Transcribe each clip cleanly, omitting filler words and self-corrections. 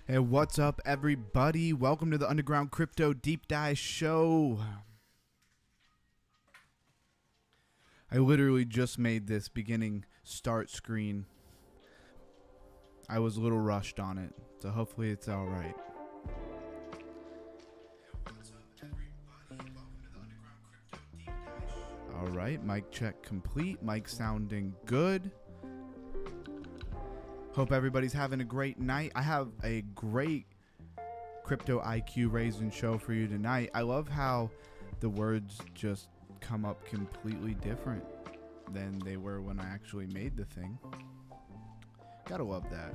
Hey, what's up, everybody? Welcome to the Underground Crypto Deep Dive Show. I literally just made this beginning start screen. I was a little rushed on it, so hopefully it's all right. All right, mic check complete. Mic sounding good. Hope everybody's having a great night. I have a great crypto IQ raising show for you tonight. I love how the words just come up completely different than they were when I actually made the thing. Gotta love that.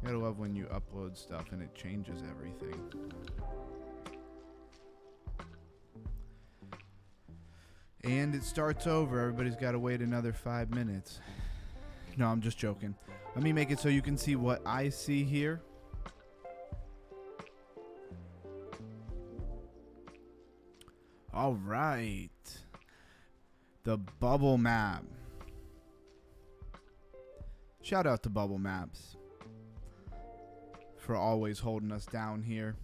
Gotta love when you upload stuff and it changes everything. And it starts over. Everybody's gotta wait another 5 minutes. No, I'm just joking. Let me make it so you can see what I see here. All right. The bubble map. Shout out to Bubble Maps for always holding us down here.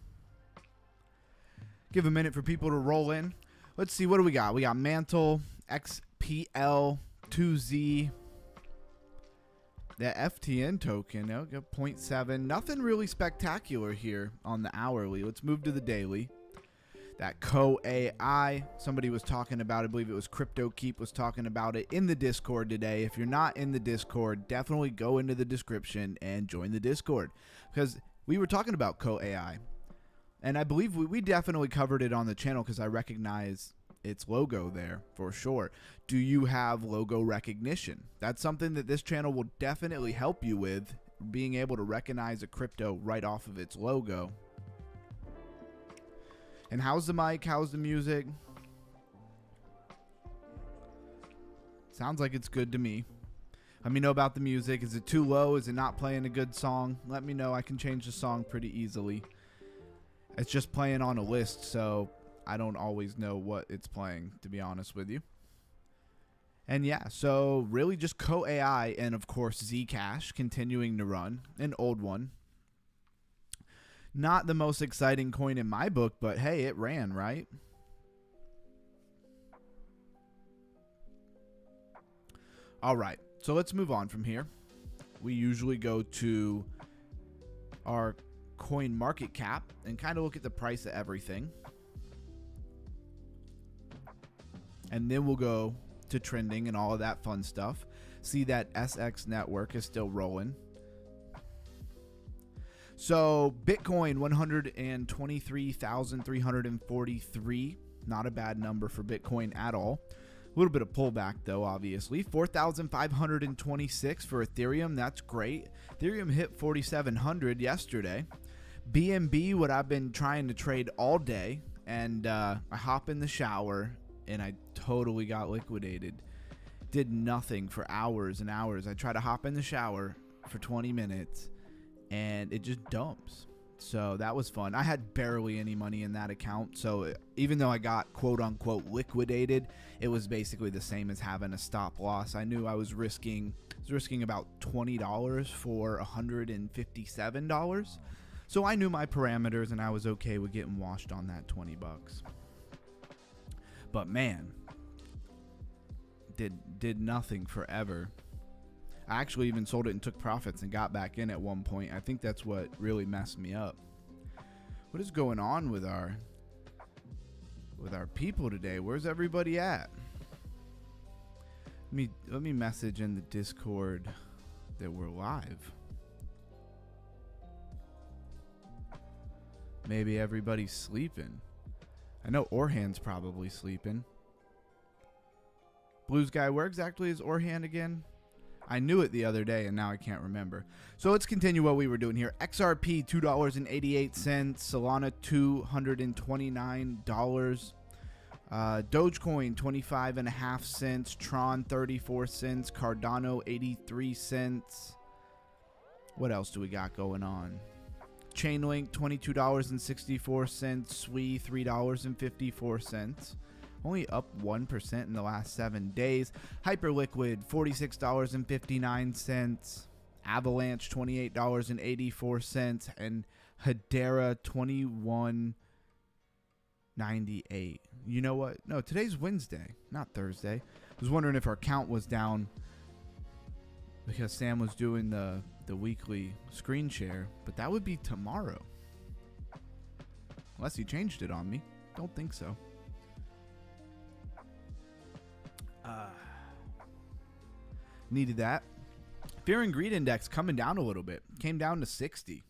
Give a minute for people to roll in. Let's see, what do we got? We got Mantle, XPL, 2Z. The FTN token, got 0.7. Nothing really spectacular here on the hourly. Let's move to the daily. That Co-AI, somebody was talking about it. I believe it was Crypto Keep was talking about it in the Discord today. If you're not in the Discord, definitely go into the description and join the Discord. Because we were talking about Co-AI. And I believe we definitely covered it on the channel because I recognize its logo there for sure. Do you have logo recognition? That's something that this channel will definitely help you with, being able to recognize a crypto right off of its logo. And how's the mic? How's the music? Sounds like it's good to me. Let me know about the music. Is it too low? Is it not playing a good song? Let me know. I can change the song pretty easily. It's just playing on a list, so I don't always know what it's playing, to be honest with you. And yeah, so really just Co-AI and, of course, Zcash continuing to run. An old one. Not the most exciting coin in my book, but hey, it ran, right? All right, so let's move on from here. We usually go to our coin market cap and kind of look at the price of everything. And then we'll go to trending and all of that fun stuff. See that SX network is still rolling. So Bitcoin 123,343. Not a bad number for Bitcoin at all. A little bit of pullback though, obviously. 4,526 for Ethereum. That's great. Ethereum hit 4,700 yesterday. BNB, what I've been trying to trade all day, and I hop in the shower and I totally got liquidated. Did nothing for hours and hours. I try to hop in the shower for 20 minutes and it just dumps. So that was fun. I had barely any money in that account. So even though I got quote unquote liquidated, it was basically the same as having a stop loss. I knew I was risking about $20 for $157. So I knew my parameters and I was okay with getting washed on that 20 bucks. But man, did nothing forever. I actually even sold it and took profits and got back in at one point. I think that's what really messed me up. What is going on with our people today? Where's everybody at? Let me message in the Discord that we're live. Maybe everybody's sleeping. I know Orhan's probably sleeping. Blues guy, where exactly is Orhan again? I knew it the other day and now I can't remember. So let's continue what we were doing here. XRP $2.88, Solana $229, Dogecoin 25.5 cents, Tron 34 cents, Cardano 83 cents. What else do we got going on? Chainlink $22.64, SWI $3.54. Only up 1% in the last 7 days. Hyperliquid $46.59. Avalanche $28.84, and Hedera $21.98. You know what? No, today's Wednesday, not Thursday. I was wondering if our count was down because Sam was doing the weekly screen share, but that would be tomorrow. Unless he changed it on me. Don't think so. Needed that. Fear and Greed Index coming down a little bit. Came down to 60.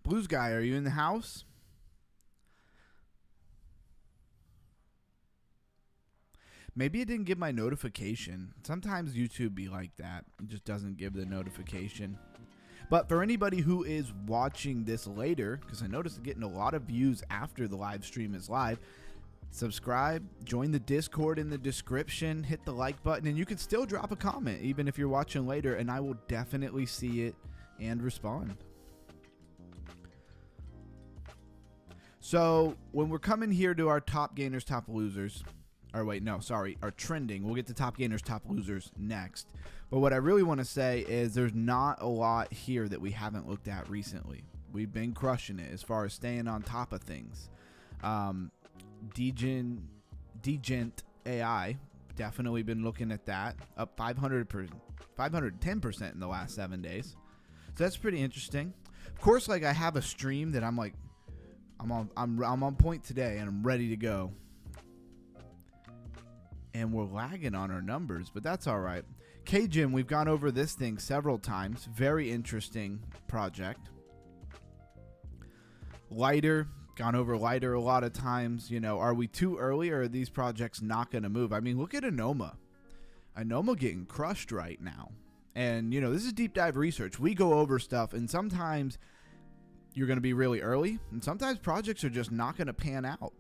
Blues Guy, are you in the house? Maybe it didn't give my notification. Sometimes YouTube be like that. It just doesn't give the notification. But for anybody who is watching this later, because I noticed getting a lot of views after the live stream is live, subscribe, join the Discord in the description, hit the like button, and you can still drop a comment even if you're watching later, and I will definitely see it and respond. So when we're coming here to our top gainers, top losers, or wait, no, sorry, our trending, we'll get to top gainers, top losers next. But what I really want to say is there's not a lot here that we haven't looked at recently. We've been crushing it as far as staying on top of things. Degent AI, definitely been looking at that, up 510% in the last 7 days. So that's pretty interesting. Of course, like I have a stream that I'm on point today and I'm ready to go. And we're lagging on our numbers, but that's all right. KGym, we've gone over this thing several times. Very interesting project. Lighter, gone over Lighter a lot of times. You know, are we too early or are these projects not going to move? I mean, look at Anoma. Anoma getting crushed right now. And, you know, this is deep dive research. We go over stuff, and sometimes you're going to be really early, and sometimes projects are just not going to pan out.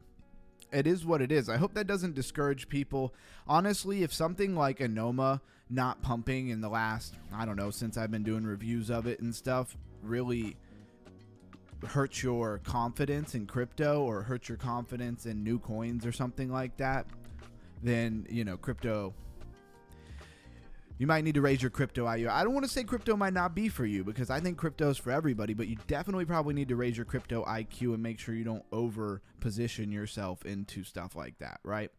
It is what it is. I hope that doesn't discourage people. Honestly, if something like Anoma not pumping in the last, I don't know, since I've been doing reviews of it and stuff, really hurts your confidence in crypto or hurts your confidence in new coins or something like that, then, you know, crypto, you might need to raise your crypto IQ. I don't want to say crypto might not be for you, because I think crypto is for everybody, but you definitely probably need to raise your crypto IQ and make sure you don't over position yourself into stuff like that, right?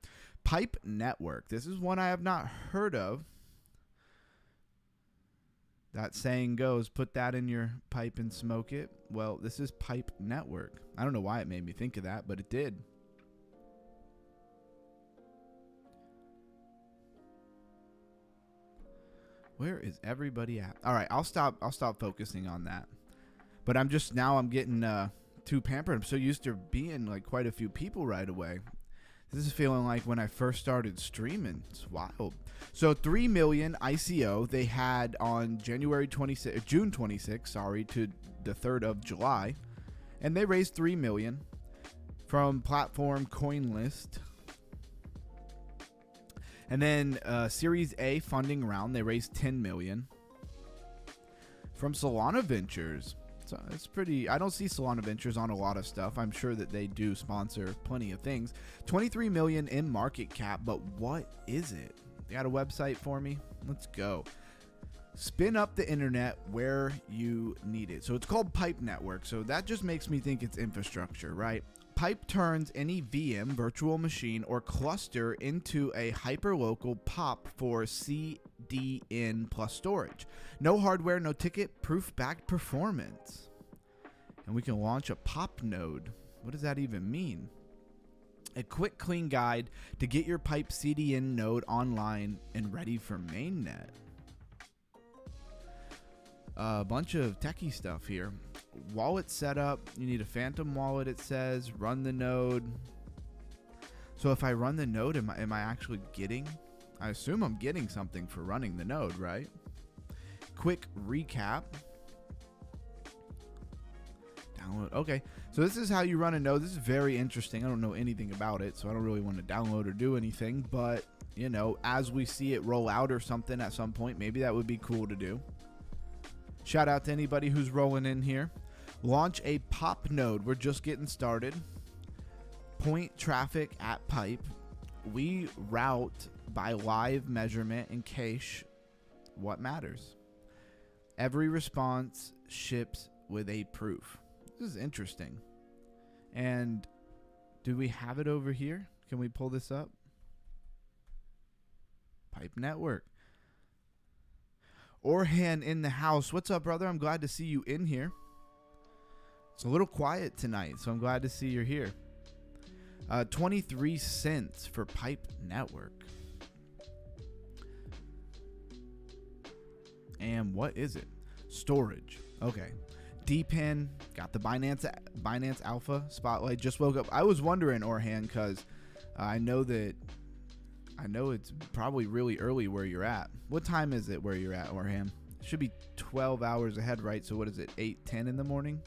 Pipe Network. This is one I have not heard of. That saying goes, put that in your pipe and smoke it. Well, this is Pipe Network. I don't know why it made me think of that, but it did. Where is everybody at? All right, I'll stop focusing on that. But I'm getting too pampered. I'm so used to being like quite a few people right away. This is feeling like when I first started streaming. It's wild. So 3 million ICO they had on June 26, to the 3rd of July. And they raised 3 million from platform CoinList. And then Series A funding round, they raised 10 million from Solana Ventures. So it's pretty, I don't see Solana Ventures on a lot of stuff. I'm sure that they do sponsor plenty of things. 23 million in market cap, but what is it? They got a website for me? Let's go. Spin up the internet where you need it. So it's called Pipe Network. So that just makes me think it's infrastructure, right? Pipe turns any VM, virtual machine, or cluster into a hyperlocal POP for CDN plus storage. No hardware, no ticket, proof-backed performance. And we can launch a POP node. What does that even mean? A quick, clean guide to get your Pipe CDN node online and ready for mainnet. A bunch of techie stuff here. Wallet setup. You need a Phantom wallet, it says. Run the node. So if I run the node, am I actually getting? I assume I'm getting something for running the node, right? Quick recap. Download. Okay, so this is how you run a node. This is very interesting. I don't know anything about it, so I don't really want to download or do anything. But, you know, as we see it roll out or something at some point, maybe that would be cool to do. Shout out to anybody who's rolling in here. Launch a POP node. We're just getting started. Point traffic at Pipe. We route by live measurement and cache what matters. Every response ships with a proof. This is interesting. And do we have it over here? Can we pull this up? Pipe Network. Orhan in the house. What's up, brother? I'm glad to see you in here. It's a little quiet tonight, so I'm glad to see you're here. 23 cents for Pipe Network. And what is it? Storage. Okay. DPen. Got the Binance Alpha Spotlight. Just woke up. I was wondering, Orhan, because I know it's probably really early where you're at. What time is it where you're at, Orhan? It should be 12 hours ahead, right? So what is it, 8:10 in the morning?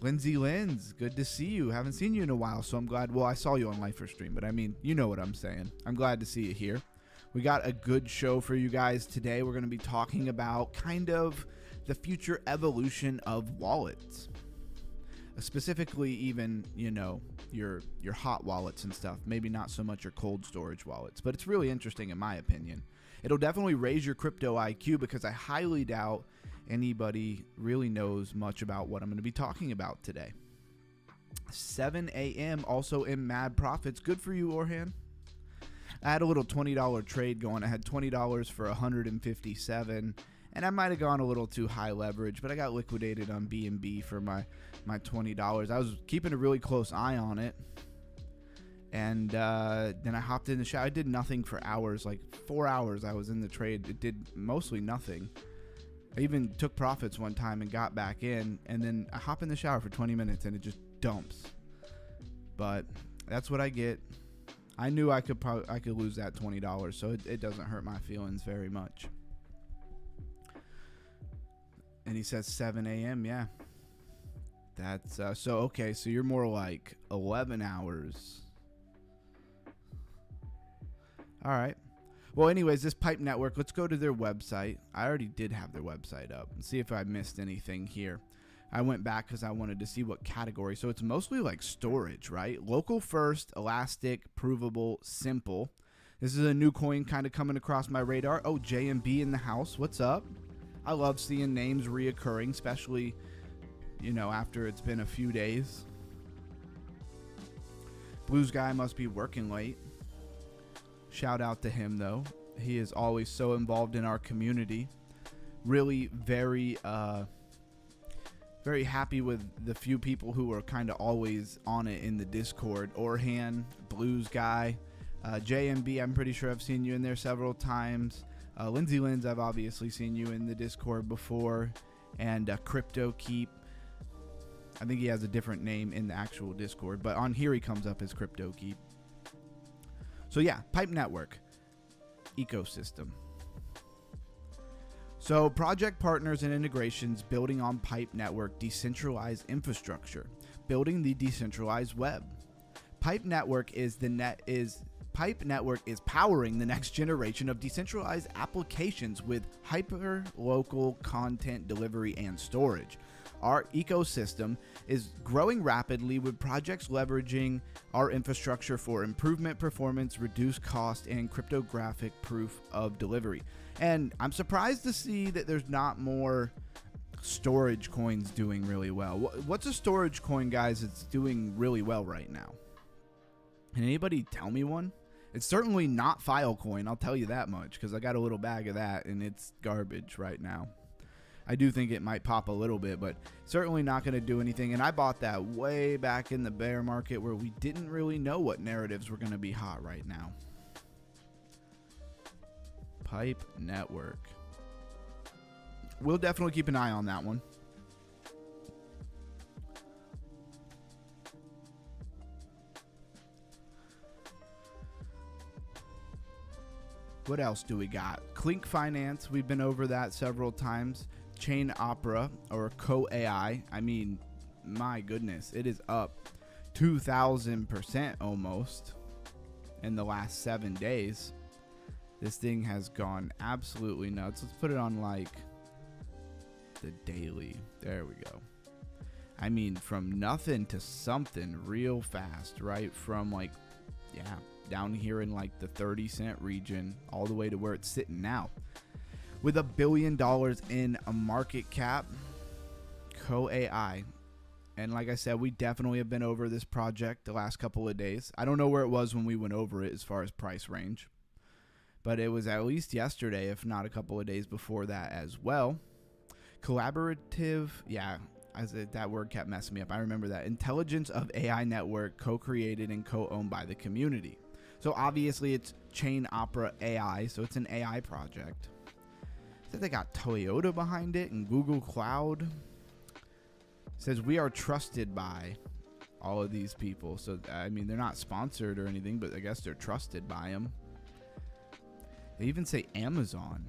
Lindsay Lenz, good to see you. Haven't seen you in a while, so I'm glad. Well, I saw you on Lifer Stream, but I mean, you know what I'm saying. I'm glad to see you here. We got a good show for you guys today. We're going to be talking about kind of the future evolution of wallets. Specifically, even, you know, your hot wallets and stuff. Maybe not so much your cold storage wallets, but it's really interesting in my opinion. It'll definitely raise your crypto IQ because I highly doubt anybody really knows much about what I'm going to be talking about today. 7 a.m. also in Mad Profits. Good for you, Orhan. I had a little $20 trade going. I had $20 for 157, and I might have gone a little too high leverage, but I got liquidated on BNB for my $20. I was keeping a really close eye on it, and then I hopped in the shower. I did nothing for hours, like 4 hours I was in the trade. It did mostly nothing. I even took profits one time and got back in, and then I hop in the shower for 20 minutes and it just dumps. But that's what I get. I knew I could lose that $20, so it doesn't hurt my feelings very much. And he says 7 a.m. Yeah, that's so okay. So you're more like 11 hours. All right. Well, anyways, this Pipe Network, let's go to their website. I already did have their website up and see if I missed anything here. I went back because I wanted to see what category. So it's mostly like storage, right? Local first, elastic, provable, simple. This is a new coin kind of coming across my radar. Oh, JMB in the house. What's up? I love seeing names reoccurring, especially, you know, after it's been a few days. Blues guy must be working late. Shout out to him, though. He is always so involved in our community. Really very happy with the few people who are kind of always on it in the Discord. Orhan, Blues guy, JMB, I'm pretty sure I've seen you in there several times. Lindsay Lenz, I've obviously seen you in the Discord before. And Crypto Keep. I think he has a different name in the actual Discord, but on here he comes up as Crypto Keep. So yeah, Pipe Network ecosystem. So project partners and integrations building on Pipe Network decentralized infrastructure, building the decentralized web. Pipe Network is powering the next generation of decentralized applications with hyper-local content delivery and storage. Our ecosystem is growing rapidly with projects leveraging our infrastructure for improvement, performance, reduced cost, and cryptographic proof of delivery. And I'm surprised to see that there's not more storage coins doing really well. What's a storage coin, guys, that's doing really well right now? Can anybody tell me one? It's certainly not Filecoin, I'll tell you that much, because I got a little bag of that, and it's garbage right now. I do think it might pop a little bit, but certainly not going to do anything. And I bought that way back in the bear market where we didn't really know what narratives were going to be hot right now. Pipe Network. We'll definitely keep an eye on that one. What else do we got? Clink Finance. We've been over that several times. Chain Opera or Co-AI. I mean, my goodness, it is up 2,000% almost in the last 7 days. This thing has gone absolutely nuts. Let's put it on like the daily. There we go. I mean, from nothing to something real fast, right? From like, yeah, down here in like the 30 cent region all the way to where it's sitting now. with $1 billion in a market cap. Co-AI. And like I said, we definitely have been over this project the last couple of days. I don't know where it was when we went over it as far as price range, but it was at least yesterday, if not a couple of days before that as well. Collaborative, yeah, that word kept messing me up. I remember that. Intelligence of AI network, co-created and co-owned by the community. So obviously it's Chain Opera AI, so it's an AI project. Said they got Toyota behind it and Google Cloud. Says we are trusted by all of these people. So I mean, they're not sponsored or anything, but I guess they're trusted by them. They even say Amazon.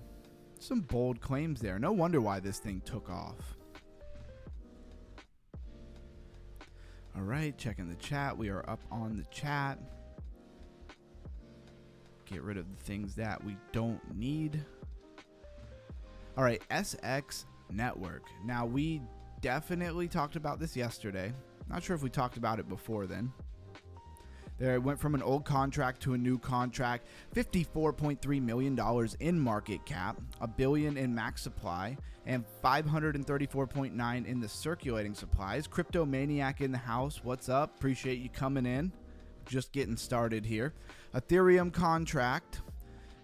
Some bold claims there. No wonder why this thing took off. All right, checking the chat. We are up on the chat. Get rid of the things that we don't need. All right, SX Network. Now, we definitely talked about this yesterday. Not sure if we talked about it before then. There, it went from an old contract to a new contract. $54.3 million in market cap, $1 billion in max supply, and $534.9 in the circulating supplies. Crypto Maniac in the house. What's up? Appreciate you coming in. Just getting started here. Ethereum contract,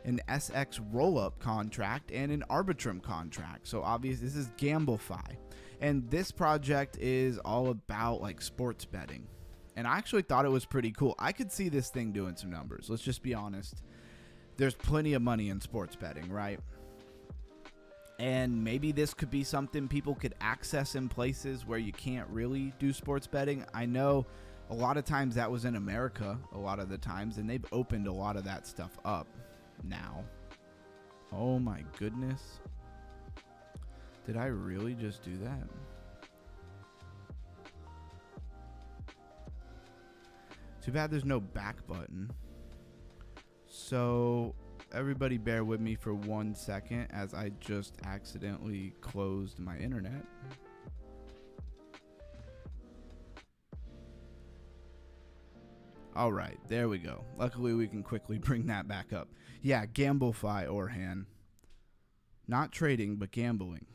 an SX rollup contract, and an Arbitrum contract. So obviously this is GambleFi. And this project is all about like sports betting. And I actually thought it was pretty cool. I could see this thing doing some numbers. Let's just be honest. There's plenty of money in sports betting, right? And maybe this could be something people could access in places where you can't really do sports betting. I know a lot of times that was in America a lot of the times, and they've opened a lot of that stuff up now. Oh my goodness. Did I really just do that? Too bad there's no back button. So everybody bear with me for 1 second as I just accidentally closed my internet. All right, there we go. Luckily, we can quickly bring that back up. Yeah, GambleFi, Orhan. Not trading, but gambling.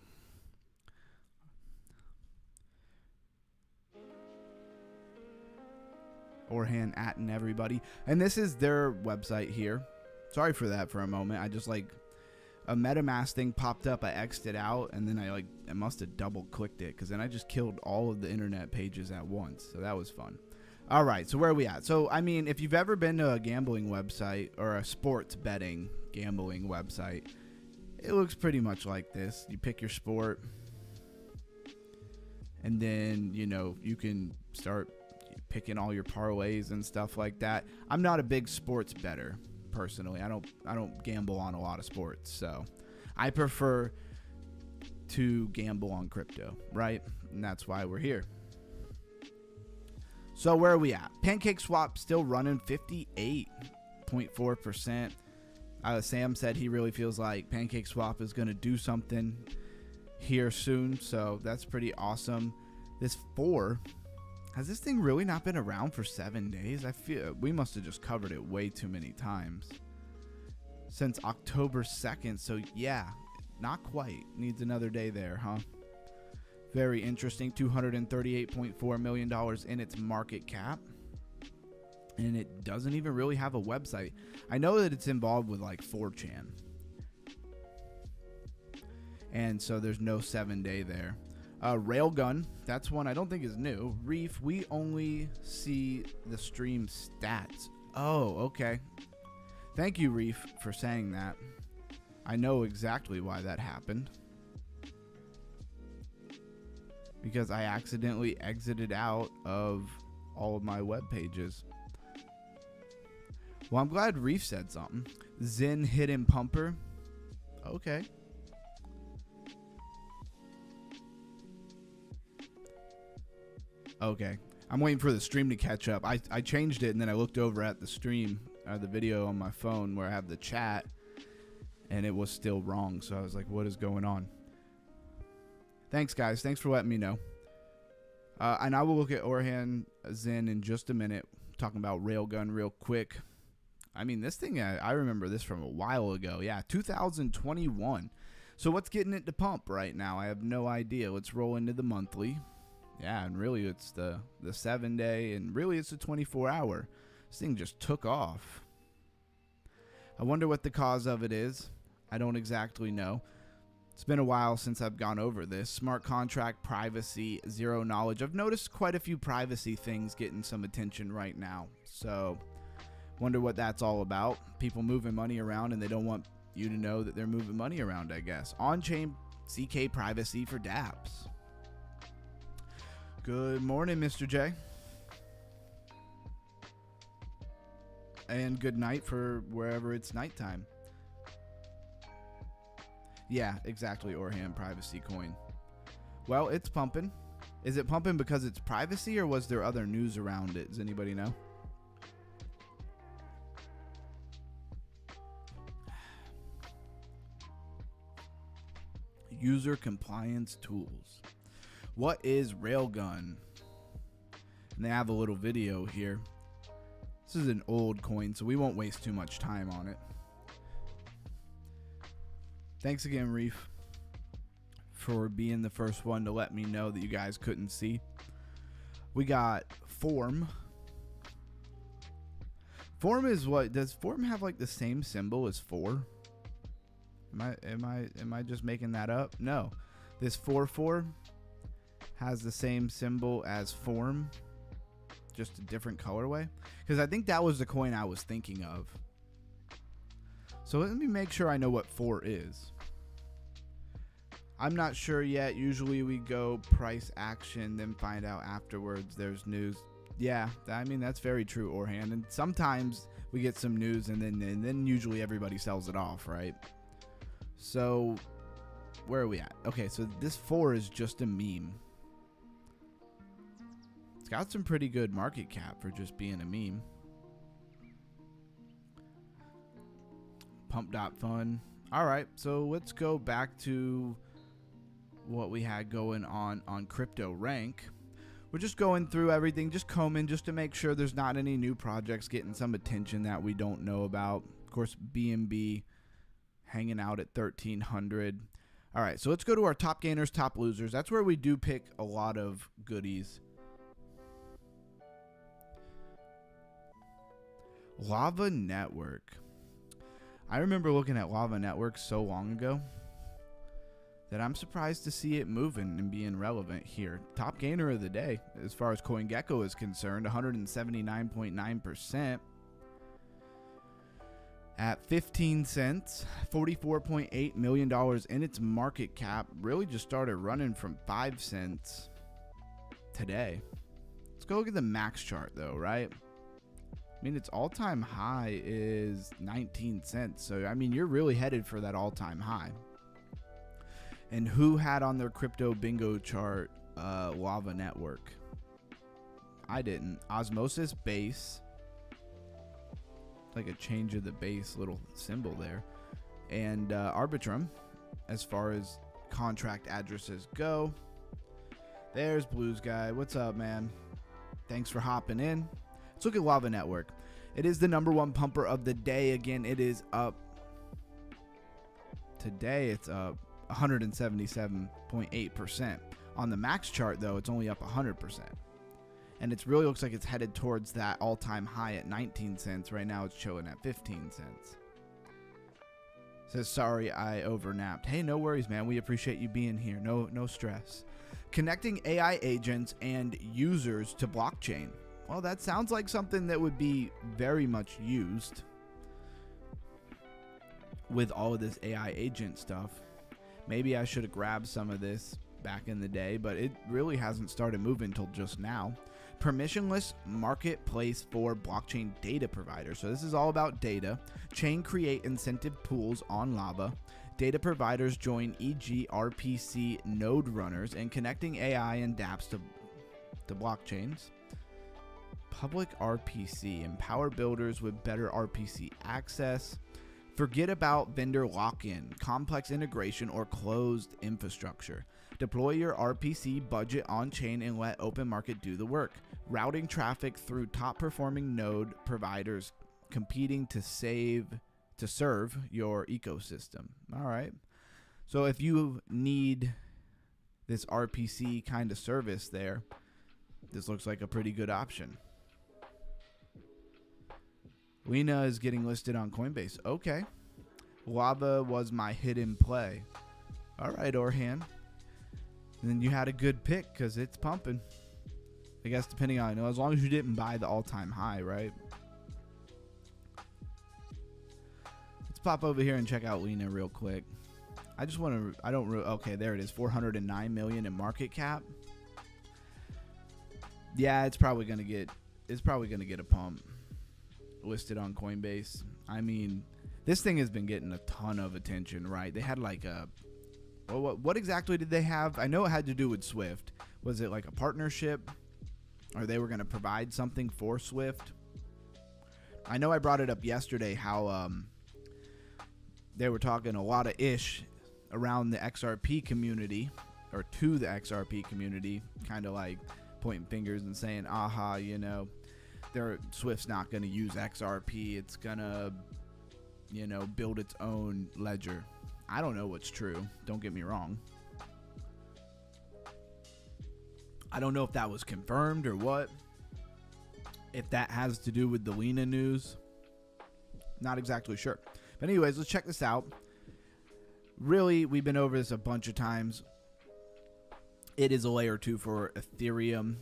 Orhan atting everybody. And this is their website here. Sorry for that for a moment. I just like a MetaMask thing popped up. I X'd it out and then I must have double clicked it because then I just killed all of the internet pages at once. So that was fun. All right. So where are we at? So, I mean, if you've ever been to a gambling website or a sports betting gambling website, it looks pretty much like this. You pick your sport and then, you know, you can start picking all your parlays and stuff like that. I'm not a big sports bettor personally. I don't gamble on a lot of sports, so I prefer to gamble on crypto, right? And that's why we're here. So where are we at? PancakeSwap still running 58.4%. Sam said he really feels like PancakeSwap is going to do something here soon, so that's pretty awesome. This 4. Has this thing really not been around for 7 days? I feel we must have just covered it way too many times. Since October 2nd, so yeah, not quite. Needs another day there, huh? Very interesting. $238.4 million in its market cap. And it doesn't even really have a website. I know that it's involved with like 4chan. And so there's no 7-day there. Railgun, that's one I don't think is new. Reef, we only see the stream stats. Oh, okay. Thank you, Reef, for saying that. I know exactly why that happened. Because I accidentally exited out of all of my web pages. Well, I'm glad Reef said something. Zen Hidden Pumper. Okay. Okay. I'm waiting for the stream to catch up. I changed it and then I looked over at the stream, the video on my phone where I have the chat, and it was still wrong. So I was like, what is going on? Thanks, guys. Thanks for letting me know. And I will look at Orhan Zen in just a minute, talking about Railgun real quick. I mean, this thing, I remember this from a while ago. Yeah, 2021. So what's getting it to pump right now? I have no idea. Let's roll into the monthly. Yeah, and really it's the 7-day, and really it's the 24-hour. This thing just took off. I wonder what the cause of it is. I don't exactly know. It's been a while since I've gone over this. Smart contract, privacy, zero knowledge. I've noticed quite a few privacy things getting some attention right now. So, wonder what that's all about. People moving money around and they don't want you to know that they're moving money around, I guess. On-chain CK privacy for dApps. Good morning, Mr. J. And good night for wherever it's nighttime. Yeah, exactly, Orhan, privacy coin. Well, it's pumping. Is it pumping because it's privacy, or was there other news around it? Does anybody know? User compliance tools. What is Railgun? And they have a little video here. This is an old coin, so we won't waste too much time on it. Thanks again, Reef, for being the first one to let me know that you guys couldn't see. We got Form. Form is what? Does Form have like the same symbol as 4? Am I just making that up? No. This 4 has the same symbol as Form, just a different colorway. Because I think that was the coin I was thinking of. So let me make sure I know what 4 is. I'm not sure yet. Usually we go price action, then find out afterwards there's news. Yeah, I mean, that's very true, Orhan. And sometimes we get some news and then usually everybody sells it off, right? So where are we at? Okay, so this 4 is just a meme. It's got some pretty good market cap for just being a meme. Pump.fun. Alright, so let's go back to what we had going on Crypto Rank. We're just going through everything, just combing, just to make sure there's not any new projects getting some attention that we don't know about. Of course, BNB hanging out at 1,300. Alright, so let's go to our top gainers, top losers. That's where we do pick a lot of goodies. Lava Network. I remember looking at Lava Network so long ago that I'm surprised to see it moving and being relevant here. Top gainer of the day, as far as CoinGecko is concerned, 179.9%. At 15 cents, $44.8 million in its market cap. Really just started running from 5 cents today. Let's go look at the max chart though, right? I mean, its all-time high is 19 cents. So, I mean, you're really headed for that all-time high. And who had on their crypto bingo chart Lava Network? I didn't. Osmosis base. Like a change of the base little symbol there. And Arbitrum, as far as contract addresses go. There's Blues Guy. What's up, man? Thanks for hopping in. Let's look at Lava Network. It is the #1 pumper of the day. Again, it is up. Today, it's up 177.8%. On the max chart, though, it's only up 100%. And it really looks like it's headed towards that all-time high at 19 cents. Right now, it's chilling at 15 cents. Says, sorry, I overnapped. Hey, no worries, man. We appreciate you being here. No stress. Connecting AI agents and users to blockchain. Well, that sounds like something that would be very much used with all of this AI agent stuff. Maybe I should have grabbed some of this back in the day, but it really hasn't started moving until just now. Permissionless marketplace for blockchain data providers. So this is all about data. Chain create incentive pools on Lava. Data providers join e.g. RPC node runners and connecting AI and dApps to blockchains. Public RPC. Empower builders with better RPC access. Forget about vendor lock-in, complex integration, or closed infrastructure. Deploy your RPC budget on-chain and let open market do the work. Routing traffic through top-performing node providers competing to serve your ecosystem. All right. So if you need this RPC kind of service there, this looks like a pretty good option. Lena is getting listed on Coinbase. Okay. Lava was my hidden play. All right, Orhan. And then you had a good pick because it's pumping. I guess depending on, as long as you didn't buy the all-time high, right? Let's pop over here and check out Lena real quick. I just want to, okay, there it is. 409 million in market cap. Yeah, it's probably going to get a pump. Listed on Coinbase. I mean, this thing has been getting a ton of attention, right? They had like a, well, what exactly did they have? I know it had to do with Swift. Was it like a partnership, or they were going to provide something for Swift? I know I brought it up yesterday how they were talking a lot of ish around the XRP community, or to the XRP community, kind of like pointing fingers and saying, aha, Swift's not going to use XRP. It's going to, build its own ledger. I don't know what's true. Don't get me wrong. I don't know if that was confirmed or what. If that has to do with the Lena news. Not exactly sure. But anyways, let's check this out. Really, we've been over this a bunch of times. It is a layer 2 for Ethereum.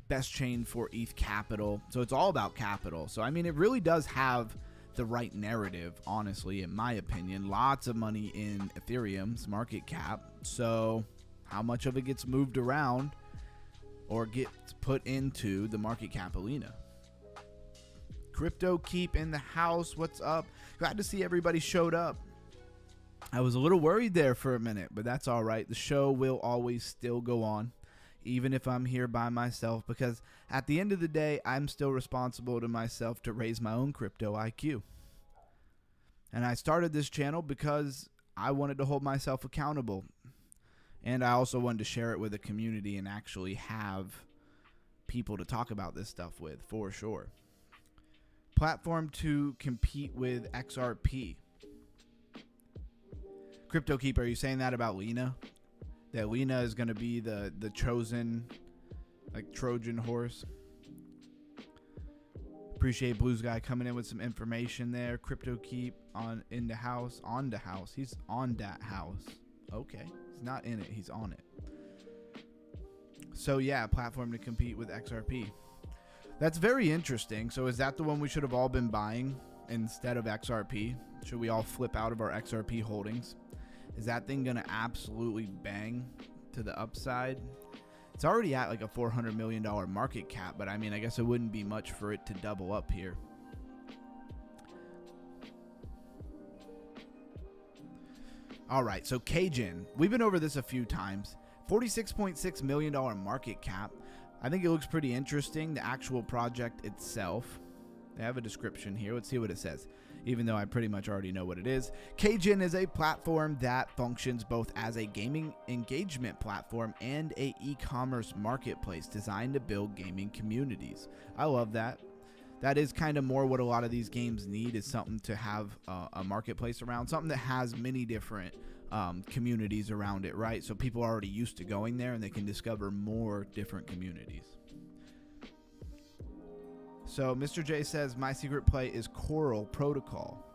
Best chain for ETH capital. So it's all about capital. So I mean, it really does have the right narrative, honestly, in my opinion. Lots of money in Ethereum's market cap. So how much of it gets moved around or gets put into the market cap of Lena? Crypto Keep in the house. What's up? Glad to see everybody showed up. I was a little worried there for a minute, but that's all right. The show will always still go on, even if I'm here by myself, because at the end of the day, I'm still responsible to myself to raise my own crypto IQ. And I started this channel because I wanted to hold myself accountable. And I also wanted to share it with a community and actually have people to talk about this stuff with, for sure. Platform to compete with XRP. Crypto Keep, are you saying that about Lena? That Lena is going to be the chosen, like, Trojan horse? Appreciate Blues Guy coming in with some information there. Crypto Keep on the house. He's on that house. Okay. He's not in it. He's on it. So yeah, platform to compete with XRP. That's very interesting. So is that the one we should have all been buying instead of XRP? Should we all flip out of our XRP holdings? Is that thing going to absolutely bang to the upside? It's already at like a $400 million market cap, but I mean, I guess it wouldn't be much for it to double up here. All right, so Cajun, we've been over this a few times. $46.6 million market cap. I think it looks pretty interesting, the actual project itself. They have a description here. Let's see what it says, even though I pretty much already know what it is. Cajun is a platform that functions both as a gaming engagement platform and a e-commerce marketplace designed to build gaming communities. I love that. That is kind of more what a lot of these games need, is something to have a marketplace around, something that has many different communities around it, right? So people are already used to going there and they can discover more different communities. So Mr. J says, my secret play is Coral Protocol.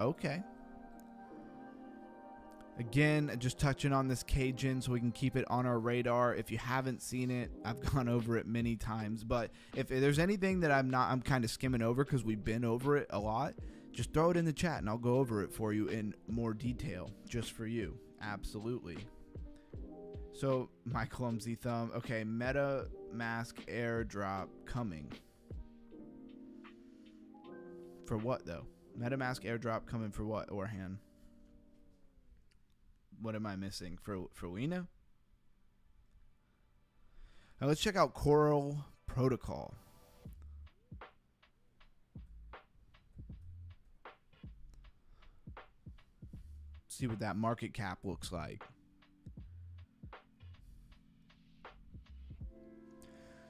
Okay. Again, just touching on this Cajun so we can keep it on our radar. If you haven't seen it, I've gone over it many times. But if there's anything that I'm kind of skimming over because we've been over it a lot, just throw it in the chat and I'll go over it for you in more detail just for you. Absolutely. So my clumsy thumb. Okay, MemeX airdrop coming. For what, though? MemeX airdrop coming for what, Orhan? What am I missing? For Lena? Now let's check out Coral Protocol. See what that market cap looks like.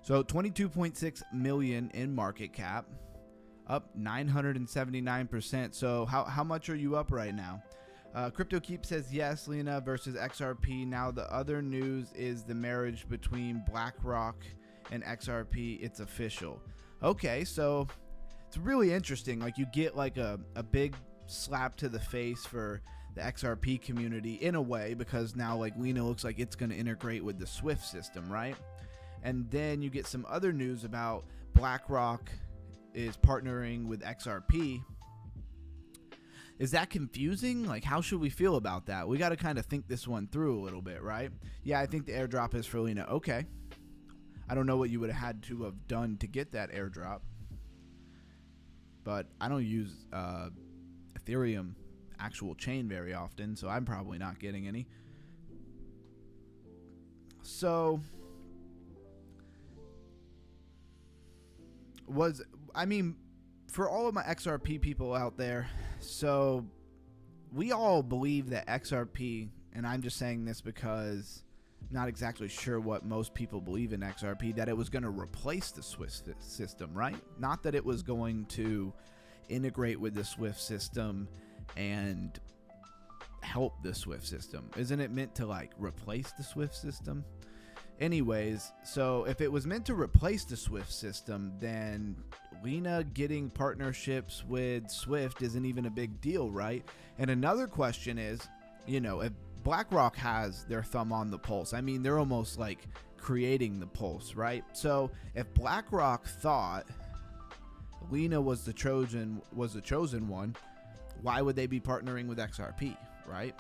So 22.6 million in market cap. Up 979%. So how much are you up right now? Crypto Keep says yes, Lena versus XRP. Now the other news is the marriage between BlackRock and XRP. It's official. Okay, so it's really interesting. Like, you get like a big slap to the face for the XRP community in a way, because now like Lena looks like it's going to integrate with the Swift system, right? And then you get some other news about BlackRock is partnering with XRP. Is that confusing? Like, how should we feel about that? We got to kind of think this one through a little bit, right? Yeah, I think the airdrop is for Lena. Okay. I don't know what you would have had to have done to get that airdrop, but I don't use Ethereum actual chain very often, so I'm probably not getting any. So for all of my XRP people out there, so we all believe that XRP, and I'm just saying this because I'm not exactly sure what most people believe in XRP, that it was going to replace the Swift system, right? Not that it was going to integrate with the Swift system and help the Swift system. Isn't it meant to like replace the Swift system? Anyways, so if it was meant to replace the Swift system, then Lena getting partnerships with Swift isn't even a big deal, right? And another question is, you know, if BlackRock has their thumb on the pulse, I mean, they're almost like creating the pulse, right? So if BlackRock thought Lena was the chosen one, why would they be partnering with XRP, right?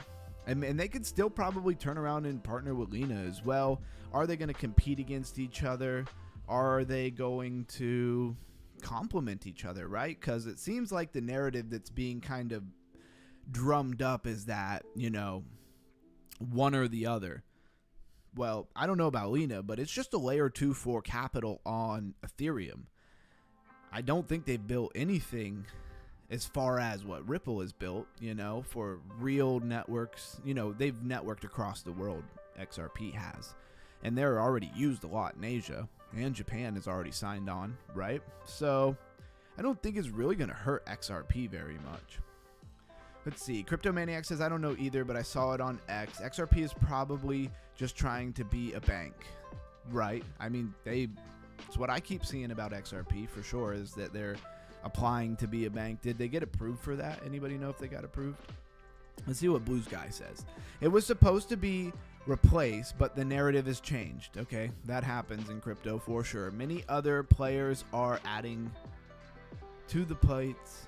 And they could still probably turn around and partner with Lena as well. Are they going to compete against each other? Are they going to complement each other, right? Because it seems like the narrative that's being kind of drummed up is that, you know, one or the other. Well, I don't know about Lena, but it's just a layer 2 for capital on Ethereum. I don't think they've built anything as far as what Ripple has built, you know, for real networks. You know, they've networked across the world, XRP has, and they're already used a lot in Asia, and Japan has already signed on, right? So I don't think it's really going to hurt XRP very much. Let's see. Cryptomaniac says, I don't know either, but I saw it on X. XRP is probably just trying to be a bank, right? I mean, it's what I keep seeing about XRP for sure, is that they're applying to be a bank. Did they get approved for that? Anybody know if they got approved? Let's see what Blue Sky says. It was supposed to be replaced, but the narrative has changed. Okay, that happens in crypto for sure. Many other players are adding to the plates.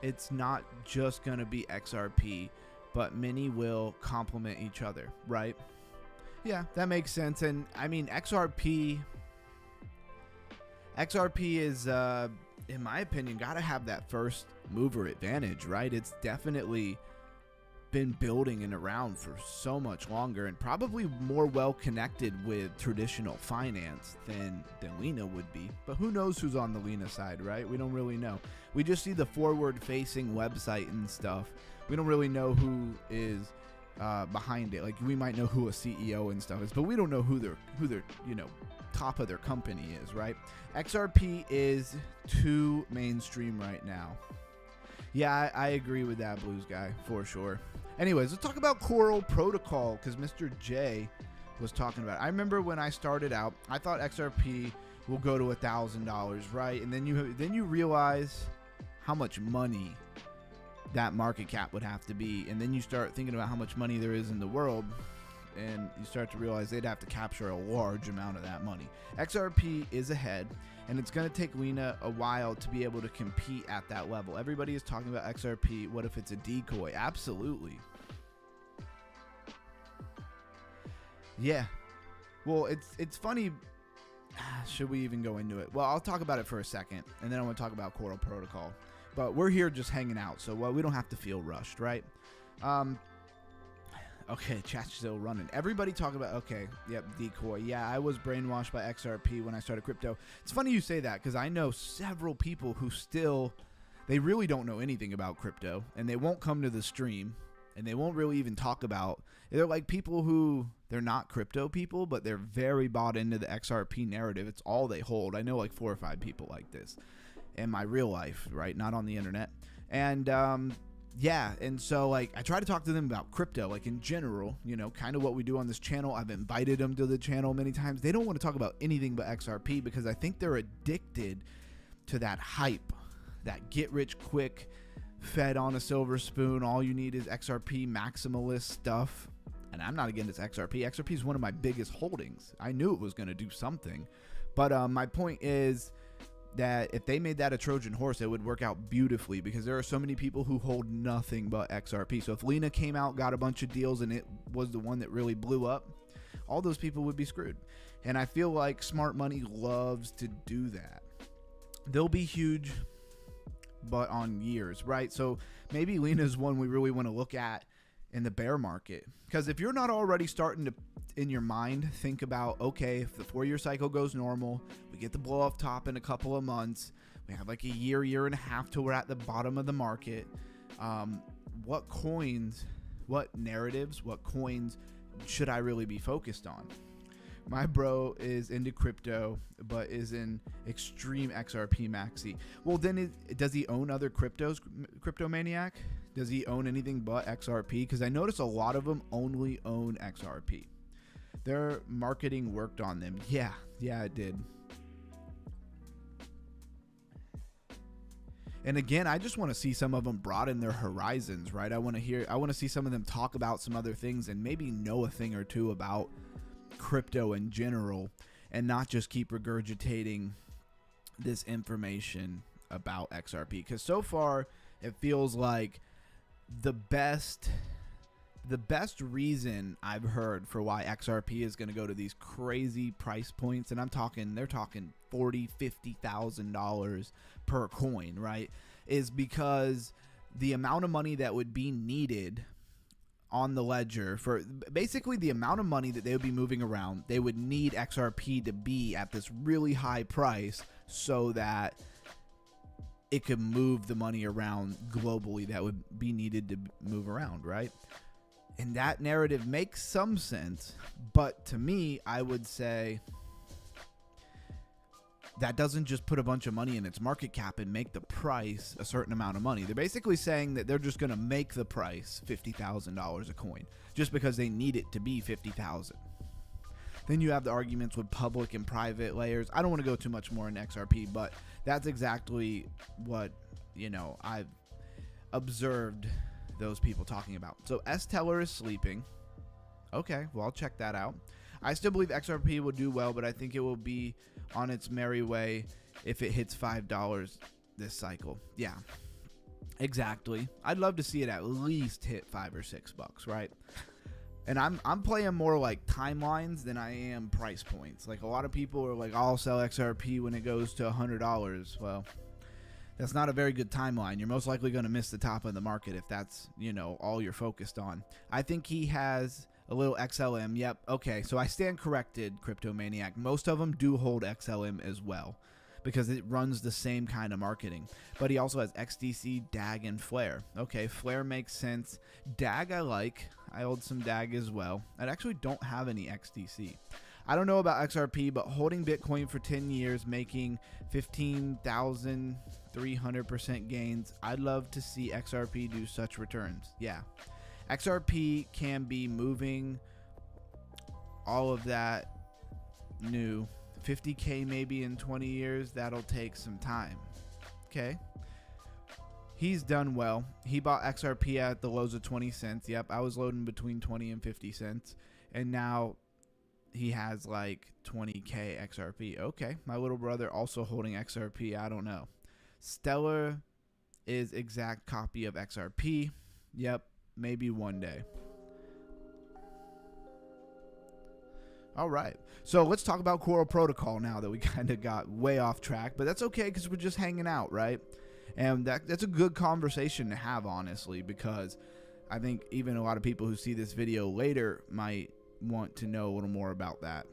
It's not just going to be XRP, but many will complement each other, right? Yeah, that makes sense. And I mean, XRP is, in my opinion, got to have that first mover advantage, right? It's definitely been building and around for so much longer, and probably more well connected with traditional finance than Lena would be. But who knows who's on the Lena side, right? We don't really know. We just see the forward-facing website and stuff. We don't really know who is behind it. Like, we might know who a CEO and stuff is, but we don't know who their you know, top of their company is, right? XRP is too mainstream right now. Yeah, I agree with that, Blues guy, for sure. Anyways, let's talk about Coral Protocol, because Mr. J was talking about it. I remember when I started out, I thought XRP will go to $1,000, right? And then you realize how much money that market cap would have to be, and then you start thinking about how much money there is in the world, and you start to realize they'd have to capture a large amount of that money. XRP is ahead, and it's going to take Lena a while to be able to compete at that level. Everybody is talking about XRP. What if it's a decoy? Absolutely. Yeah. Well, it's funny. Should we even go into it? Well, I'll talk about it for a second, and then I want to talk about Coral Protocol. But we're here just hanging out, so we don't have to feel rushed, right? Okay, chat's still running. Everybody talking about, okay, yep, decoy. Yeah, I was brainwashed by XRP when I started crypto. It's funny you say that, because I know several people who they really don't know anything about crypto, and they won't come to the stream, and they won't really even talk about. They're like people who, they're not crypto people, but they're very bought into the XRP narrative. It's all they hold. I know like 4 or 5 people like this in my real life, right? Not on the internet. And yeah, and so like I try to talk to them about crypto, like in general, you know, kind of what we do on this channel. I've invited them to the channel many times. They don't want to talk about anything but XRP because I think they're addicted to that hype, that get rich quick, fed on a silver spoon. All you need is XRP maximalist stuff. And I'm not against XRP. XRP is one of my biggest holdings. I knew it was going to do something. But my point is that if they made that a Trojan horse, it would work out beautifully because there are so many people who hold nothing but XRP. So if Lena came out, got a bunch of deals, and it was the one that really blew up, all those people would be screwed. And I feel like smart money loves to do that. They'll be huge, but on years, right? So maybe Lena's one we really want to look at in the bear market. Because if you're not already starting to, in your mind, think about, okay, if the 4-year cycle goes normal, we get the blow off top in a couple of months, we have like a year and a half till we're at the bottom of the market. What coins, what narratives, what coins should I really be focused on? My bro is into crypto, but is in extreme XRP maxi. Well, then does he own other cryptos, Crypto Maniac? Does he own anything but XRP? Because I notice a lot of them only own XRP. Their marketing worked on them. Yeah, it did. And again, I just want to see some of them broaden their horizons, right? I want to see some of them talk about some other things and maybe know a thing or two about crypto in general and not just keep regurgitating this information about XRP. Because so far, it feels like the best reason I've heard for why XRP is going to go to these crazy price points, and they're talking $40,000, $50,000 per coin, right, is because the amount of money that would be needed on the ledger for basically the amount of money that they would be moving around, they would need XRP to be at this really high price so that it could move the money around globally that would be needed to move around, right? And that narrative makes some sense, but to me, I would say that doesn't just put a bunch of money in its market cap and make the price a certain amount of money. They're basically saying that they're just going to make the price $50,000 a coin just because they need it to be $50,000. Then you have the arguments with public and private layers. I don't want to go too much more in XRP, but that's exactly what, I've observed those people talking about. So S-Teller is sleeping. Okay, well, I'll check that out. I still believe XRP will do well, but I think it will be on its merry way if it hits $5 this cycle. Yeah, exactly. I'd love to see it at least hit $5 or $6, right? And I'm playing more like timelines than I am price points. Like a lot of people are like, I'll sell XRP when it goes to $100. Well, that's not a very good timeline. You're most likely going to miss the top of the market if that's, all you're focused on. I think he has a little XLM. Yep. Okay. So I stand corrected, Crypto Maniac. Most of them do hold XLM as well because it runs the same kind of marketing. But he also has XDC, DAG, and Flare. Okay. Flare makes sense. DAG I like. I hold some DAG as well. I actually don't have any XDC. I don't know about XRP, but holding Bitcoin for 10 years, making 15,300% gains, I'd love to see XRP do such returns. Yeah. XRP can be moving all of that new 50K maybe in 20 years. That'll take some time. Okay. He's done well. He bought XRP at the lows of 20 cents. Yep, I was loading between 20 and 50 cents. And now he has like 20K XRP. Okay, my little brother also holding XRP. I don't know. Stellar is exact copy of XRP. Yep, maybe one day. All right, so let's talk about Coral Protocol now that we kind of got way off track. But that's okay because we're just hanging out, right? And that's a good conversation to have, honestly, because I think even a lot of people who see this video later might want to know a little more about that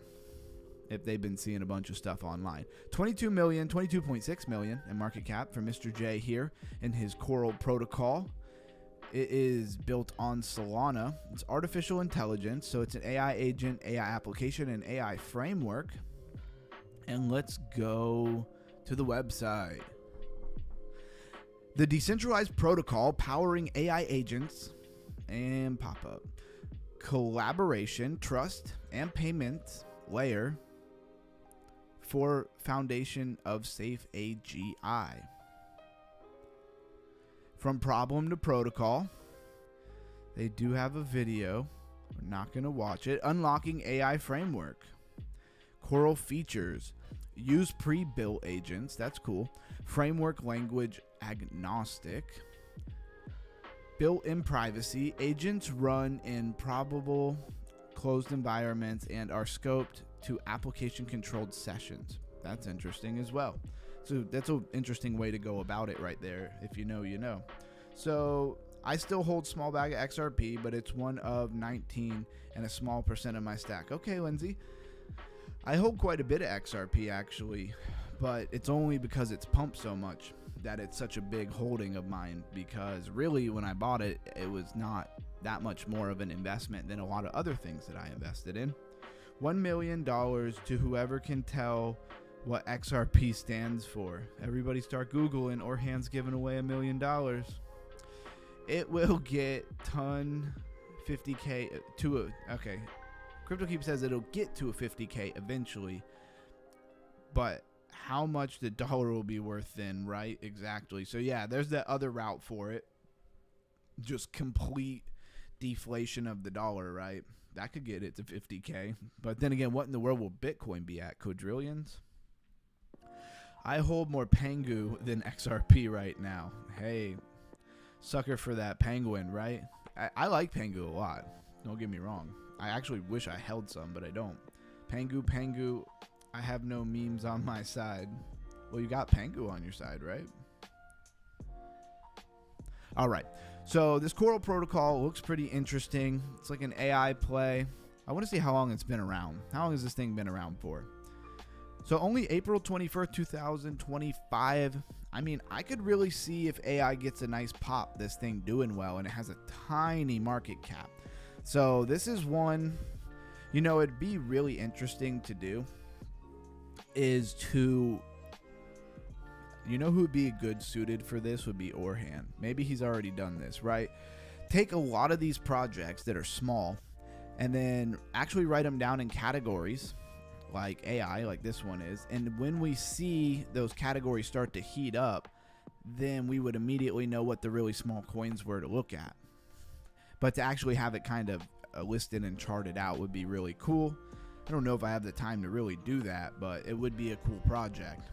if they've been seeing a bunch of stuff online. 22.6 million in market cap for Mr. J here in his Coral Protocol. It is built on Solana. It's artificial intelligence, so it's an AI agent, AI application, and AI framework. And let's go to the website. The decentralized protocol powering AI agents and pop-up. Collaboration, trust, and payment layer for foundation of safe AGI. From problem to protocol. They do have a video. We're not going to watch it. Unlocking AI framework. Coral features. Use pre-built agents. That's cool. Framework language agnostic. Built-in privacy. Agents run in probable closed environments and are scoped to application-controlled sessions. That's interesting as well. So that's an interesting way to go about it right there. If you know, you know. So I still hold small bag of XRP, but it's one of 19 and a small percent of my stack. Okay, Lindsay. I hold quite a bit of XRP actually, but it's only because it's pumped so much that it's such a big holding of mine, because really when I bought it, it was not that much more of an investment than a lot of other things that I invested in. $1 million to whoever can tell what XRP stands for. Everybody start Googling Orhan's giving away $1 million. It will get ton 50K to a, okay. CryptoKeep says it'll get to a 50K eventually, but how much the dollar will be worth then, right? Exactly. So yeah, there's that other route for it. Just complete deflation of the dollar, right? That could get it to 50K. But then again, what in the world will Bitcoin be at? Quadrillions? I hold more Pengu than XRP right now. Hey, sucker for that penguin, right? I like Pengu a lot. Don't get me wrong. I actually wish I held some, but I don't. Pengu, I have no memes on my side. Well, you got Pengu on your side, right? All right. So this Coral protocol looks pretty interesting. It's like an AI play. I want to see how long it's been around. How long has this thing been around for? So only April 21st, 2025. I mean, I could really see if AI gets a nice pop, this thing doing well, and it has a tiny market cap. So this is one, you know, it'd be really interesting to do is to, you know who would be good suited for this would be Orhan. Maybe he's already done this, right? Take a lot of these projects that are small and then actually write them down in categories like AI, like this one is. And when we see those categories start to heat up, then we would immediately know what the really small coins were to look at. But to actually have it kind of listed and charted out would be really cool. I don't know if I have the time to really do that, but it would be a cool project.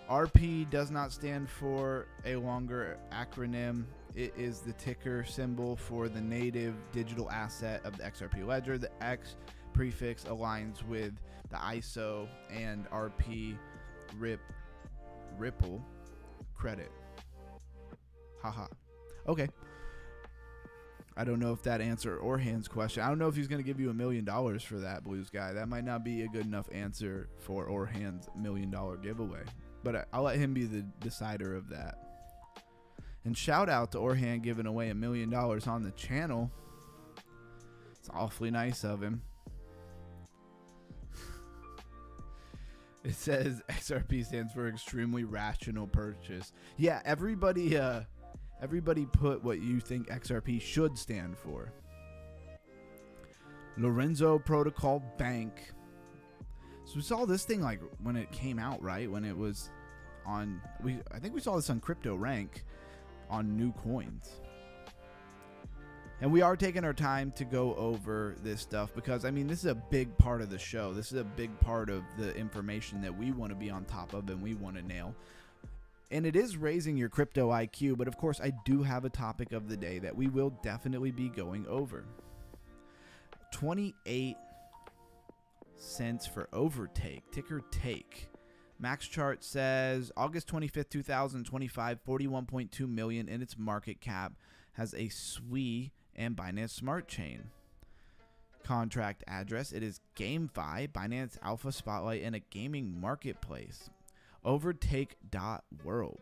RP does not stand for a longer acronym. It is the ticker symbol for the native digital asset of the XRP ledger. The X prefix aligns with the ISO and RP Ripple credit. Haha. Okay. I don't know if that answered Orhan's question. I don't know if he's going to give you $1 million for that, Blues guy. That might not be a good enough answer for Orhan's $1 million giveaway. But I'll let him be the decider of that. And shout out to Orhan giving away $1 million on the channel. It's awfully nice of him. It says XRP stands for extremely rational purchase. Yeah, everybody put what you think XRP should stand for. Lorenzo Protocol Bank. So we saw this thing like when it came out, right? When it was on, I think we saw this on Crypto Rank on new coins. And we are taking our time to go over this stuff because, I mean, this is a big part of the show. This is a big part of the information that we want to be on top of and we want to nail. And it is raising your crypto IQ, but of course I do have a topic of the day that we will definitely be going over. 28 cents for overtake, ticker take. Max chart says August 25th, 2025, 41.2 million in its market cap, has a SWI and Binance Smart Chain. Contract address, it is GameFi, Binance Alpha Spotlight, and a gaming marketplace. Overtake.world.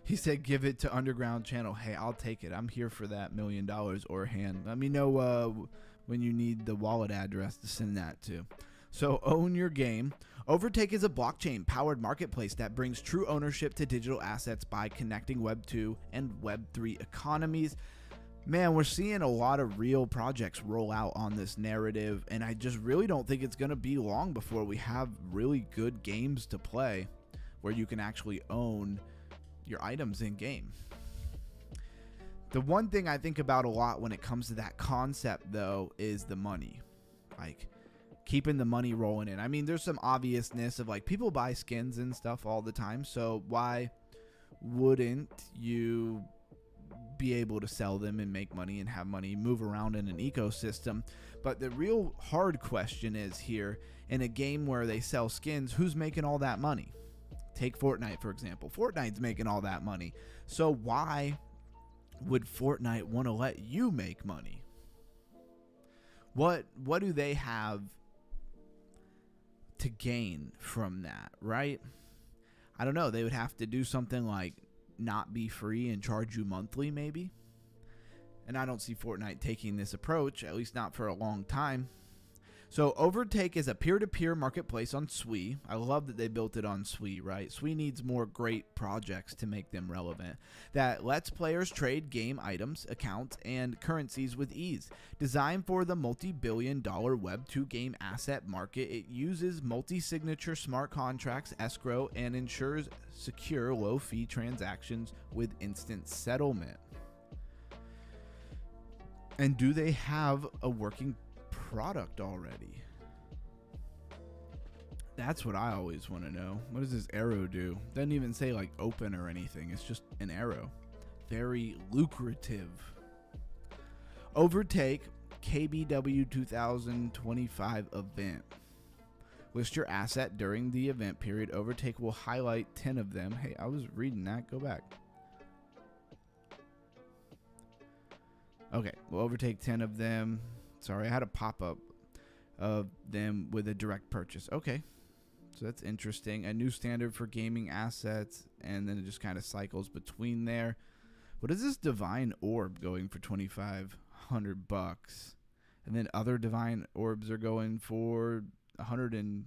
He said, give it to Underground Channel. Hey, I'll take it. I'm here for that $1 million, Orhan. Let me know when you need the wallet address to send that to. So own your game. Overtake is a blockchain-powered marketplace that brings true ownership to digital assets by connecting Web 2 and Web 3 economies. Man, we're seeing a lot of real projects roll out on this narrative, and I just really don't think it's going to be long before we have really good games to play where you can actually own your items in-game. The one thing I think about a lot when it comes to that concept, though, is the money. Like, keeping the money rolling in. I mean, there's some obviousness of like people buy skins and stuff all the time, so why wouldn't you be able to sell them and make money and have money move around in an ecosystem? But the real hard question is here, in a game where they sell skins, who's making all that money? Take Fortnite, for example. Fortnite's making all that money. So why would Fortnite want to let you make money? What do they have to gain from that, right? I don't know. They would have to do something like not be free and charge you monthly, maybe. And I don't see Fortnite taking this approach, at least not for a long time. So Overtake is a peer-to-peer marketplace on Sui. I love that they built it on Sui, right? Sui needs more great projects to make them relevant. That lets players trade game items, accounts, and currencies with ease. Designed for the multi-billion-dollar Web 2 game asset market, it uses multi-signature smart contracts, escrow, and ensures secure low-fee transactions with instant settlement. And do they have a working product already? That's what I always want to know. What does this arrow do? Doesn't even say like open or anything. It's just an arrow. Very lucrative. Overtake KBW 2025 event. List your asset during the event period. Overtake will highlight 10 of them. Hey, I was reading that. Go back. Okay, we'll overtake 10 of them. Sorry, I had a pop-up of them with a direct purchase. Okay, so that's interesting. A new standard for gaming assets, and then it just kind of cycles between there. What is this divine orb going for $2,500? And then other divine orbs are going for $143.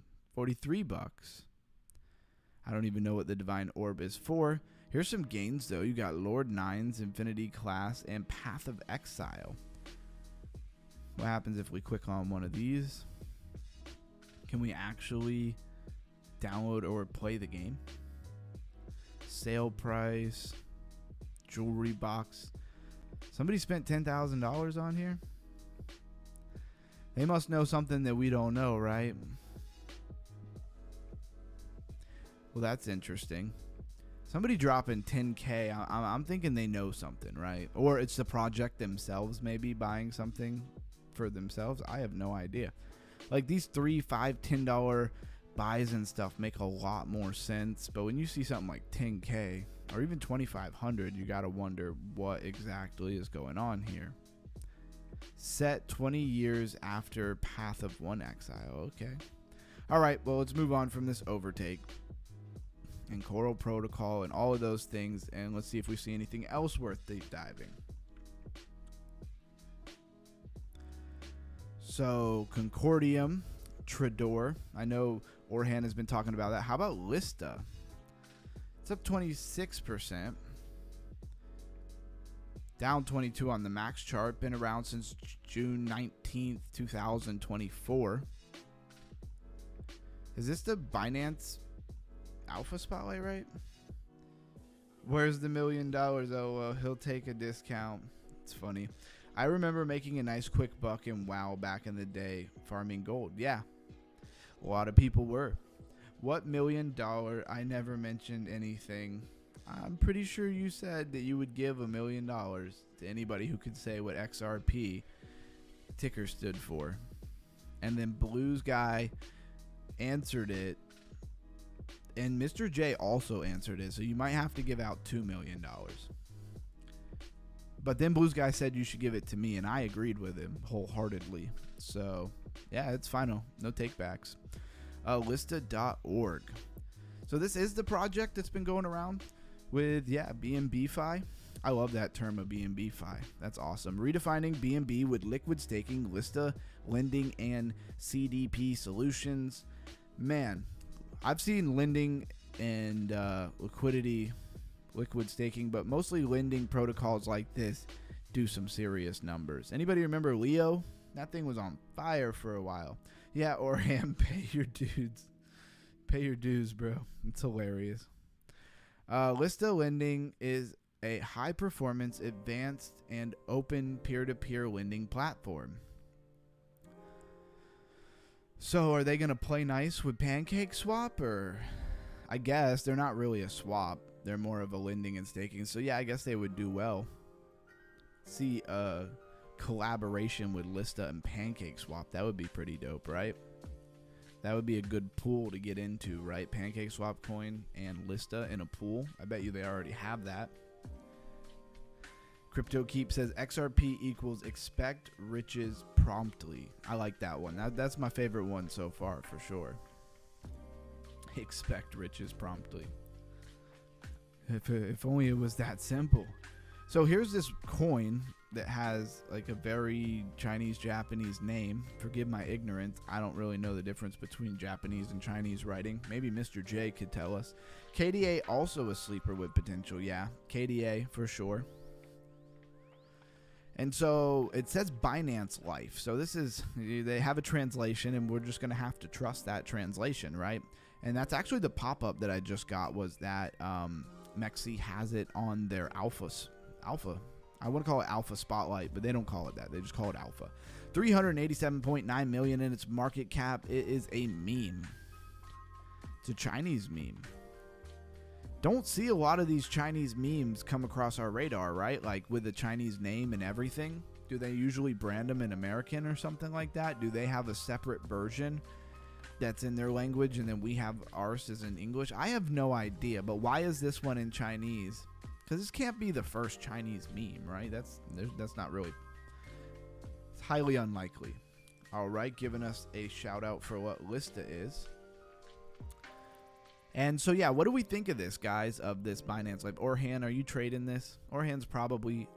I don't even know what the divine orb is for. Here's some gains, though. You got Lord Nine's Infinity Class and Path of Exile. What happens if we click on one of these? Can we actually download or play the game? Sale price, jewelry box. Somebody spent $10,000 on here? They must know something that we don't know, right? Well, that's interesting. Somebody dropping 10K. I'm thinking they know something, right? Or it's the project themselves maybe buying something for themselves. I have no idea. Like these $3, $5, $10 buys and stuff make a lot more sense. But when you see something like 10K or even 2,500, you got to wonder what exactly is going on here. Set 20 years after Path of One Exile. Okay. All right. Well, let's move on from this Overtake and Coral Protocol and all of those things, and let's see if we see anything else worth deep diving. So Concordium, Trador. I know Orhan has been talking about that. How about Lista? It's up 26%. Down 22 on the max chart. Been around since June 19th, 2024. Is this the Binance Alpha Spotlight, right? Where's the $1 million? Oh, he'll take a discount. It's funny. I remember making a nice quick buck in WoW back in the day, farming gold. Yeah, a lot of people were. What $1 million? I never mentioned anything. I'm pretty sure you said that you would give $1 million to anybody who could say what XRP ticker stood for. And then Blues guy answered it. And Mr. J also answered it, so you might have to give out $2 million. But then Blues Guy said you should give it to me, and I agreed with him wholeheartedly. So, yeah, it's final. No takebacks. Lista.org. So this is the project that's been going around with, BNB-Fi. I love that term of BNB-Fi. That's awesome. Redefining BNB with liquid staking, Lista, lending, and CDP solutions. Man, I've seen lending and liquid staking, but mostly lending protocols like this do some serious numbers. Anybody remember Leo? That thing was on fire for a while. Yeah, Orham, pay your dues. Pay your dues, bro. It's hilarious. Lista lending is a high-performance, advanced, and open peer-to-peer lending platform. So are they going to play nice with PancakeSwap? Or I guess they're not really a swap. They're more of a lending and staking. So yeah, I guess they would do well. See a collaboration with Lista and PancakeSwap. That would be pretty dope, right? That would be a good pool to get into, right? PancakeSwap coin and Lista in a pool. I bet you they already have that. CryptoKeep says XRP equals expect riches promptly. I like that one. That's my favorite one so far, for sure. Expect riches promptly. If only it was that simple. So here's this coin that has like a very Chinese-Japanese name. Forgive my ignorance. I don't really know the difference between Japanese and Chinese writing. Maybe Mr. J could tell us. KDA also a sleeper with potential. Yeah, KDA for sure. And so it says Binance Life. So this is, they have a translation and we're just going to have to trust that translation, right? And that's actually the pop-up that I just got, was that Mexi has it on their alpha. I want to call it Alpha Spotlight, but they don't call it that. They just call it Alpha. 387.9 million in its market cap. It is a meme. It's a Chinese meme. Don't see a lot of these Chinese memes come across our radar, right? Like with a Chinese name and everything. Do they usually brand them in American or something like that? Do they have a separate version that's in their language and then we have ours is in English? I have no idea, but why is this one in Chinese? Because this can't be the first Chinese meme, right? That's not really, it's highly unlikely. All right, giving us a shout out for what Lista is. And so, yeah, what do we think of this, guys, of this Binance Life? Orhan, are you trading this? Orhan's probably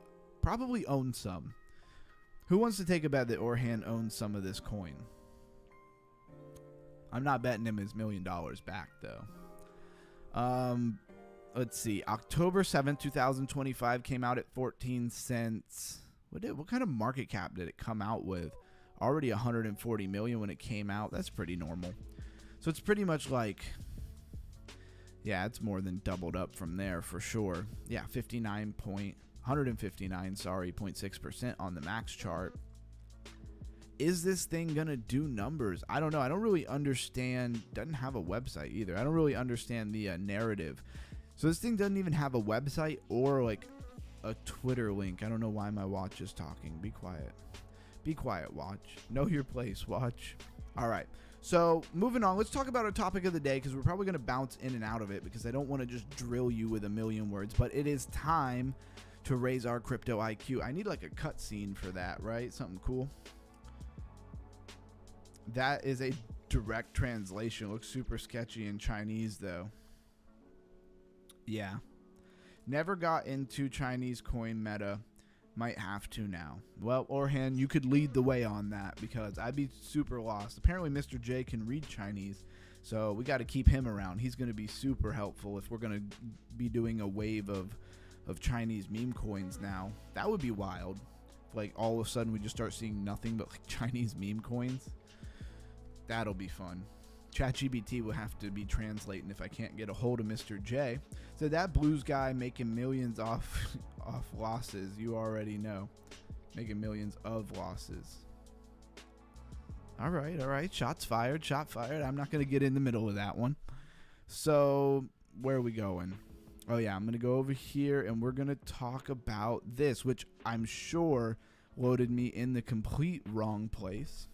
owns some. Who wants to take a bet that Orhan owns some of this coin? I'm not betting him his $1 million back, though. Let's see. October 7th, 2025 came out at 14 cents. What kind of market cap did it come out with? Already 140 million when it came out. That's pretty normal. So it's pretty much like, yeah, it's more than doubled up from there for sure. Yeah, 0.6% on the max chart. Is this thing gonna do numbers? I don't know. I don't really understand. Doesn't have a website either. I don't really understand the narrative. So this thing doesn't even have a website or like a Twitter link. I don't know why my watch is talking. Be quiet. Be quiet, watch. Know your place, watch. All right. So moving on, let's talk about our topic of the day, because we're probably going to bounce in and out of it because I don't want to just drill you with a million words. But it is time to raise our crypto IQ. I need like a cutscene for that, right? Something cool. That is a direct translation. Looks super sketchy in Chinese, though. Yeah. Never got into Chinese coin meta. Might have to now. Well, Orhan, you could lead the way on that because I'd be super lost. Apparently, Mr. J can read Chinese, so we got to keep him around. He's going to be super helpful if we're going to be doing a wave of Chinese meme coins now. That would be wild. Like, all of a sudden, we just start seeing nothing but like Chinese meme coins. That'll be fun. ChatGPT will have to be translating if I can't get a hold of Mr. J. So that blues guy making millions off losses, you already know. Making millions of losses. All right. Shots fired. I'm not going to get in the middle of that one. So where are we going? Oh, yeah, I'm going to go over here and we're going to talk about this, which I'm sure loaded me in the complete wrong place,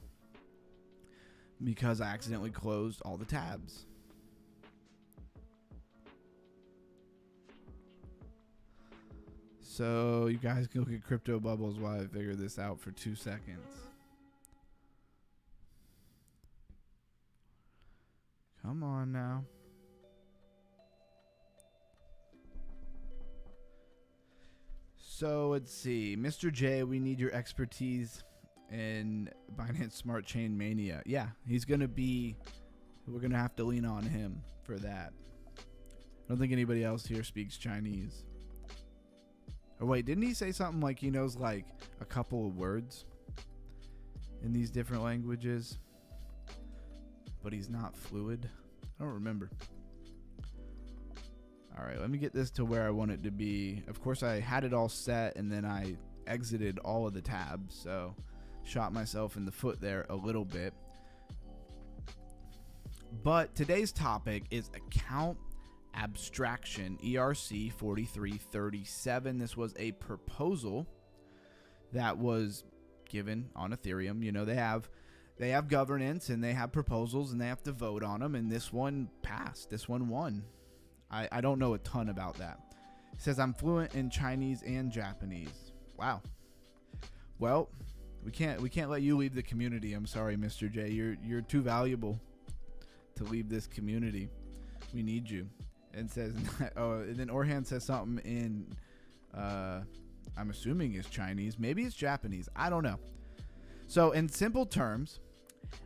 because I accidentally closed all the tabs. So you guys can look at crypto bubbles while I figure this out for 2 seconds. Come on now. So let's see. Mr. J, we need your expertise in Binance Smart Chain Mania. Yeah, he's going to be We're going to have to lean on him for that. I don't think anybody else here speaks Chinese. Or wait, didn't he say something like he knows like a couple of words in these different languages, but he's not fluid? I don't remember. All right, let me get this to where I want it to be. Of course, I had it all set and then I exited all of the tabs, so shot myself in the foot there a little bit. But today's topic is Account Abstraction, ERC 4337. This was a proposal that was given on Ethereum. You know, they have governance and they have proposals and they have to vote on them, and this one passed. This one won. I don't know a ton about that. It says I'm fluent in Chinese and Japanese. Wow. Well, we can't let you leave the community. I'm sorry, Mr. J. You're too valuable to leave this community. We need you. And says, oh, and then Orhan says something in, I'm assuming is Chinese. Maybe it's Japanese. I don't know. So in simple terms,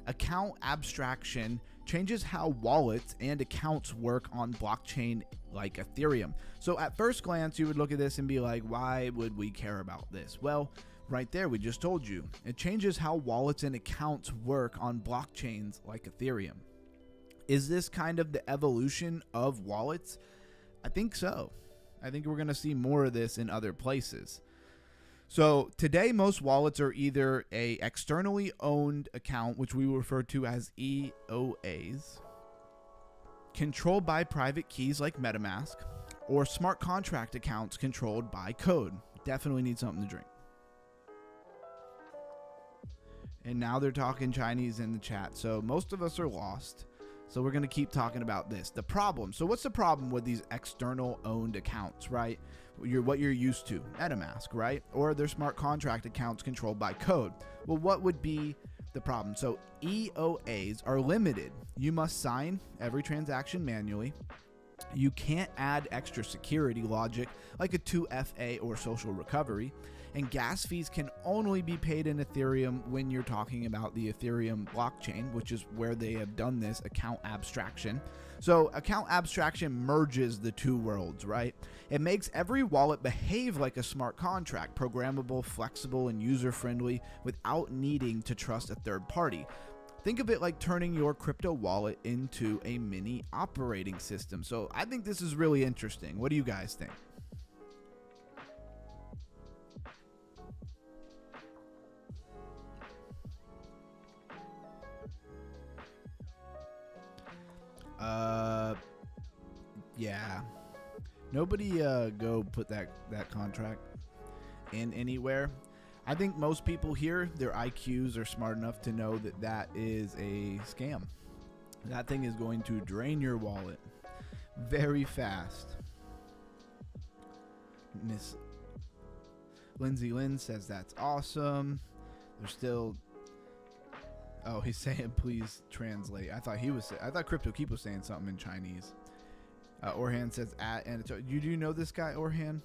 account abstraction changes how wallets and accounts work on blockchain like Ethereum. So at first glance, you would look at this and be like, why would we care about this? Well, right there, we just told you. It changes how wallets and accounts work on blockchains like Ethereum. Is this kind of the evolution of wallets? I think so. I think we're going to see more of this in other places. So today, most wallets are either a externally owned account, which we refer to as EOAs, controlled by private keys like MetaMask, or smart contract accounts controlled by code. Definitely need something to drink. And now they're talking Chinese in the chat, so most of us are lost. So we're going to keep talking about this. The problem. So what's the problem with these external owned accounts, right? What you're used to, MetaMask, right? Or they're smart contract accounts controlled by code. Well, what would be the problem? So EOAs are limited. You must sign every transaction manually. You can't add extra security logic like a 2FA or social recovery. And gas fees can only be paid in Ethereum when you're talking about the Ethereum blockchain, which is where they have done this account abstraction. So account abstraction merges the two worlds, right? It makes every wallet behave like a smart contract, programmable, flexible, and user-friendly without needing to trust a third party. Think of it like turning your crypto wallet into a mini operating system. So I think this is really interesting. What do you guys think? Yeah. Nobody go put that contract in anywhere. I think most people here, their IQs are smart enough to know that that is a scam. That thing is going to drain your wallet very fast. Miss Lindsay Lynn says that's awesome. There's still... Oh, he's saying please translate. I thought Crypto Keep was saying something in Chinese. Orhan says and you do know this guy, Orhan?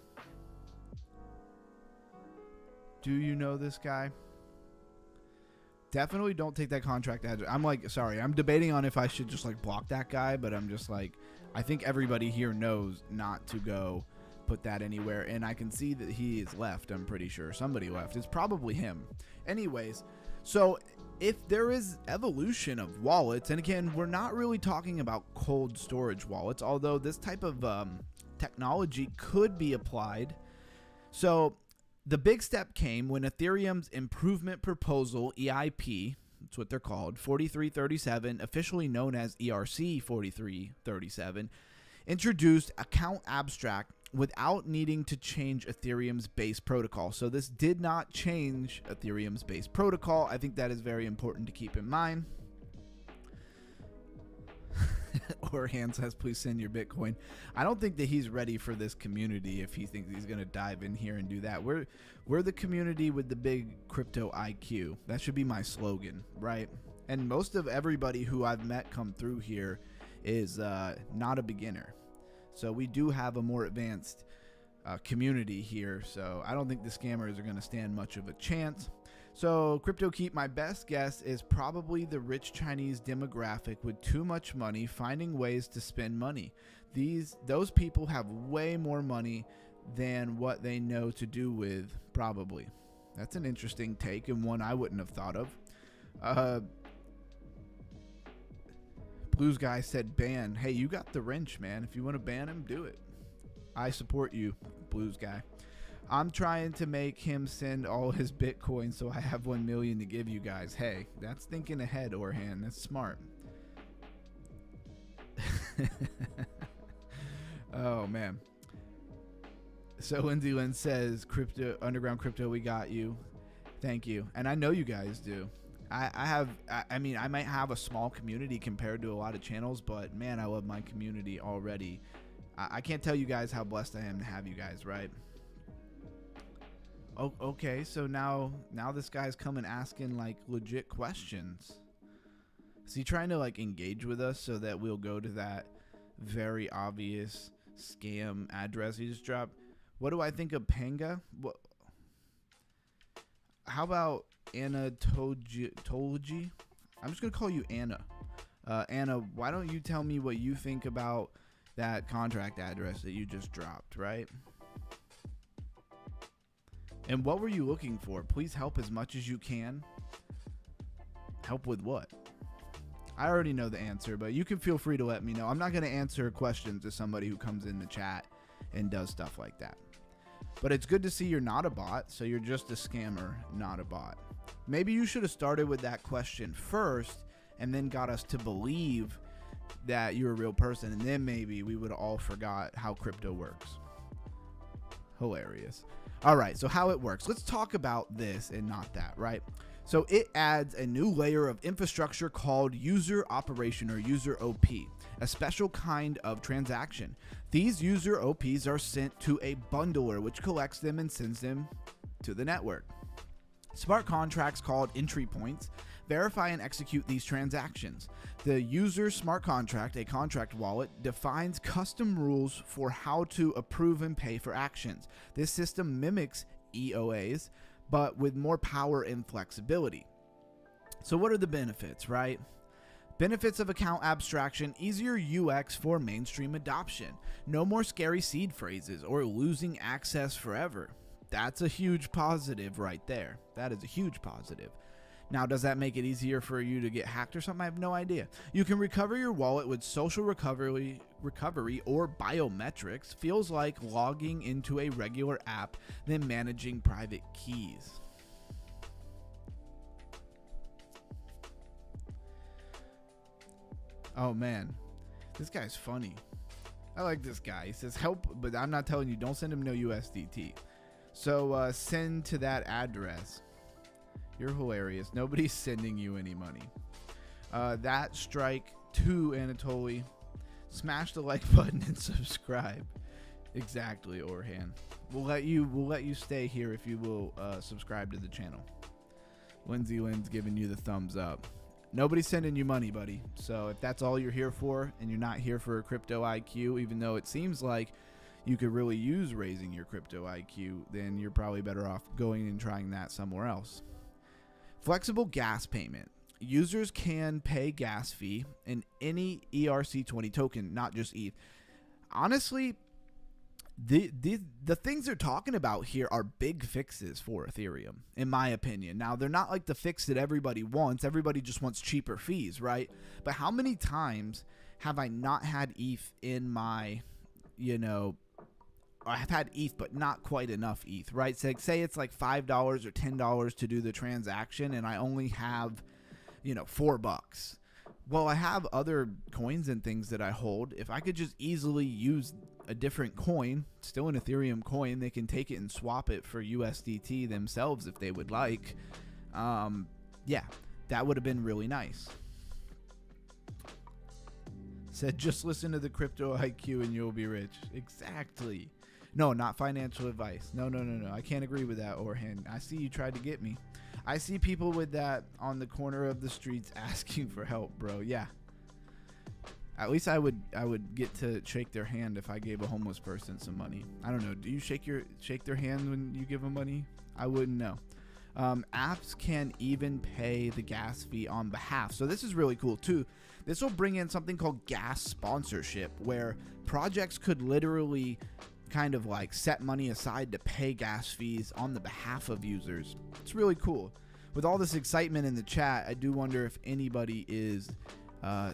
Do you know this guy? Definitely don't take that contract address. I'm like, sorry, I'm debating on if I should just like block that guy, but I'm just like, I think everybody here knows not to go put that anywhere, and I can see that he is left. I'm pretty sure somebody left. It's probably him. Anyways, so if there is evolution of wallets, and again, we're not really talking about cold storage wallets, although this type of technology could be applied. So the big step came when Ethereum's improvement proposal, EIP, that's what they're called, 4337, officially known as ERC 4337, introduced Account Abstract without needing to change Ethereum's base protocol. So this did not change Ethereum's base protocol. I think that is very important to keep in mind. Orhan says, please send your Bitcoin. I don't think that he's ready for this community if he thinks he's going to dive in here and do that. We're the community with the big crypto IQ. That should be my slogan, right? And most of everybody who I've met come through here is not a beginner. So we do have a more advanced community here. So I don't think the scammers are going to stand much of a chance. So Crypto Keep, my best guess is probably the rich Chinese demographic with too much money finding ways to spend money. Those people have way more money than what they know to do with, probably. That's an interesting take and one I wouldn't have thought of. Blues guy said ban. Hey, you got the wrench, man. If you want to ban him, do it. I support you, Blues guy. I'm trying to make him send all his Bitcoin so I have 1 million to give you guys. Hey, that's thinking ahead, Orhan. That's smart. Oh, man. So Lindsay Lynn says, "Crypto, underground crypto, we got you." Thank you. And I know you guys do. I mean, I might have a small community compared to a lot of channels, but man, I love my community already. I can't tell you guys how blessed I am to have you guys, right? Oh, okay, so now this guy's coming asking like legit questions. Is he trying to like engage with us so that we'll go to that very obvious scam address he just dropped? What do I think of Panga? What? How about Anna Tolji? I'm just gonna call you Anna. Anna, why don't you tell me what you think about that contract address that you just dropped, right? And what were you looking for? Please help as much as you can. Help with what? I already know the answer, but you can feel free to let me know. I'm not going to answer questions to somebody who comes in the chat and does stuff like that. But it's good to see you're not a bot, so you're just a scammer, not a bot. Maybe you should have started with that question first and then got us to believe that you're a real person, and then maybe we would have all forgot how crypto works. Hilarious. All right, so how it works. Let's talk about this and not that, right? So it adds a new layer of infrastructure called user operation, or user OP, a special kind of transaction. These user OPs are sent to a bundler, which collects them and sends them to the network. Smart contracts called entry points verify and execute these transactions. The user smart contract, a contract wallet, defines custom rules for how to approve and pay for actions. This system mimics EOAs, but with more power and flexibility. So what are the benefits, right? Benefits of account abstraction: easier UX for mainstream adoption. No more scary seed phrases or losing access forever. That's a huge positive right there. That is a huge positive. Now, does that make it easier for you to get hacked or something? I have no idea. You can recover your wallet with social recovery or biometrics. Feels like logging into a regular app than managing private keys. Oh man, this guy's funny. I like this guy. He says help, but I'm not telling you, don't send him no USDT. So send to that address. You're hilarious. Nobody's sending you any money. That strike to Anatoly. Smash the like button and subscribe. Exactly, Orhan. We'll let you stay here if you will subscribe to the channel. Lindsay Lynn's giving you the thumbs up. Nobody's sending you money, buddy. So if that's all you're here for, and you're not here for a crypto IQ, even though it seems like you could really use raising your crypto IQ, then you're probably better off going and trying that somewhere else. Flexible gas payment. Users can pay gas fee in any ERC20 token, not just ETH. Honestly, the things they're talking about here are big fixes for Ethereum, in my opinion. Now, they're not like the fix that everybody wants. Everybody just wants cheaper fees, right? But how many times have I not had ETH in my, I've had ETH, but not quite enough ETH, right? So say it's like $5 or $10 to do the transaction, and I only have, $4. Well, I have other coins and things that I hold. If I could just easily use a different coin, still an Ethereum coin, they can take it and swap it for USDT themselves if they would like. Yeah, that would have been really nice. Said, just listen to the Crypto IQ and you'll be rich. Exactly. No, not financial advice. No. I can't agree with that, Orhan. I see you tried to get me. I see people with that on the corner of the streets asking for help, bro. Yeah. At least I would get to shake their hand if I gave a homeless person some money. I don't know. Do you shake their hand when you give them money? I wouldn't know. Apps can even pay the gas fee on behalf. So this is really cool too. This will bring in something called gas sponsorship, where projects could literally kind of like set money aside to pay gas fees on the behalf of users. It's really cool. With all this excitement in the chat, I do wonder if anybody is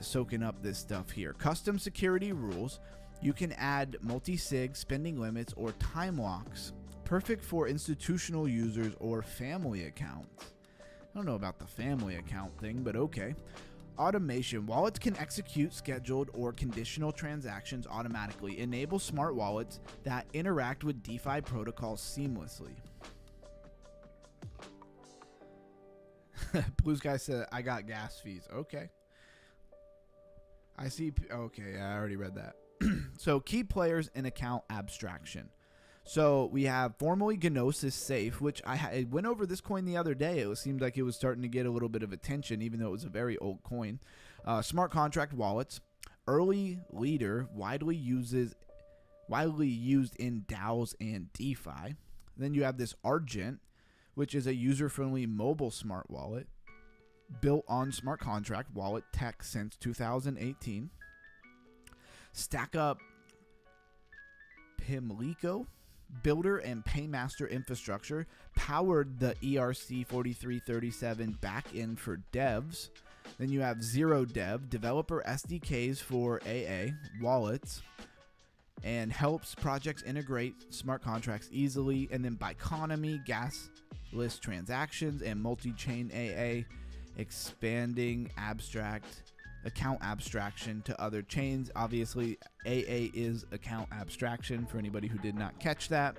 soaking up this stuff here. Custom security rules. You can add multi-sig, spending limits, or time locks. Perfect for institutional users or family accounts. I don't know about the family account thing, but okay. Automation. Wallets can execute scheduled or conditional transactions automatically. Enable smart wallets that interact with DeFi protocols seamlessly. Blue Sky said, I got gas fees. Okay. I see. Okay, I already read that. So key players in account abstraction. So we have formerly Gnosis Safe, which I went over this coin the other day. It seemed like it was starting to get a little bit of attention, even though it was a very old coin. Smart contract wallets. Early leader, widely used in DAOs and DeFi. Then you have this Argent, which is a user-friendly mobile smart wallet built on smart contract wallet tech since 2018. Stackup Pimlico, builder and paymaster infrastructure, powered the ERC4337 backend for devs. Then you have Zero Dev, developer SDKs for AA, wallets, and helps projects integrate smart contracts easily. And then Biconomy, gasless transactions, and multi-chain AA, expanding account abstraction to other chains. Obviously, AA is account abstraction for anybody who did not catch that.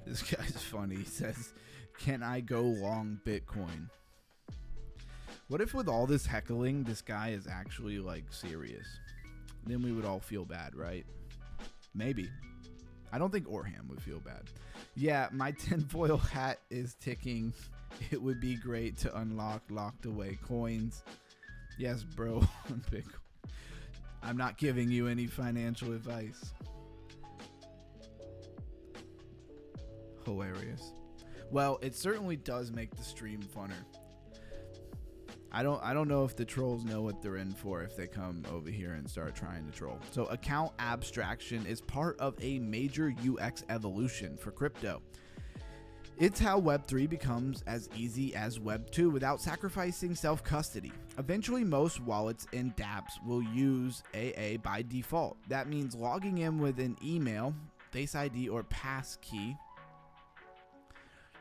This guy's funny. He says, can I go long Bitcoin? What if with all this heckling, this guy is actually like serious? Then we would all feel bad, right? Maybe. I don't think Orham would feel bad. Yeah, my tinfoil hat is ticking. It would be great to unlock locked away coins. Yes, bro. I'm not giving you any financial advice. Hilarious. Well, it certainly does make the stream funner. I don't know if the trolls know what they're in for if they come over here and start trying to troll. So account abstraction is part of a major UX evolution for crypto. It's how Web3 becomes as easy as Web2 without sacrificing self-custody. Eventually, most wallets and dApps will use AA by default. That means logging in with an email, Face ID, or passkey.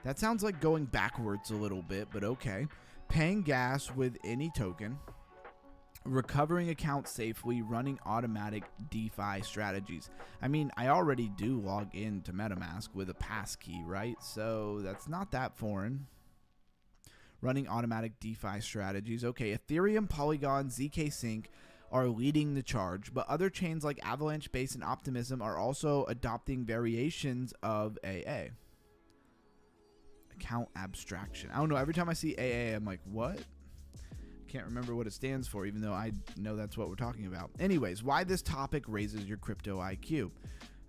That sounds like going backwards a little bit, but okay. Paying gas with any token, recovering accounts safely, running automatic DeFi strategies. I mean, I already do log into MetaMask with a passkey, right? So that's not that foreign. Running automatic DeFi strategies. Okay, Ethereum, Polygon, ZK Sync are leading the charge, but other chains like Avalanche, Base, and Optimism are also adopting variations of AA. Account abstraction. I don't know. Every time I see AA, I'm like, what? Can't remember what it stands for, even though I know that's what we're talking about. Anyways, why this topic raises your crypto IQ.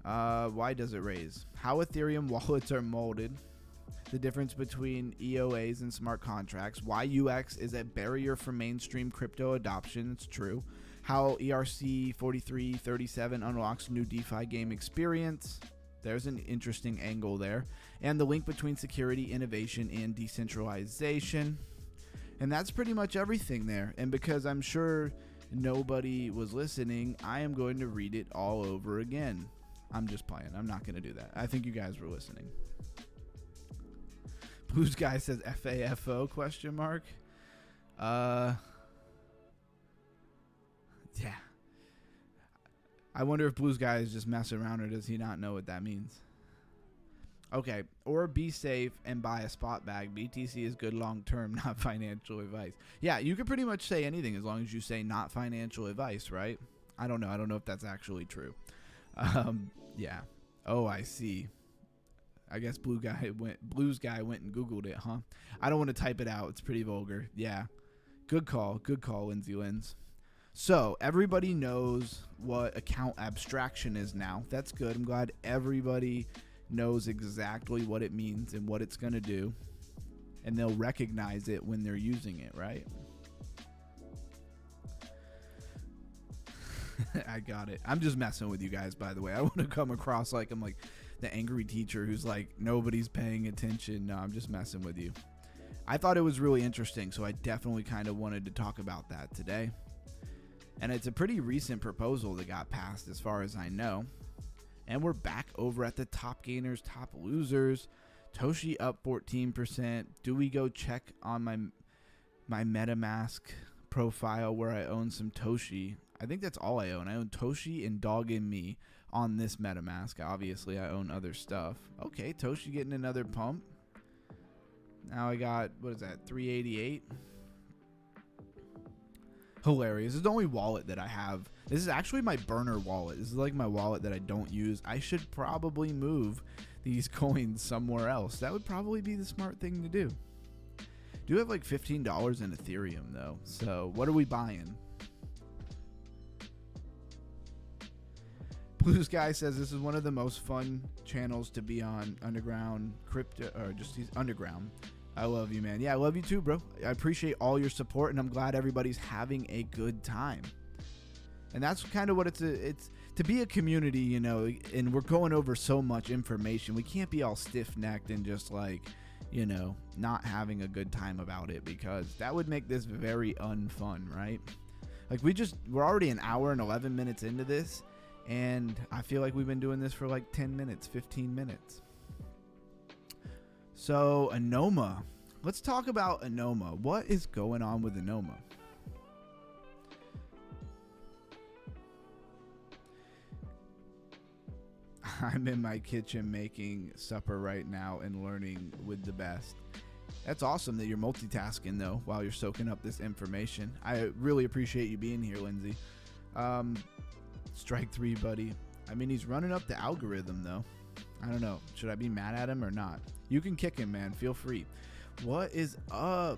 Why does it raise? How Ethereum wallets are molded. The difference between EOAs and smart contracts. Why UX is a barrier for mainstream crypto adoption. It's true. How ERC 4337 unlocks new DeFi game experience. There's an interesting angle there. And the link between security, innovation, and decentralization. And that's pretty much everything there. And because I'm sure nobody was listening, I am going to read it all over again. I'm just playing. I'm not going to do that. I think you guys were listening. Blues Guy says FAFO question mark. Yeah. I wonder if Blues Guy is just messing around, or does he not know what that means? Okay, or be safe and buy a spot bag. BTC is good long term, not financial advice. Yeah, you could pretty much say anything as long as you say not financial advice, right? I don't know. I don't know if that's actually true. Yeah. Oh, I see. I guess Blues Guy went and Googled it, huh? I don't want to type it out. It's pretty vulgar. Yeah. Good call. Good call, Lindsay Lins. So everybody knows what account abstraction is now. That's good. I'm glad everybody knows exactly what it means and what it's going to do. And they'll recognize it when they're using it, right? I got it. I'm just messing with you guys, by the way. I want to come across like I'm like the angry teacher who's like, nobody's paying attention. No, I'm just messing with you. I thought it was really interesting, so I definitely kind of wanted to talk about that today. And it's a pretty recent proposal that got passed as far as I know. And we're back over at the top gainers, top losers. Toshi up 14%. Do we go check on my MetaMask profile where I own some Toshi? I think that's all I own. I own Toshi and Dog and Me on this MetaMask. Obviously, I own other stuff. Okay, Toshi getting another pump. Now I got, what is that, 388? Hilarious. This is the only wallet that I have. This is actually my burner wallet. This is like my wallet that I don't use. I should probably move these coins somewhere else. That would probably be the smart thing to do. Do have like $15 in Ethereum though. So what are we buying? Blue Sky says this is one of the most fun channels to be on. Underground crypto, or just these underground. I love you, man. Yeah, I love you too, bro. I appreciate all your support, and I'm glad everybody's having a good time. And that's kind of what it's to be a community, you know, and we're going over so much information. We can't be all stiff-necked and just like, you know, not having a good time about it, because that would make this very unfun, right? Like we're already an hour and 11 minutes into this, and I feel like we've been doing this for like 10 minutes, 15 minutes. So, Anoma. Let's talk about Anoma. What is going on with Anoma? I'm in my kitchen making supper right now and learning with the best. That's awesome that you're multitasking, though, while you're soaking up this information. I really appreciate you being here, Lindsay. Strike 3, buddy. I mean, he's running up the algorithm, though. I don't know. Should I be mad at him or not? You can kick him, man. Feel free. What is up?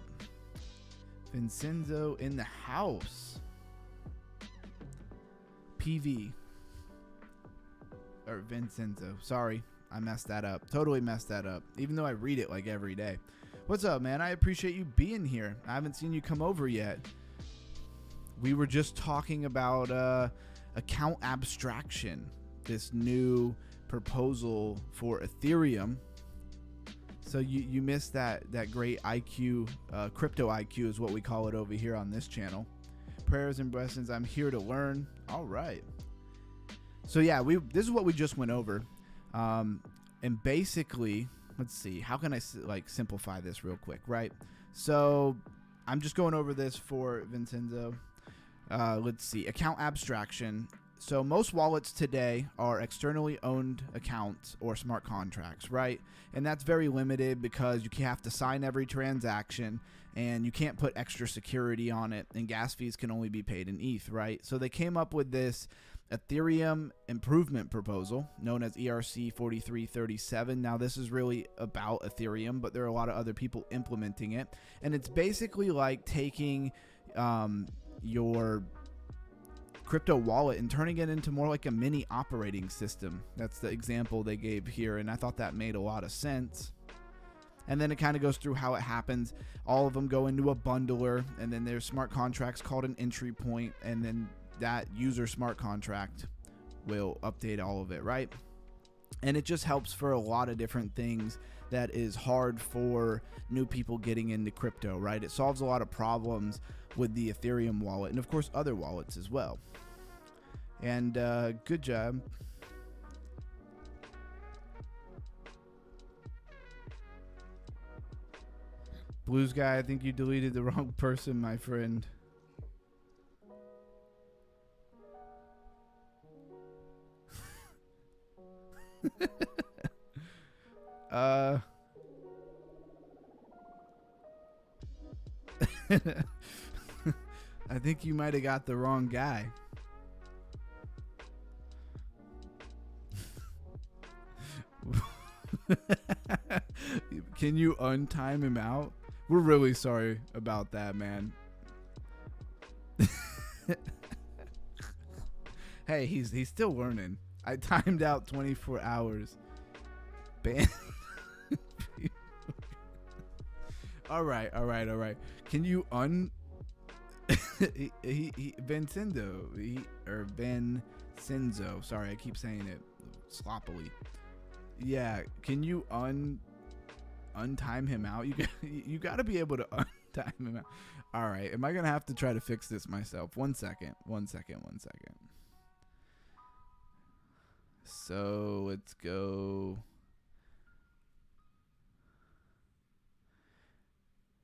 Vincenzo in the house. PV. Or Vincenzo. Sorry. I messed that up. Totally messed that up. Even though I read it like every day. What's up, man? I appreciate you being here. I haven't seen you come over yet. We were just talking about account abstraction. This new proposal for Ethereum. So you missed that great IQ, crypto IQ is what we call it over here on this channel. Prayers and blessings. I'm here to learn. All right. So yeah, this is what we just went over, and basically, let's see, how can I like simplify this real quick, right? So I'm just going over this for Vincenzo. Let's see, account abstraction. So most wallets today are externally owned accounts or smart contracts, right? And that's very limited because you have to sign every transaction and you can't put extra security on it, and gas fees can only be paid in ETH, right? So they came up with this Ethereum improvement proposal known as ERC 4337. Now this is really about Ethereum, but there are a lot of other people implementing it. And it's basically like taking your crypto wallet and turning it into more like a mini operating system. That's the example they gave here, and I thought that made a lot of sense. And then it kind of goes through how it happens. All of them go into a bundler, and then there's smart contracts called an entry point, and then that user smart contract will update all of it, right? And it just helps for a lot of different things that is hard for new people getting into crypto, right? It solves a lot of problems with the Ethereum wallet and of course other wallets as well. And good job. Blues guy, I think you deleted the wrong person, my friend. I think you might have got the wrong guy. Can you untime him out? We're really sorry about that, man. Hey, he's still learning. I timed out 24 hours. Ban. All right. Can you Vincenzo, Vincenzo. Sorry, I keep saying it sloppily. Yeah, can you untime him out? You got to be able to untime him out. All right, am I gonna have to try to fix this myself? One second. So let's go.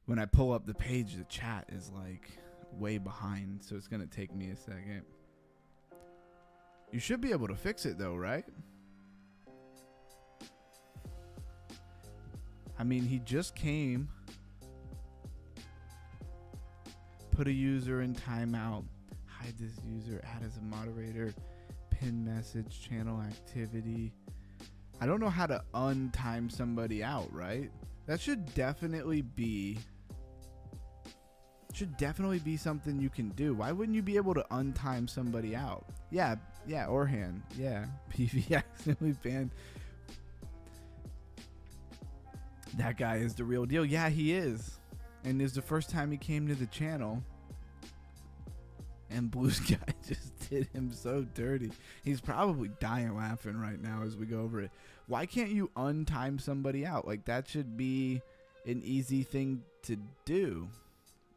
When I pull up the page, the chat is like way behind, so it's gonna take me a second. You should be able to fix it though, right? I mean, he just came. Put a user in timeout. Hide this user. Add as a moderator. Pin message. Channel activity. I don't know how to untime somebody out, right? That should definitely be something you can do. Why wouldn't you be able to untime somebody out? Yeah, Orhan. Yeah. PV accidentally banned. That guy is the real deal. Yeah, he is. And it was the first time he came to the channel. And Blue's guy just did him so dirty. He's probably dying laughing right now as we go over it. Why can't you untime somebody out? Like, that should be an easy thing to do.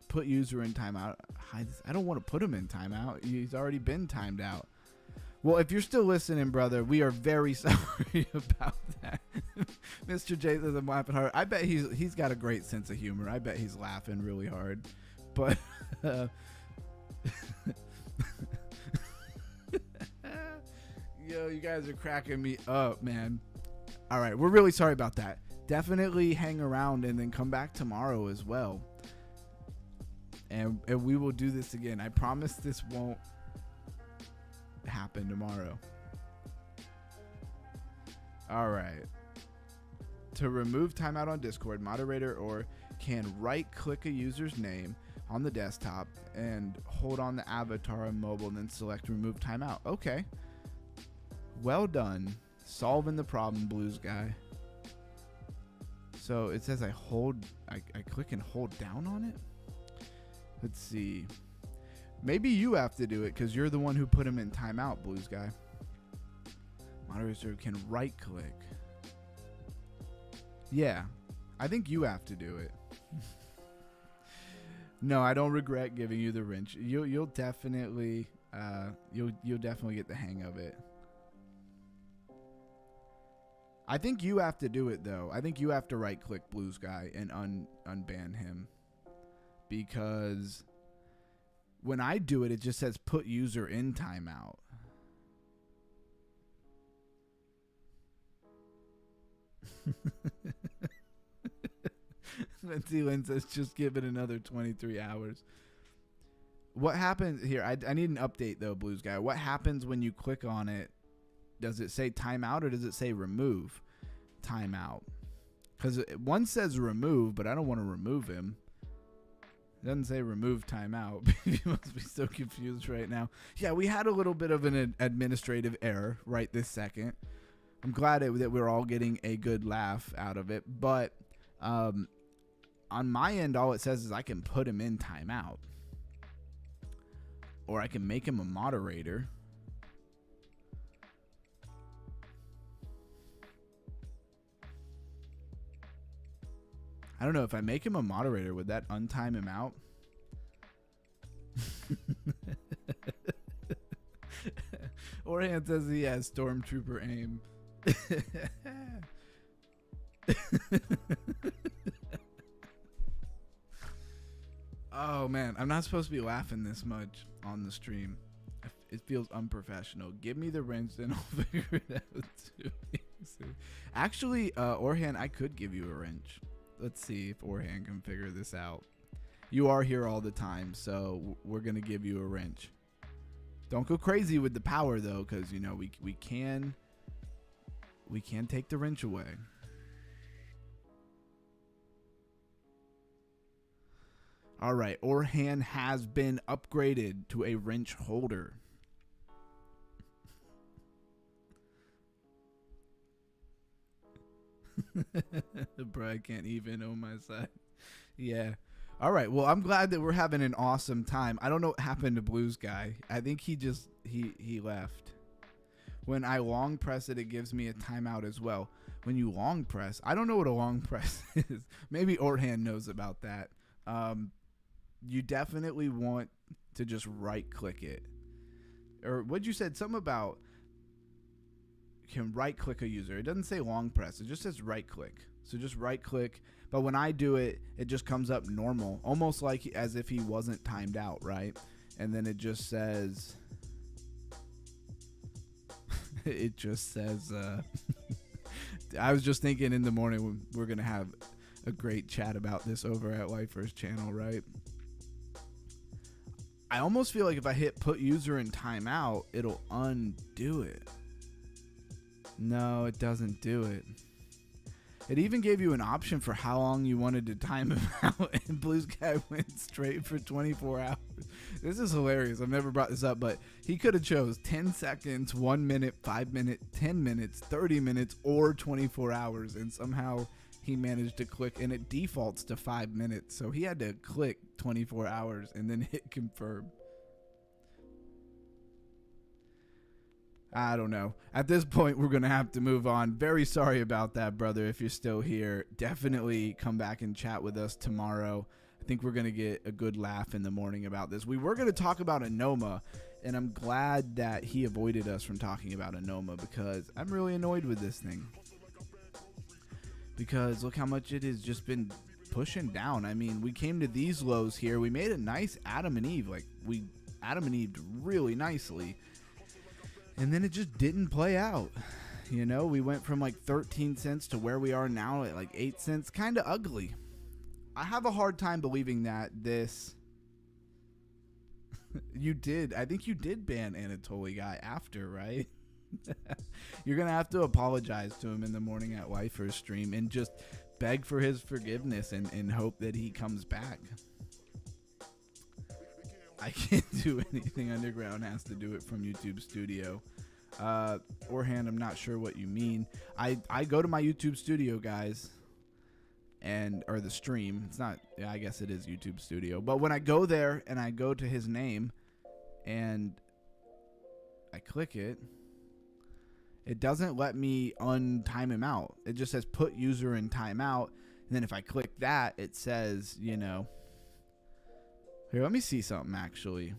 Put user in timeout. I don't want to put him in timeout. He's already been timed out. Well, if you're still listening, brother, we are very sorry about that. Mr. J says I'm laughing hard. I bet he's got a great sense of humor. I bet he's laughing really hard. But yo, you guys are cracking me up, man. All right, we're really sorry about that. Definitely hang around and then come back tomorrow as well. And we will do this again. I promise this won't happen tomorrow. All right. To remove timeout on Discord, moderator or can right click a user's name on the desktop and hold on the avatar on mobile and then select remove timeout. Okay. Well done. Solving the problem, Blues guy. So it says I click and hold down on it. Let's see. Maybe you have to do it because you're the one who put him in timeout, Blues guy. Moderator can right click. Yeah, I think you have to do it. No, I don't regret giving you the wrench. You'll definitely you'll definitely get the hang of it. I think you have to do it though. I think you have to right click Blues guy and unban him. Because when I do it, it just says put user in timeout. Let's see, Lynn says just give it another 23 hours. What happens here? I need an update though, Blues guy. What happens when you click on it? Does it say timeout or does it say remove timeout? Because one says remove, but I don't want to remove him. It doesn't say remove timeout. You must be so confused right now. Yeah, we had a little bit of an administrative error right this second. I'm glad that we're all getting a good laugh out of it. But on my end, all it says is I can put him in timeout. Or I can make him a moderator. I don't know, if I make him a moderator, would that untime him out? Orhan says he has Stormtrooper aim. Oh man, I'm not supposed to be laughing this much on the stream. It feels unprofessional. Give me the wrench and I'll figure it out too. Actually, Orhan, I could give you a wrench. Let's see if Orhan can figure this out. You are here all the time, so we're going to give you a wrench. Don't go crazy with the power, though, because, you know, we can take the wrench away. All right, Orhan has been upgraded to a wrench holder. Bro, I can't even on my side. Yeah. All right. Well, I'm glad that we're having an awesome time. I don't know what happened to Blues Guy. I think he left. When I long press it, it gives me a timeout as well. When you long press, I don't know what a long press is. Maybe Orhan knows about that. You definitely want to just right click it. Or what you said, something about you can right click a user. It doesn't say long press. It just says right click. So just right click. But when I do it, it just comes up normal, almost like as if he wasn't timed out, right? And then it just says, it just says, I was just thinking in the morning we're going to have a great chat about this over at Lifer's channel, right? I almost feel like if I hit put user in timeout, it'll undo it. No, it doesn't do it. It even gave you an option for how long you wanted to time him out, and Blues Guy went straight for 24 hours. This is hilarious. I've never brought this up, but he could have chose 10 seconds, 1 minute, 5 minutes, 10 minutes, 30 minutes, or 24 hours, and somehow he managed to click, and it defaults to 5 minutes, so he had to click 24 hours and then hit confirm. I don't know. At this point, we're going to have to move on. Very sorry about that, brother. If you're still here, definitely come back and chat with us tomorrow. I think we're going to get a good laugh in the morning about this. We were going to talk about Anoma, and I'm glad that he avoided us from talking about Anoma because I'm really annoyed with this thing. Because look how much it has just been pushing down. I mean, we came to these lows here. We made a nice Adam and Eve. Like, we Adam and Eve really nicely. And then it just didn't play out. You know, we went from like 13 cents to where we are now at like 8 cents. Kind of ugly. I have a hard time believing that this... You did. I think you did ban Anatoly Guy after, right? You're going to have to apologize to him in the morning at Lifer's stream and just beg for his forgiveness and hope that he comes back. I can't do anything. Underground has to do it from YouTube Studio. Orhan, I'm not sure what you mean. I go to my YouTube Studio, guys, or the stream. It's not, yeah, I guess it is YouTube Studio. But when I go there and I go to his name and I click it, it doesn't let me untime him out. It just says put user in timeout. And then if I click that, it says, you know, here, let me see something actually.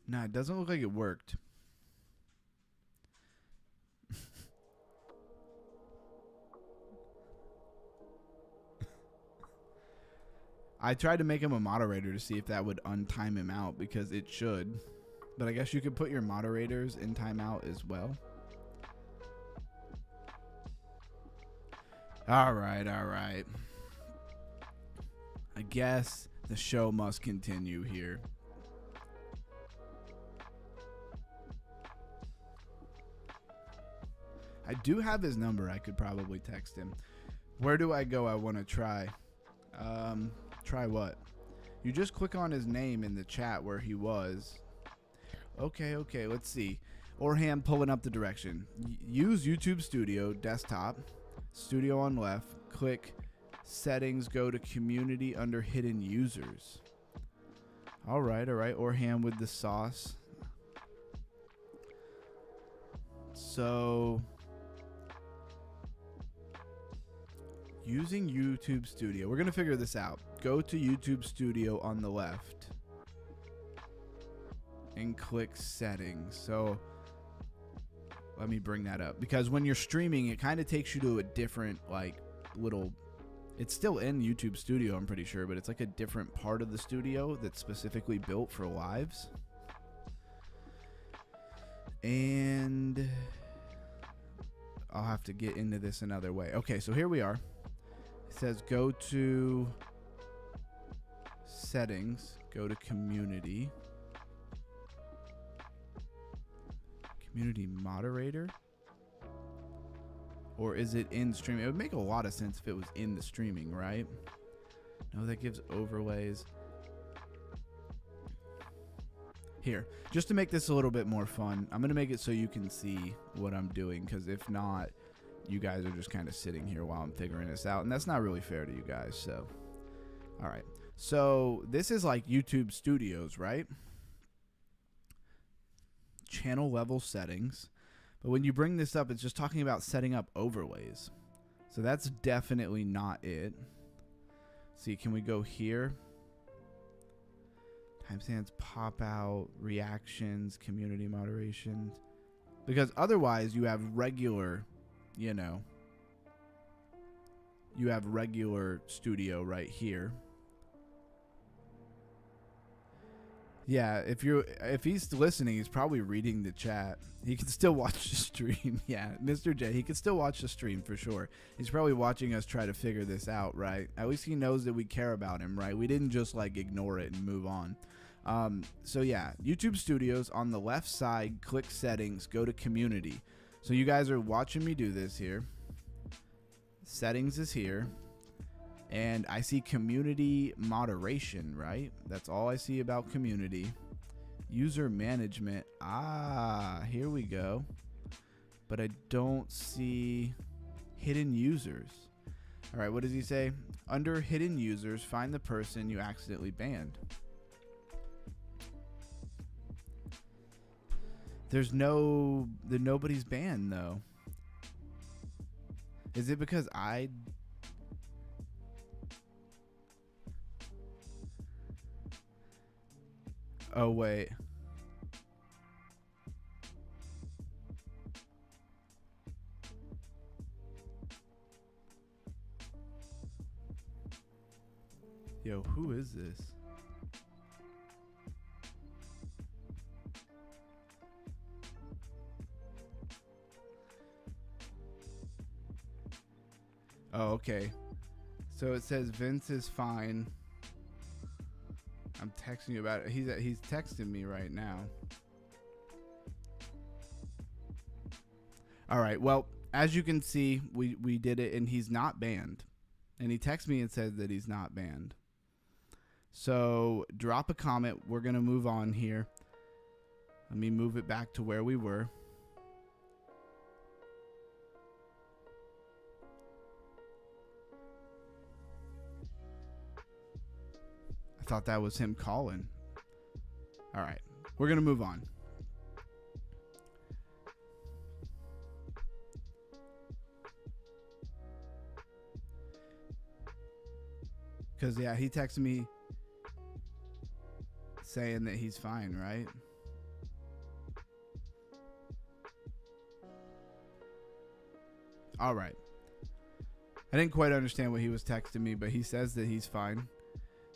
No, it doesn't look like it worked. I tried to make him a moderator to see if that would untime him out because it should. But I guess you could put your moderators in timeout as well. All right. I guess the show must continue here. I do have his number. I could probably text him. Where do I go? I want to try. Try what? You just click on his name in the chat where he was. Okay. Let's see. Orhan pulling up the direction. Use YouTube Studio, desktop. Studio on left, click settings, go to community under hidden users. All right. Orhan with the sauce. So using YouTube Studio, we're going to figure this out. Go to YouTube Studio on the left and click settings. So let me bring that up because when you're streaming, it kind of takes you to a different like little, it's still in YouTube Studio, I'm pretty sure, but it's like a different part of the studio that's specifically built for lives. And I'll have to get into this another way. Okay, so here we are. It says go to settings, go to community. Community moderator? Or is it in streaming? It would make a lot of sense if it was in the streaming, right? No, that gives overlays. Here, just to make this a little bit more fun, I'm going to make it so you can see what I'm doing, because if not, you guys are just kind of sitting here while I'm figuring this out, and that's not really fair to you guys. So, all right. So this is like YouTube Studios, right? Channel level settings. But when you bring this up, it's just talking about setting up overlays. So that's definitely not it. See, can we go here? Timestamps, pop out, reactions, community moderation. Because otherwise you have regular, you know, you have regular studio right here. Yeah, if he's listening, he's probably reading the chat. He can still watch the stream. Yeah, Mr. J, he can still watch the stream for sure. He's probably watching us try to figure this out, right? At least he knows that we care about him, right? We didn't just like ignore it and move on. So yeah, YouTube Studios on the left side, click settings, go to community. So you guys are watching me do this here. Settings is here. And I see community moderation, right? That's all I see about community. User management. Ah, here we go. But I don't see hidden users. All right, what does he say? Under hidden users, find the person you accidentally banned. Nobody's banned though. Is it because I... Oh, wait. Yo, who is this? Oh, okay. So it says Vince is fine. I'm texting you about it. He's texting me right now. All right. Well, as you can see, we did it, and he's not banned. And he texted me and said that he's not banned. So drop a comment. We're gonna move on here. Let me move it back to where we were. I thought that was him calling. All right, we're gonna move on. Because yeah, he texted me saying that he's fine, right? All right. I didn't quite understand what he was texting me, but he says that he's fine.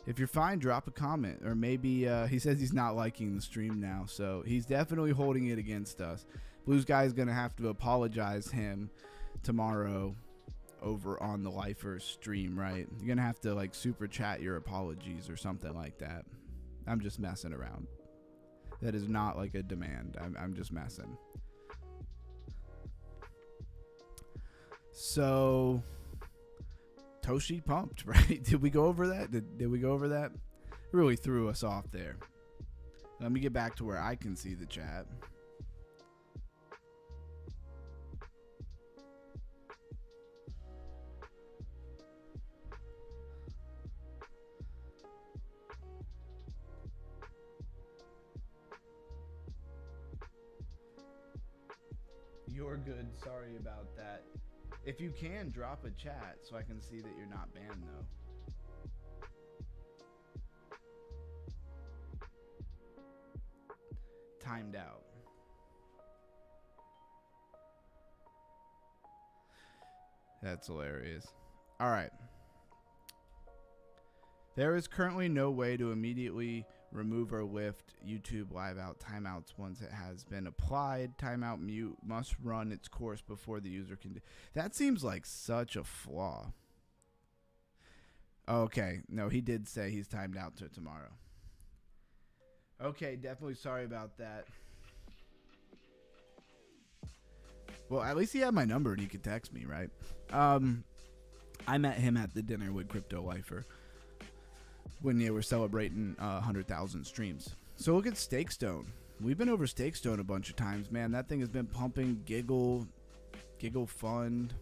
If you're fine, drop a comment. Or maybe he says he's not liking the stream now, so he's definitely holding it against us. Blues Guy's going to have to apologize him tomorrow over on the Lifer stream, right? You're going to have to like super chat your apologies or something like that. I'm just messing around. That is not like a demand. I'm just messing. So... Toshi pumped, right? Did we go over that? Did we go over that? It really threw us off there. Let me get back to where I can see the chat. You're good. Sorry about that. If you can, drop a chat so I can see that you're not banned, though. Timed out. That's hilarious. All right. There is currently no way to immediately remove or lift YouTube live out timeouts once it has been applied. Timeout mute must run its course before the user can do. That seems like such a flaw. Okay, no, he did say he's timed out to tomorrow. Okay, definitely sorry about that. Well, at least he had my number and he could text me, right? I met him at the dinner with Crypto Lifer when they were celebrating 100,000 streams. So look at Stakestone. We've been over Stakestone a bunch of times, man. That thing has been pumping. Giggle Fund.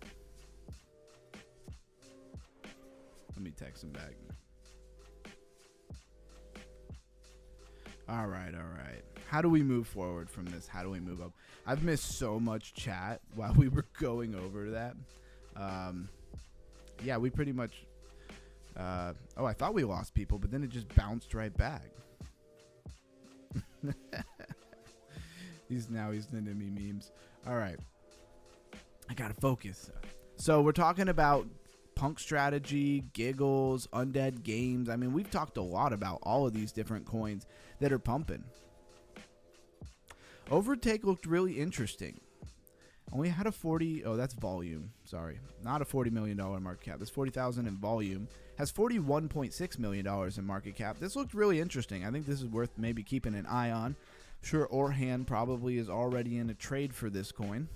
Let me text him back. All right. How do we move forward from this? How do we move up? I've missed so much chat while we were going over that. Yeah, we pretty much... oh, I thought we lost people, but then it just bounced right back. He's sending me memes. All right. I got to focus. So we're talking about Punk Strategy, Giggles, Undead Games. I mean, we've talked a lot about all of these different coins that are pumping. Overtake looked really interesting. Only had a 40, oh, that's volume. Sorry, not a $40 million market cap. It's 40,000 in volume. Has $41.6 million in market cap. This looked really interesting. I think this is worth maybe keeping an eye on. Sure, Orhan probably is already in a trade for this coin.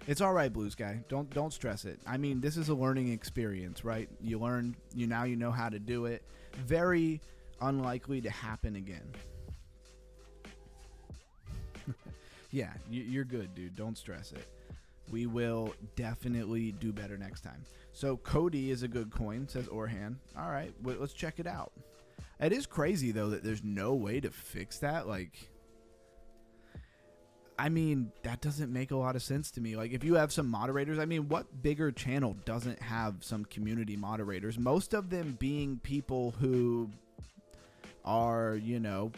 It's all right, Blue Sky. Don't stress it. I mean, this is a learning experience, right? You learn, you know how to do it. Very unlikely to happen again. Yeah, you're good, dude. Don't stress it. We will definitely do better next time. So Cody is a good coin, says Orhan. All right, let's check it out. It is crazy, though, that there's no way to fix that. Like, I mean, that doesn't make a lot of sense to me. Like, if you have some moderators, I mean, what bigger channel doesn't have some community moderators? Most of them being people who are, you know,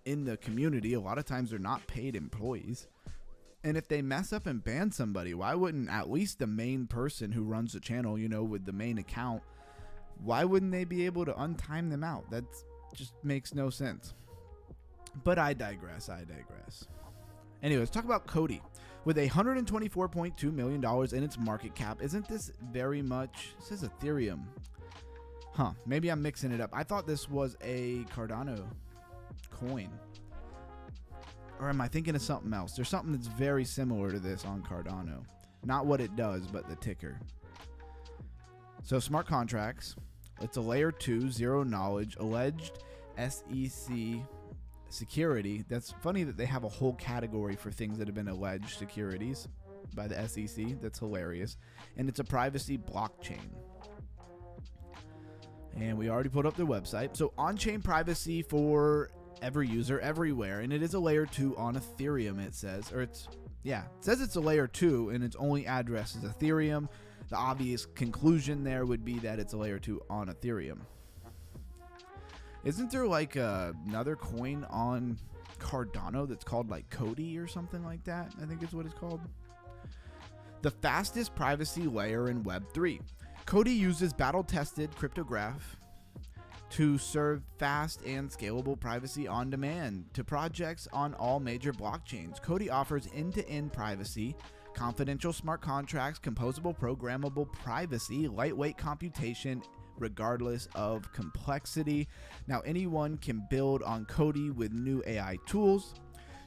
in the community. A lot of times they're not paid employees. And if they mess up and ban somebody, why wouldn't at least the main person who runs the channel, you know, with the main account, why wouldn't they be able to untime them out? That just makes no sense. But I digress. Anyway, let's talk about Cody. With $124.2 million in its market cap, isn't this very much... It says Ethereum. Huh, maybe I'm mixing it up. I thought this was a Cardano coin. Or am I thinking of something else? There's something that's very similar to this on Cardano. Not what it does, but the ticker. So smart contracts. It's a layer 2, zero knowledge, alleged SEC security. That's funny that they have a whole category for things that have been alleged securities by the SEC. That's hilarious. And it's a privacy blockchain. And we already put up their website. So on-chain privacy for every user everywhere, and it is a layer 2 on Ethereum, it says. Or it says it's a layer 2 and its only address is Ethereum. The obvious conclusion there would be that it's a layer 2 on Ethereum. Isn't there like another coin on Cardano that's called like Cody or something like that? I think is what it's called. The fastest privacy layer in Web3. Cody uses battle-tested cryptograph to serve fast and scalable privacy on demand to projects on all major blockchains. Cody offers end-to-end privacy, confidential smart contracts, composable programmable privacy, lightweight computation, regardless of complexity. Now anyone can build on Cody with new AI tools.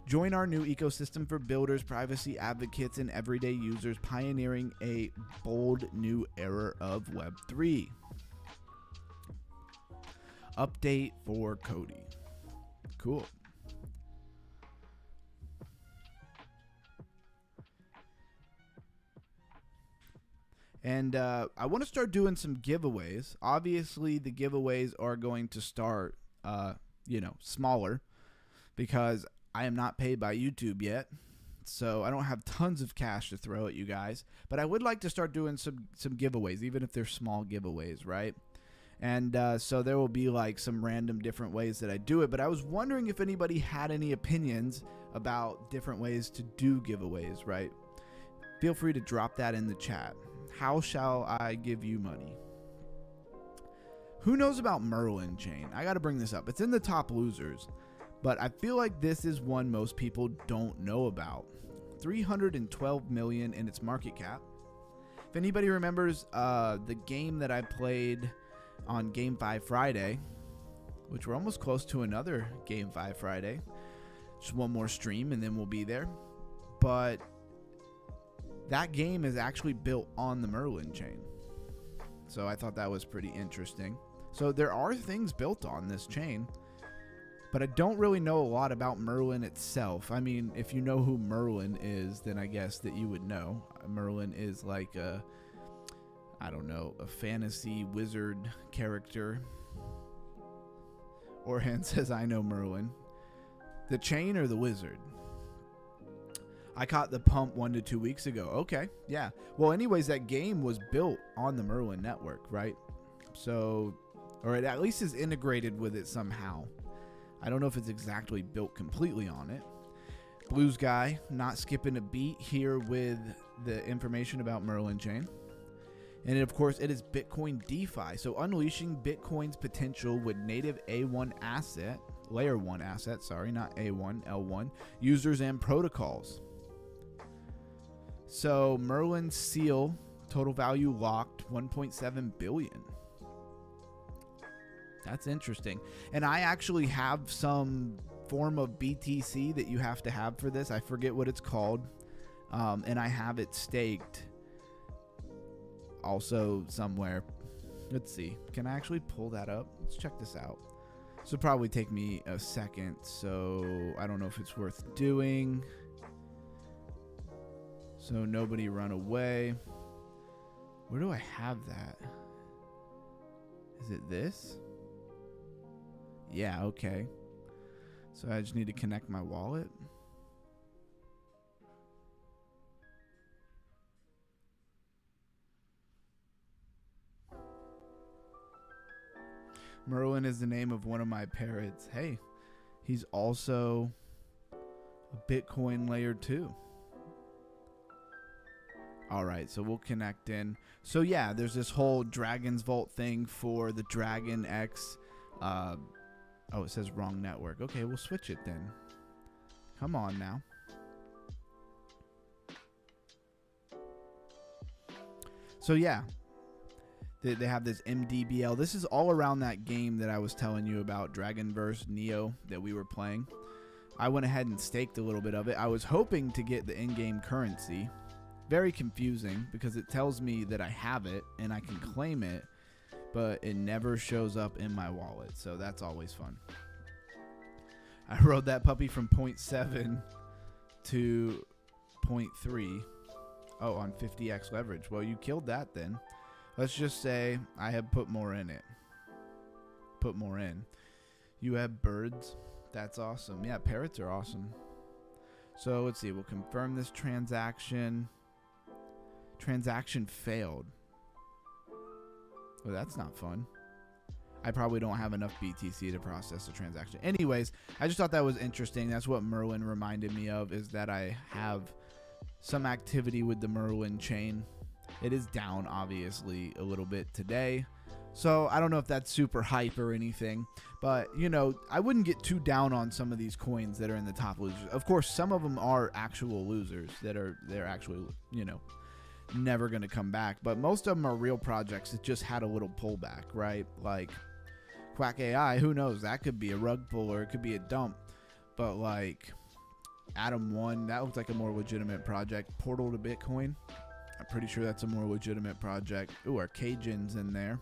Join our new ecosystem for builders, privacy advocates, and everyday users, pioneering a bold new era of Web3. Update for Cody. Cool. And I want to start doing some giveaways. Obviously, the giveaways are going to start, smaller, because I am not paid by YouTube yet. So I don't have tons of cash to throw at you guys. But I would like to start doing some giveaways, even if they're small giveaways, right? And so there will be like some random different ways that I do it. But I was wondering if anybody had any opinions about different ways to do giveaways, right? Feel free to drop that in the chat. How shall I give you money? Who knows about Merlin Chain? I got to bring this up. It's in the top losers, but I feel like this is one most people don't know about. 312 million in its market cap. If anybody remembers the game that I played on Game 5 Friday, which we're almost close to another Game 5 Friday. Just one more stream and then we'll be there. But that game is actually built on the Merlin chain. So I thought that was pretty interesting. So there are things built on this chain, but I don't really know a lot about Merlin itself. I mean, if you know who Merlin is, then I guess that you would know. Merlin is like a, I don't know, a fantasy wizard character. Orhan says, I know Merlin. The chain or the wizard? I caught the pump 1 to 2 weeks ago. Okay, yeah. Well, anyways, that game was built on the Merlin network, right? So, or it at least is integrated with it somehow. I don't know if it's exactly built completely on it. Blues guy, not skipping a beat here with the information about Merlin chain. And of course, it is Bitcoin DeFi. So unleashing Bitcoin's potential with native A1 asset, layer 1 asset, sorry, not A1, L1, users and protocols. So Merlin seal, total value locked, 1.7 billion. That's interesting. And I actually have some form of BTC that you have to have for this. I forget what it's called. And I have it staked also somewhere. Let's see. Can I actually pull that up? Let's check this out. This will probably take me a second, so I don't know if it's worth doing. So nobody run away. Where do I have that? Is it this? Yeah, okay. So I just need to connect my wallet. Merlin is the name of one of my parrots. Hey, he's also a Bitcoin layer 2. All right, so we'll connect in. So yeah, there's this whole Dragon's Vault thing for the Dragon X. Oh, it says wrong network. Okay, we'll switch it then. Come on now. So yeah, they have this MDBL. This is all around that game that I was telling you about, Dragonverse Neo, that we were playing. I went ahead and staked a little bit of it. I was hoping to get the in-game currency. Very confusing because it tells me that I have it and I can claim it, but it never shows up in my wallet. So that's always fun. I rode that puppy from 0.7 to 0.3. Oh, on 50x leverage. Well, you killed that then. Let's just say I have put more in it. Put more in. You have birds. That's awesome. Yeah, parrots are awesome. So let's see. We'll confirm this transaction. Transaction failed. Oh, that's not fun. I probably don't have enough BTC to process the transaction. Anyways, I just thought that was interesting. That's what Merlin reminded me of, is that I have some activity with the Merlin chain. It is down, obviously, a little bit today. So I don't know if that's super hype or anything. But, you know, I wouldn't get too down on some of these coins that are in the top losers. Of course, some of them are actual losers they're actually, you know, never going to come back. But most of them are real projects that just had a little pullback, right? Like Quack AI, who knows? That could be a rug pull or it could be a dump. But like Atom 1, that looks like a more legitimate project. Portal to Bitcoin, I'm pretty sure that's a more legitimate project. Ooh, Arcagen's in there.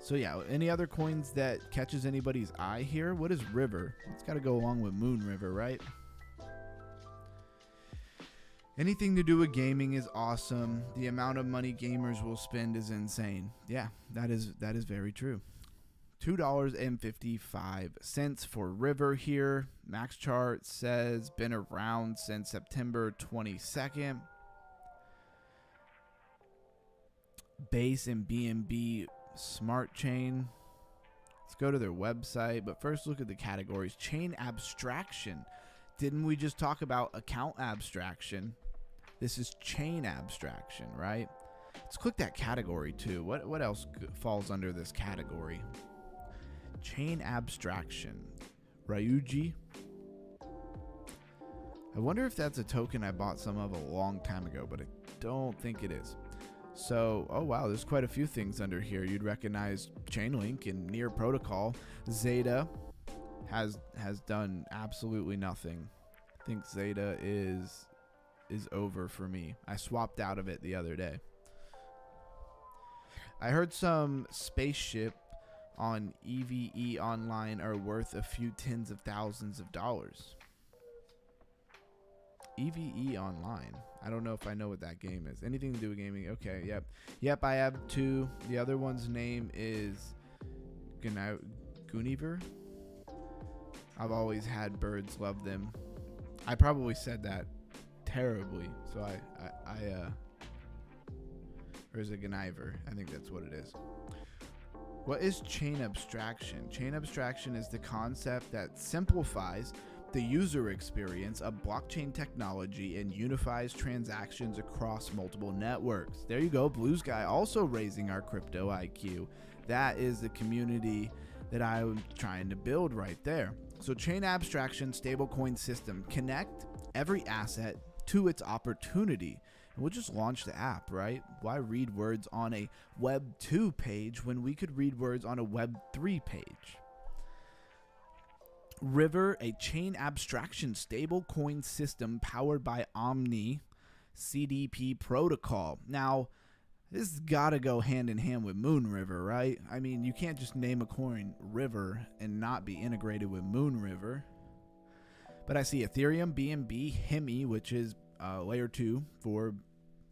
So yeah, any other coins that catches anybody's eye here? What is River? It's got to go along with Moon River, right? Anything to do with gaming is awesome. The amount of money gamers will spend is insane. Yeah, that is very true. $2.55 for River here. Max chart says been around since September 22nd. Base and BNB Smart Chain. Let's go to their website, but first look at the categories. Chain abstraction. Didn't we just talk about account abstraction? This is chain abstraction, right? Let's click that category too. What else falls under this category? Chain abstraction. Ryuji. I wonder if that's a token I bought some of a long time ago, but I don't think it is. So, oh wow, there's quite a few things under here. You'd recognize Chainlink and Near Protocol. Zeta has done absolutely nothing. I think Zeta is over for me. I swapped out of it the other day. I heard some spaceship on EVE Online are worth a few tens of thousands of dollars. EVE Online. I don't know if I know what that game is. Anything to do with gaming. Okay, yep. Yep, I have 2. The other one's name is Guniver. I've always had birds, love them. I probably said that terribly. So or is it Guniver? I think that's what it is. What is chain abstraction? Chain abstraction is the concept that simplifies the user experience of blockchain technology and unifies transactions across multiple networks. There you go, Blue Sky also raising our crypto IQ. That is the community that I'm trying to build right there. So chain abstraction stablecoin system, connect every asset to its opportunity. And we'll just launch the app, right? Why read words on a Web 2 page when we could read words on a Web 3 page? River, a chain abstraction stablecoin system powered by Omni CDP protocol. Now, this has got to go hand in hand with Moonriver, right? I mean, you can't just name a coin River and not be integrated with Moonriver. But I see Ethereum, BNB, Hemi, which is layer 2 for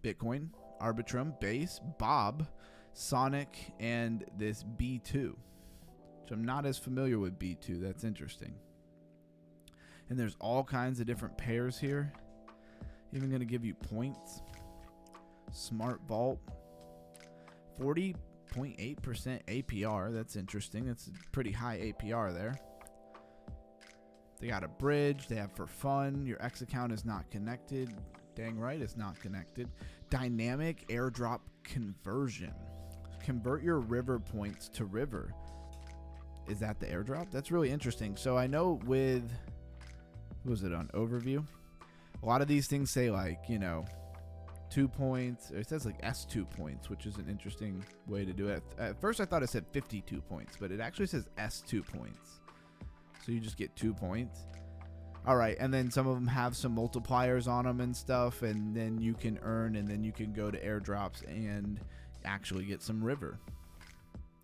Bitcoin, Arbitrum, Base, Bob, Sonic, and this B2. So I'm not as familiar with B2. That's interesting. And there's all kinds of different pairs here. Even going to give you points. Smart Vault. 40.8% APR. That's interesting. That's a pretty high APR there. They got a bridge. They have for fun. Your X account is not connected. Dang right it's not connected. Dynamic airdrop conversion. Convert your River points to River. Is that the airdrop? That's really interesting. So I know with, what was it on overview? A lot of these things say like, 2 points. It says like S2 points, which is an interesting way to do it. At first I thought it said 52 points, but it actually says S2 points. So you just get 2 points. All right, and then some of them have some multipliers on them and stuff, and then you can earn, and then you can go to airdrops and actually get some River.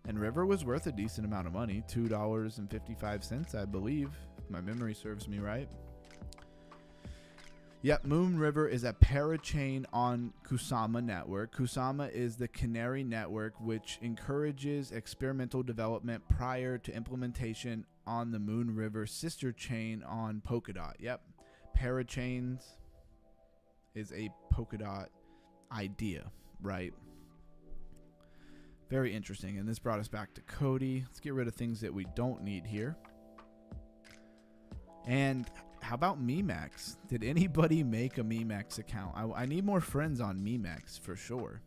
And River was worth a decent amount of money, $2.55, I believe, if my memory serves me right. Yep, Moonriver is a parachain on Kusama network. Kusama is the Canary network, which encourages experimental development prior to implementation on the Moonriver sister chain on Polkadot. Yep, parachains is a Polkadot idea, right? Very interesting. And this brought us back to Cody. Let's get rid of things that we don't need here. And how about MemeX? Did anybody make a MemeX account? I need more friends on MemeX for sure.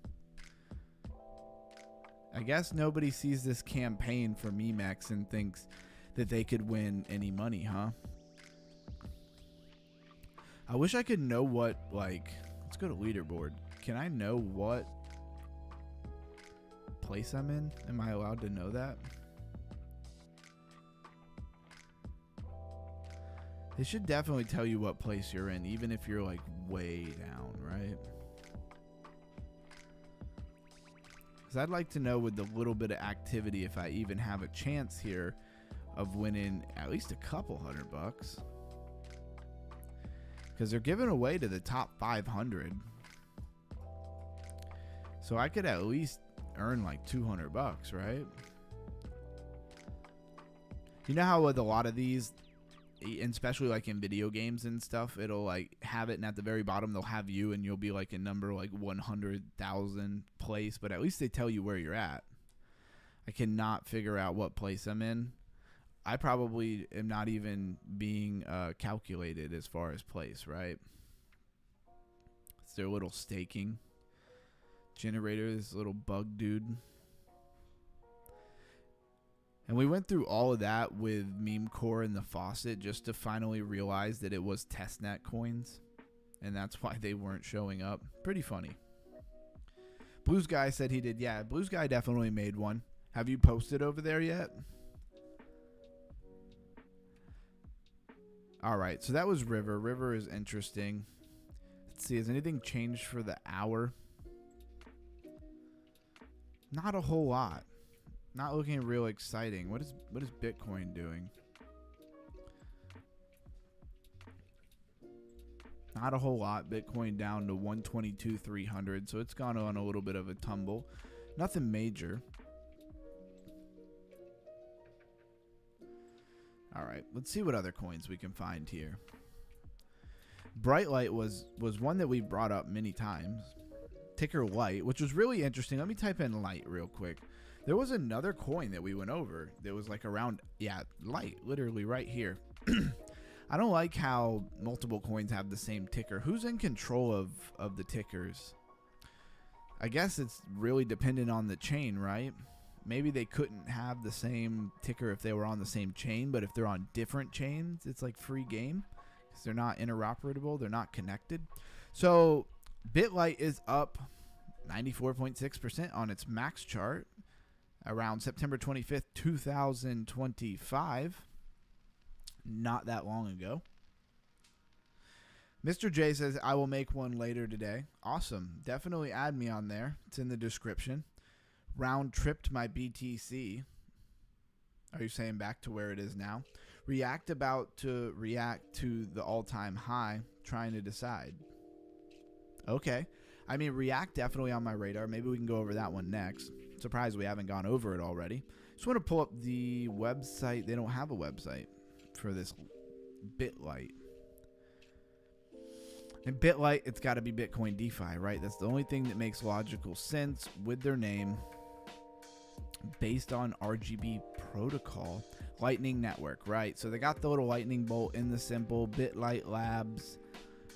I guess nobody sees this campaign for MemeX and thinks that they could win any money, huh? I wish I could know what, like, let's go to leaderboard. Can I know what place I'm in? Am I allowed to know that? They should definitely tell you what place you're in, even if you're like way down, right? Because I'd like to know with the little bit of activity if I even have a chance here of winning at least a couple $100. Because they're giving away to the top 500. So I could at least earn like $200, right? You know how with a lot of these, and especially like in video games and stuff, it'll like have it, and at the very bottom they'll have you, and you'll be like in number like 100,000 place, but at least they tell you where you're at. I cannot figure out what place I'm in. I probably am not even being calculated as far as place, right? It's their little staking generator, this little bug dude. And we went through all of that with Meme Core and the faucet just to finally realize that it was testnet coins. And that's why they weren't showing up. Pretty funny. Blue Sky said he did. Yeah, Blue Sky definitely made one. Have you posted over there yet? All right, so that was River. River is interesting. Let's see, has anything changed for the hour? Not a whole lot. Not looking real exciting. What is Bitcoin doing? Not a whole lot. Bitcoin down to 122,300, so it's gone on a little bit of a tumble. Nothing major. All right, let's see what other coins we can find here. Brightlight was one that we brought up many times. Ticker Light, which was really interesting. Let me type in Light real quick. There was another coin that we went over that was like around, yeah, Light, literally right here. I don't like how multiple coins have the same ticker. Who's in control of the tickers? I guess it's really dependent on the chain, right? Maybe they couldn't have the same ticker if they were on the same chain, but if they're on different chains, it's like free game because they're not interoperable, they're not connected. So BitLight is up 94.6% on its max chart around September 25th, 2025. Not that long ago. Mr. J says, I will make one later today. Awesome. Definitely add me on there. It's in the description. Round tripped my BTC. Are you saying back to where it is now? React about to react to the all-time high. Trying to decide. Okay. I mean, React definitely on my radar. Maybe we can go over that one next. Surprised we haven't gone over it already. Just want to pull up the website. They don't have a website for this BitLight. And BitLight, it's got to be Bitcoin DeFi, right? That's the only thing that makes logical sense with their name. Based on RGB protocol. Lightning Network, right? So they got the little lightning bolt in the symbol. BitLight Labs.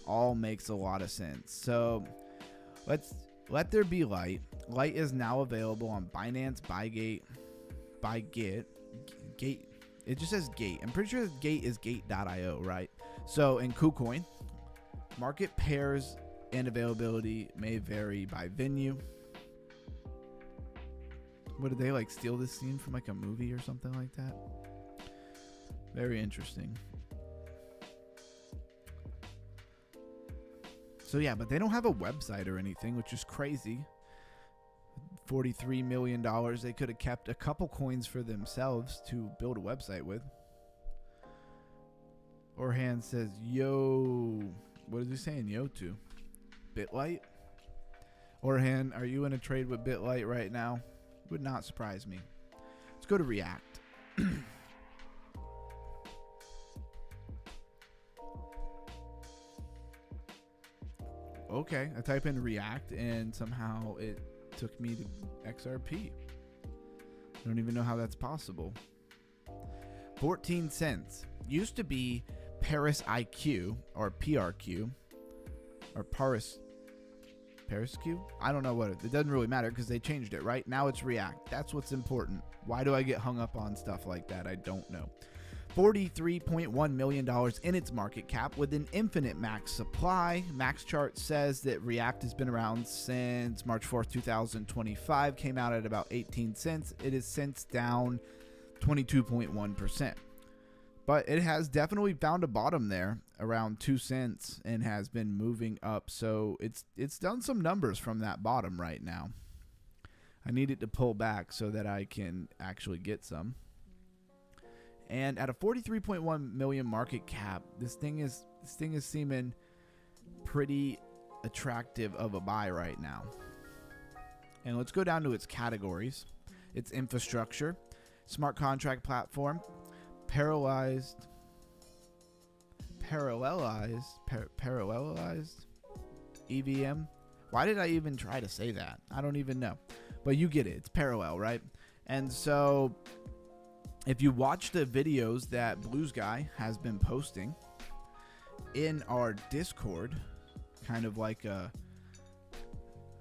All makes a lot of sense. So let there be light. Light is now available on Binance, Bygate, Gate. It just says Gate. I'm pretty sure Gate is Gate.io, right? So in KuCoin, market pairs and availability may vary by venue. What did they like steal this scene from like a movie or something like that? Very interesting. So yeah, but they don't have a website or anything, which is crazy. $43 million. They could have kept a couple coins for themselves to build a website with. Orhan says, yo. What is he saying yo to? BitLight? Orhan, are you in a trade with BitLight right now? Would not surprise me. Let's go to React. Okay, I type in React and somehow it took me to XRP. I don't even know how that's possible. 14 cents. Used to be Paris IQ or PRQ or Paris Q? I don't know what it doesn't really matter because they changed it, right? Now it's React. That's what's important. Why do I get hung up on stuff like that? I don't know. $43.1 million in its market cap with an infinite max supply. Max chart says that React has been around since March 4th, 2025. Came out at about 18 cents. It is since down 22.1%. But it has definitely found a bottom there around 2 cents and has been moving up. So it's done some numbers from that bottom right now. I need it to pull back so that I can actually get some. And at a 43.1 million market cap, this thing is seeming pretty attractive of a buy right now. And let's go down to its categories. Its infrastructure, smart contract platform, parallelized EVM. Why did I even try to say that? I don't even know. But you get it. It's parallel, right? And so if you watch the videos that Blues Guy has been posting in our Discord, kind of like a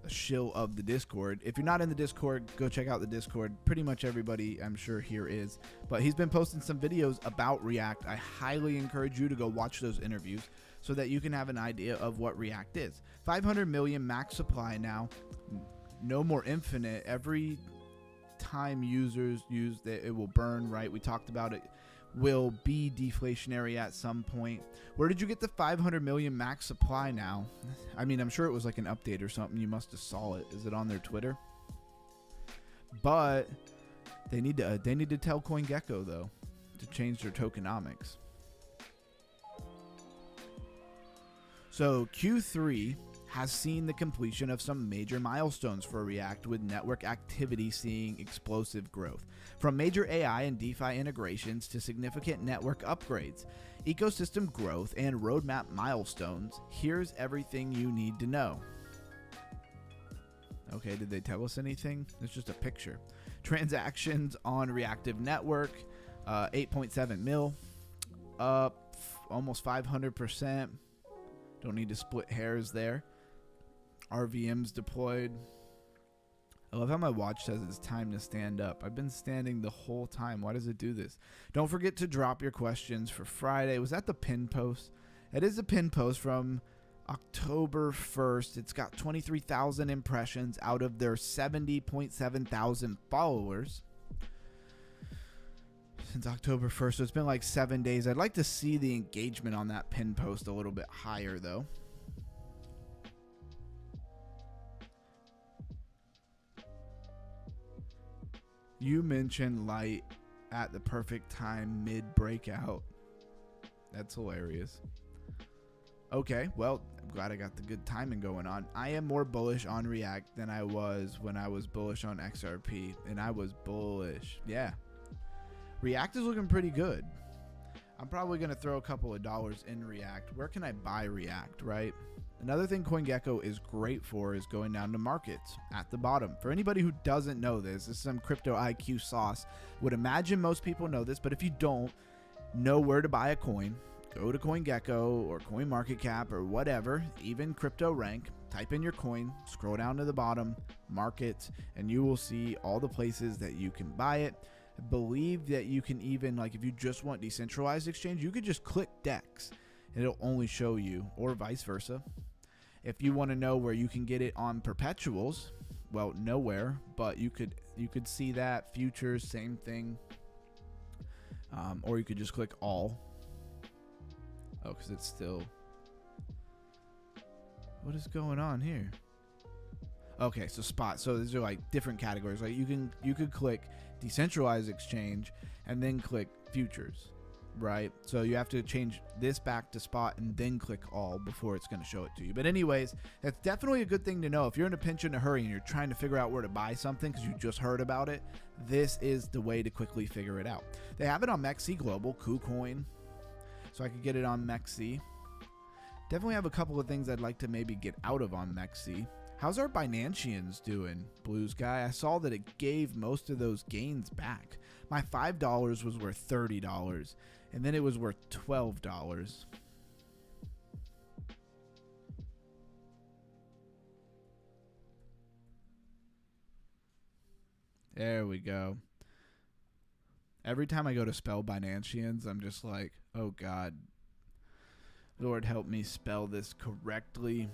shill of the Discord. If you're not in the Discord, go check out the Discord. Pretty much everybody I'm sure here is. But he's been posting some videos about React. I highly encourage you to go watch those interviews so that you can have an idea of what React is. 500 million max supply now. No more infinite. Every time users use that, it will burn, right? We talked about it will be deflationary at some point. Where did you get the 500 million max supply now? I mean, I'm sure it was like an update or something. You must have saw it. Is it on their Twitter? But they need to tell CoinGecko though to change their tokenomics. So Q3 has seen the completion of some major milestones for React, with network activity seeing explosive growth. From major AI and DeFi integrations to significant network upgrades, ecosystem growth, and roadmap milestones, here's everything you need to know. Okay, did they tell us anything? It's just a picture. Transactions on Reactive Network, 8.7 mil, up almost 500%. Don't need to split hairs there. RVMs deployed. I love how my watch says it's time to stand up. I've been standing the whole time. Why does it do this? Don't forget to drop your questions for Friday. Was that the pin post? It is a pin post from October 1st. It's got 23,000 impressions out of their 70.7 thousand followers since October 1st. So it's been like 7 days. I'd like to see the engagement on that pin post a little bit higher though. You mentioned light at the perfect time mid breakout. That's hilarious. Okay, well, I'm glad I got the good timing going on. I am more bullish on React than I was when I was bullish on XRP, and I was bullish. Yeah. React is looking pretty good. I'm probably going to throw a couple of dollars in React. Where can I buy React, right? Another thing CoinGecko is great for is going down to markets at the bottom. For anybody who doesn't know this is some crypto IQ sauce. Would imagine most people know this, but if you don't know where to buy a coin, go to CoinGecko or CoinMarketCap or whatever, even CryptoRank, type in your coin, scroll down to the bottom, markets, and you will see all the places that you can buy it. I believe that you can even, like if you just want decentralized exchange, you could just click DEX. It'll only show you, or vice versa. If you want to know where you can get it on perpetuals, well, nowhere, but you could see that. Futures, same thing. Or you could just click all. Oh, because it's still... What is going on here? Okay, so spot. So these are like different categories. Like you could click decentralized exchange and then click futures, right? So you have to change this back to spot and then click all before it's going to show it to you. But anyways, that's definitely a good thing to know. If you're in a pinch in a hurry and you're trying to figure out where to buy something because you just heard about it, this is the way to quickly figure it out. They have it on MEXC Global, KuCoin, so I could get it on MEXC. Definitely have a couple of things I'd like to maybe get out of on MEXC. How's our Binanceans doing, Blues Guy? I saw that it gave most of those gains back. My $5 was worth $30, and then it was worth $12. There we go. Every time I go to spell Binanceans, I'm just like, oh God, Lord help me spell this correctly.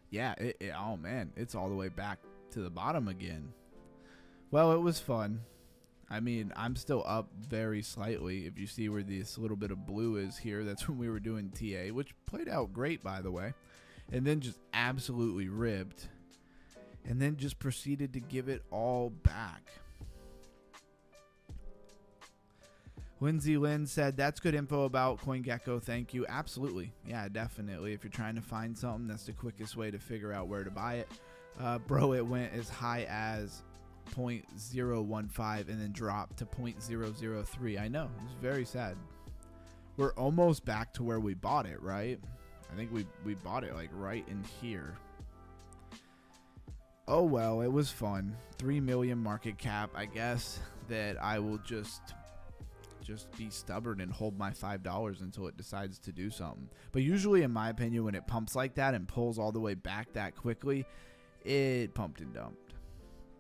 Yeah, oh man, it's all the way back to the bottom again. Well, it was fun. I mean, I'm still up very slightly. If you see where this little bit of blue is here, that's when we were doing TA, which played out great, by the way. And then just absolutely ripped. And then just proceeded to give it all back. Lindsay Lynn said, that's good info about CoinGecko. Thank you. Absolutely. Yeah, definitely. If you're trying to find something, that's the quickest way to figure out where to buy it. Bro, it went as high as 0.015 and then dropped to 0.003. I know. It's very sad. We're almost back to where we bought it, right? I think we bought it like right in here. Oh, well, it was fun. 3 million market cap. I guess that I will just be stubborn and hold my $5 until it decides to do something. But usually, in my opinion, when it pumps like that and pulls all the way back that quickly, it pumped and dumped.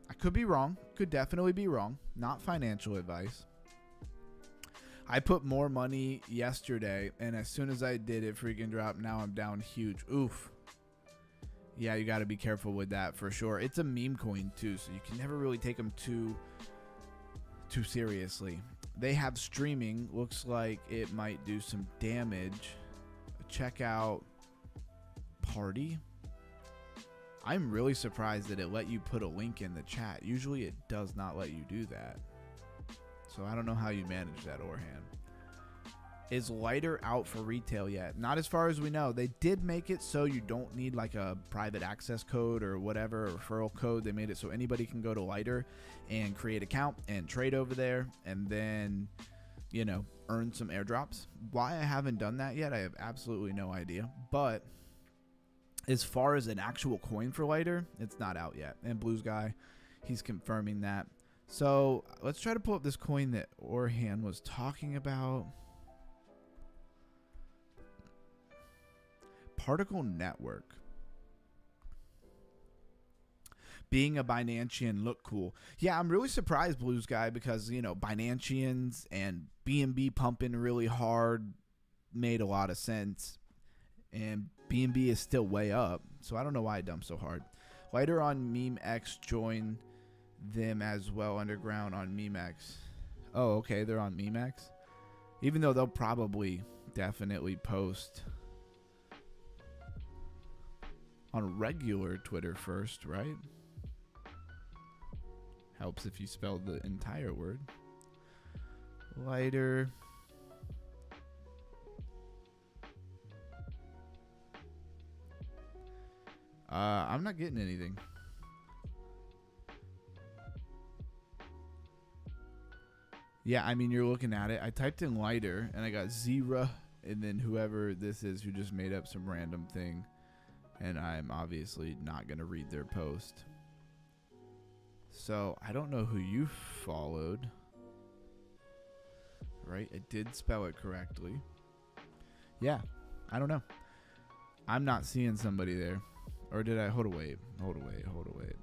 I could be wrong. Could definitely be wrong. Not financial advice. I put more money yesterday, and as soon as I did, it freaking dropped. Now I'm down huge. Oof. Yeah, you got to be careful with that for sure. It's a meme coin too, so you can never really take them too seriously. They have streaming. Looks like it might do some damage. Check out Party. I'm really surprised that it let you put a link in the chat. Usually it does not let you do that. So I don't know how you manage that, Orhan. Is Lighter out for retail yet? Not as far as we know. They did make it so you don't need like a private access code or whatever, a referral code. They made it so anybody can go to Lighter and create an account and trade over there and then, you know, earn some airdrops. Why I haven't done that yet, I have absolutely no idea. But as far as an actual coin for Lighter, it's not out yet. And Blues Guy, he's confirming that. So let's try to pull up this coin that Orhan was talking about. Particle Network. Being a Binancean look cool. Yeah, I'm really surprised, Blues Guy, because, you know, Binanceans and BNB pumping really hard made a lot of sense. And BNB is still way up, so I don't know why I dumped so hard. Lighter on MemeX, join them as well, underground on MemeX. Oh, okay, they're on MemeX. Even though they'll probably definitely post on regular Twitter first, right? Helps if you spell the entire word. Lighter. I'm not getting anything. Yeah, I mean, you're looking at it. I typed in Lighter and I got Zera, and then whoever this is who just made up some random thing. And I'm obviously not going to read their post. So I don't know who you followed. Right? I did spell it correctly. Yeah. I don't know. I'm not seeing somebody there. Or did I? Hold away. Hold away. Hold away.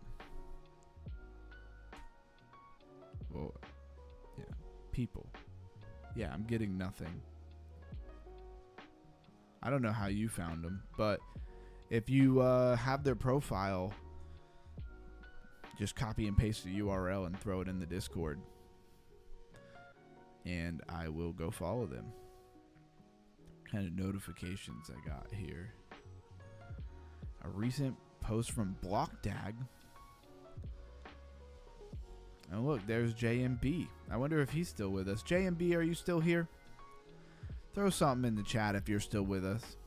Well, yeah. People. Yeah, I'm getting nothing. I don't know how you found them, but if you have their profile, just copy and paste the URL and throw it in the Discord. And I will go follow them. What kind of notifications I got here. A recent post from BlockDag. And look, there's JMB. I wonder if he's still with us. JMB, are you still here? Throw something in the chat if you're still with us.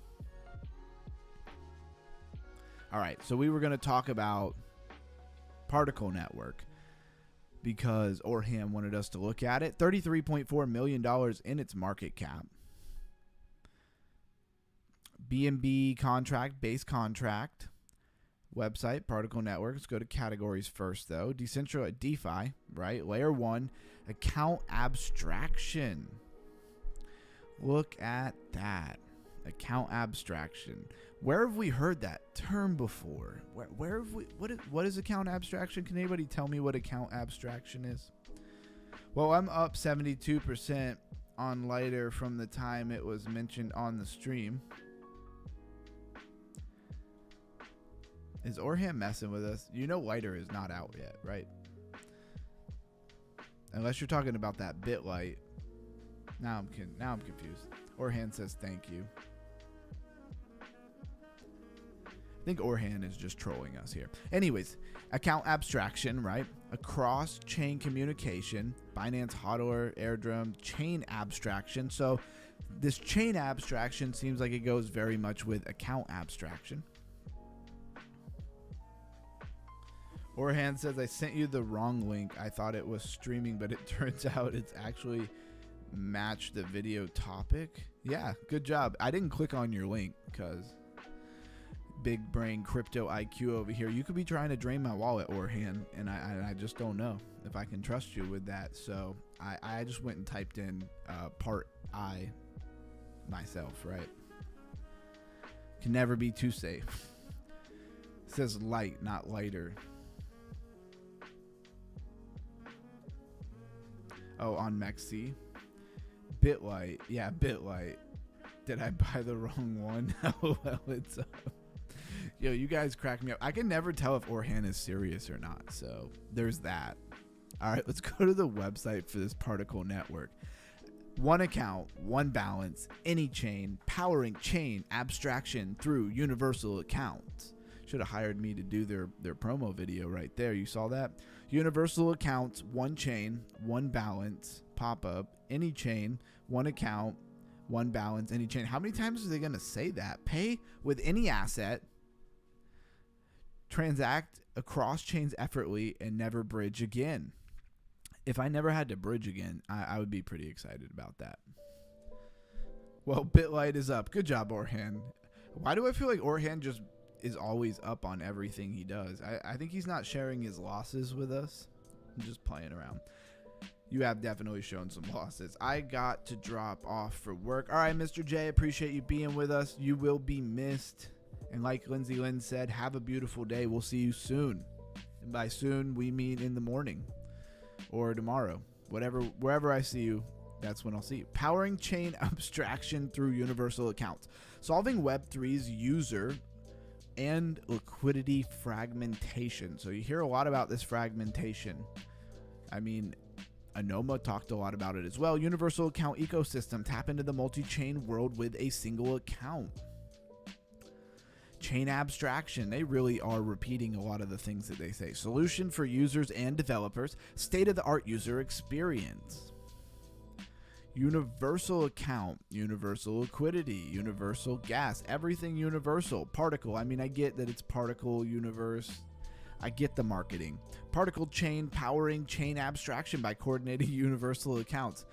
All right, so we were going to talk about Particle Network because Orhan wanted us to look at it. $33.4 million in its market cap. BNB contract, base contract, website, Particle Network. Let's go to categories first, though. Decentralized DeFi, right? Layer 1, account abstraction. Look at that. Account abstraction. Where have we heard that term before? Where have we? What is account abstraction? Can anybody tell me what account abstraction is? Well, I'm up 72% on Lighter from the time it was mentioned on the stream. Is Orhan messing with us? You know Lighter is not out yet, right? Unless you're talking about that BitLight. Now I'm confused. Orhan says thank you. I think Orhan is just trolling us here. Anyways, account abstraction, right? A cross-chain communication, Binance Hodler, Airdrome, chain abstraction. So this chain abstraction seems like it goes very much with account abstraction. Orhan says, I sent you the wrong link. I thought it was streaming, but it turns out it's actually matched the video topic. Yeah, good job. I didn't click on your link because big brain crypto IQ over here. You could be trying to drain my wallet, Orhan, and I just don't know if I can trust you with that. So I just went and typed in part I myself, right? Can never be too safe. It says light, not lighter. Oh, on Mexi. BitLight. Yeah, BitLight. Did I buy the wrong one? Oh, well, it's up. Yo, you guys crack me up. I can never tell if Orhan is serious or not, so there's that. All right, let's go to the website for this Particle Network. One account, one balance, any chain, powering chain abstraction through universal accounts. Should have hired me to do their promo video right there. You saw that? Universal accounts, one chain, one balance, pop up, any chain, one account, one balance, any chain. How many times are they going to say that? Pay with any asset, transact across chains effortlessly, and never bridge again. If I never had to bridge again, I would be pretty excited about that. Well, BitLight is up. Good job, Orhan. Why do I feel like Orhan just is always up on everything he does? I think he's not sharing his losses with us. I'm just playing around. You have definitely shown some losses. I got to drop off for work. All right, Mr. J, appreciate you being with us. You will be missed. And like Lindsay Lynn said, have a beautiful day. We'll see you soon. And by soon, we mean in the morning or tomorrow. Wherever I see you, that's when I'll see you. Powering chain abstraction through universal accounts. Solving Web3's user and liquidity fragmentation. So you hear a lot about this fragmentation. I mean, Anoma talked a lot about it as well. Universal account ecosystem. Tap into the multi-chain world with a single account. Chain abstraction. They really are repeating a lot of the things that they say. Solution for users and developers. State-of-the-art user experience. Universal account, universal liquidity, universal gas, everything universal. Particle, I mean, I get that it's particle universe. I get the marketing. Particle chain, powering chain abstraction by coordinating universal accounts.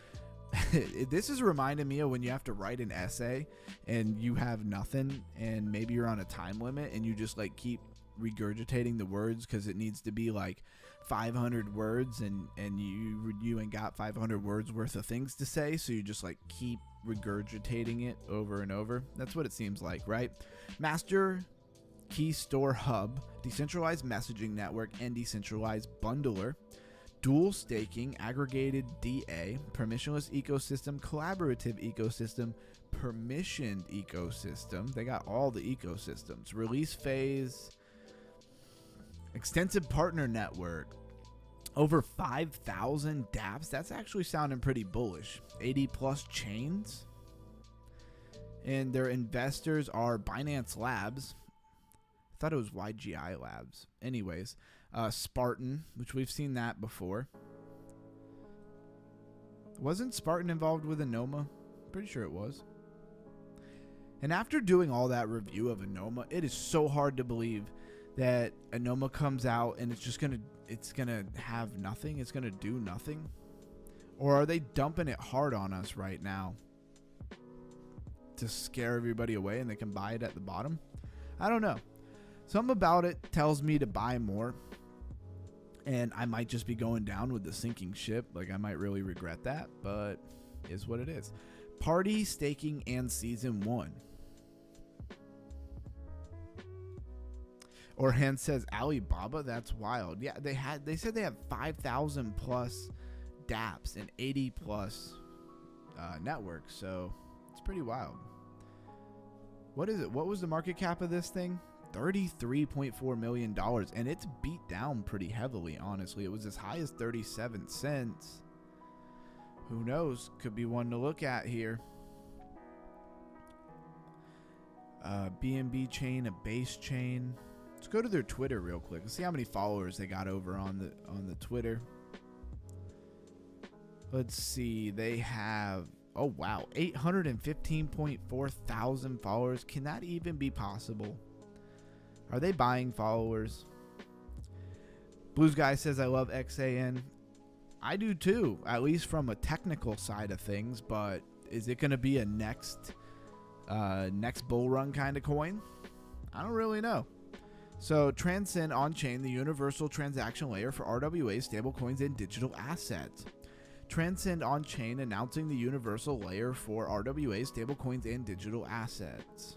This is reminding me of when you have to write an essay and you have nothing and maybe you're on a time limit and you just like keep regurgitating the words because it needs to be like 500 words and you ain't got 500 words worth of things to say, so you just like keep regurgitating it over and over. That's what it seems like, right? Master Key Store Hub, decentralized messaging network, and decentralized bundler. Dual staking, aggregated DA, permissionless ecosystem, collaborative ecosystem, permissioned ecosystem. They got all the ecosystems. Release phase, extensive partner network, over 5,000 dApps. That's actually sounding pretty bullish. 80 plus chains. And their investors are Binance Labs. I thought it was YGI Labs. Anyways, Spartan, which we've seen that before. Wasn't Spartan involved with Anoma? Pretty sure it was. And after doing all that review of Anoma, it is so hard to believe that Anoma comes out and it's gonna have nothing. It's gonna do nothing. Or are they dumping it hard on us right now to scare everybody away and they can buy it at the bottom? I don't know. Something about it tells me to buy more, and I might just be going down with the sinking ship. Like, I might really regret that, but is what it is. Party staking and season 1. Orhan says Alibaba. That's wild. Yeah, they said they have 5,000 plus dApps and 80 plus networks. So it's pretty wild. What is it? What was the market cap of this thing? $33.4 million, and it's beat down pretty heavily, honestly. It was as high as 37 cents. Who knows? Could be one to look at here. BNB chain, a base chain. Let's go to their Twitter real quick. Let's see how many followers they got over on the Twitter. Let's see. They have, oh wow, 815.4 thousand followers. Can that even be possible? Are they buying followers? Blues Guy says, I love XAN. I do too, at least from a technical side of things, but is it going to be a next bull run kind of coin? I don't really know. So Transcend on-chain, the universal transaction layer for RWA, stablecoins, and digital assets. Transcend on-chain announcing the universal layer for RWA, stablecoins, and digital assets.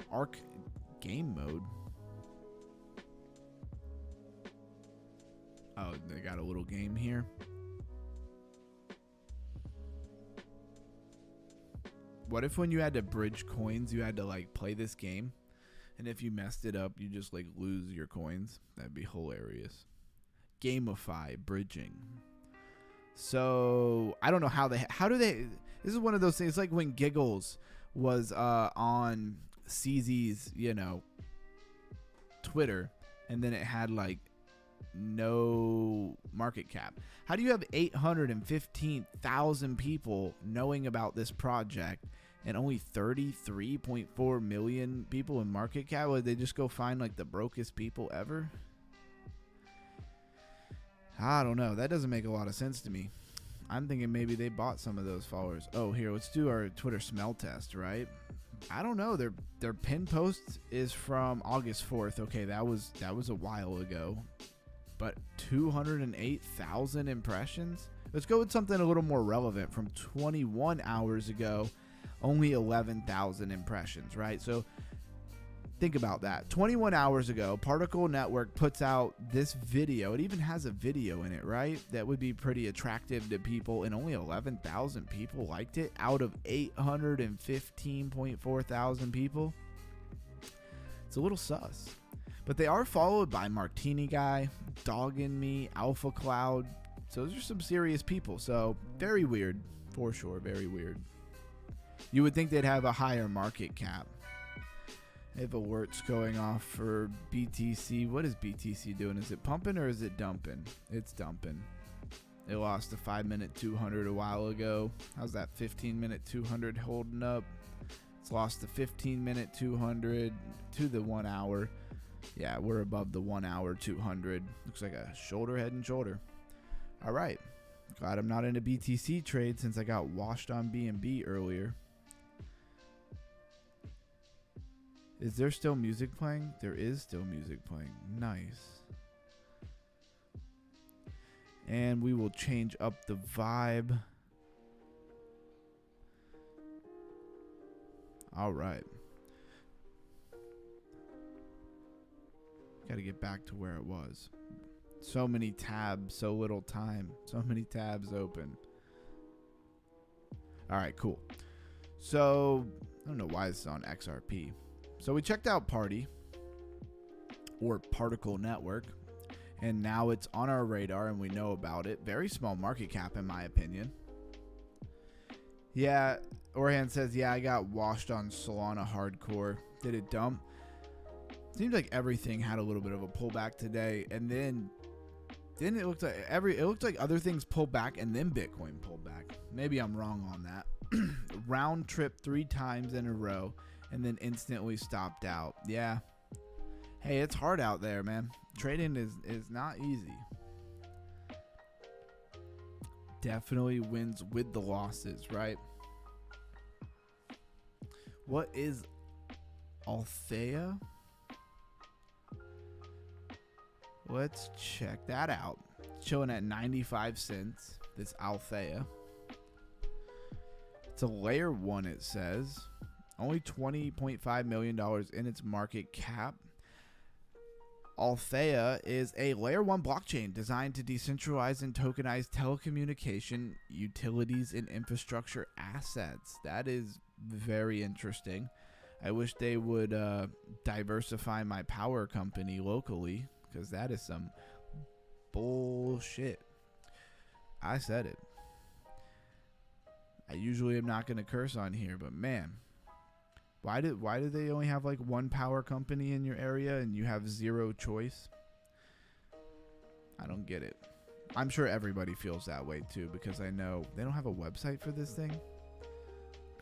Arc game mode. Oh, they got a little game here. What if when you had to bridge coins, you had to like play this game, and if you messed it up, you just like lose your coins? That'd be hilarious. Gamify bridging. So I don't know how do they. This is one of those things like when Giggles was on CZ's, Twitter, and then it had like no market cap. How do you have 815,000 people knowing about this project and only 33.4 million people in market cap? Would they just go find like the brokest people ever? I don't know. That doesn't make a lot of sense to me. I'm thinking maybe they bought some of those followers. Oh, here, let's do our Twitter smell test, right? I don't know. Their pin post is from August 4th. Okay, that was a while ago. But 208,000 impressions? Let's go with something a little more relevant. From 21 hours ago, only 11,000 impressions, right? So think about that. 21 hours ago, Particle Network puts out this video. It even has a video in it, right? That would be pretty attractive to people, and only 11,000 people liked it out of 815.4 thousand people. It's a little sus. But they are followed by Martini Guy, Dog in Me, Alpha Cloud. So those are some serious people. So very weird, for sure. Very weird. You would think they'd have a higher market cap. If alert's going off for BTC, what is BTC doing? Is it pumping or is it dumping? It's dumping. It lost a 5-minute 200 a while ago. How's that 15-minute 200 holding up? It's lost the 15-minute 200 to the 1 hour. Yeah, we're above the 1 hour 200. Looks like a shoulder, head, and shoulder. All right. Glad I'm not in a BTC trade since I got washed on BNB earlier. Is there still music playing? There is still music playing. Nice. And we will change up the vibe. All right. Got to get back to where it was. So many tabs, so little time. So many tabs open. All right, cool. So, I don't know why this is on XRP. So we checked out Party, or Particle Network, and now it's on our radar and we know about it. Very small market cap in my opinion. Yeah, Orhan says, yeah, I got washed on Solana hardcore. Did it dump? Seems like everything had a little bit of a pullback today, and then it looked like other things pulled back and then Bitcoin pulled back. Maybe I'm wrong on that. Round trip 3 times in a row and then instantly stopped out. Yeah. Hey, it's hard out there, man. Trading is not easy. Definitely wins with the losses, right? What is Althea? Let's check that out. Chilling at 95 cents. This Althea. It's a layer 1, it says. Only $20.5 million in its market cap. Althea is a layer 1 blockchain designed to decentralize and tokenize telecommunication, utilities, and infrastructure assets. That is very interesting. I wish they would diversify my power company locally, because that is some bullshit. I said it. I usually am not going to curse on here, but man, why do they only have like one power company in your area and you have zero choice? I don't get it. I'm sure everybody feels that way too, because I know they don't have a website for this thing.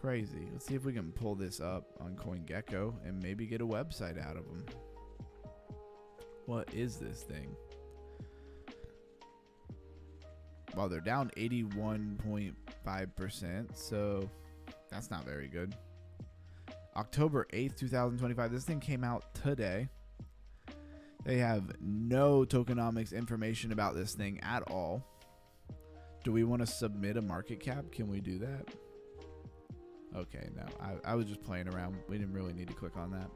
Crazy. Let's see if we can pull this up on CoinGecko and maybe get a website out of them. What is this thing? Well, they're down 81.5%, so that's not very good. October 8th, 2025. This thing came out today. They have no tokenomics information about this thing at all. Do we want to submit a market cap? Can we do that? Okay, no. I was just playing around. We didn't really need to click on that.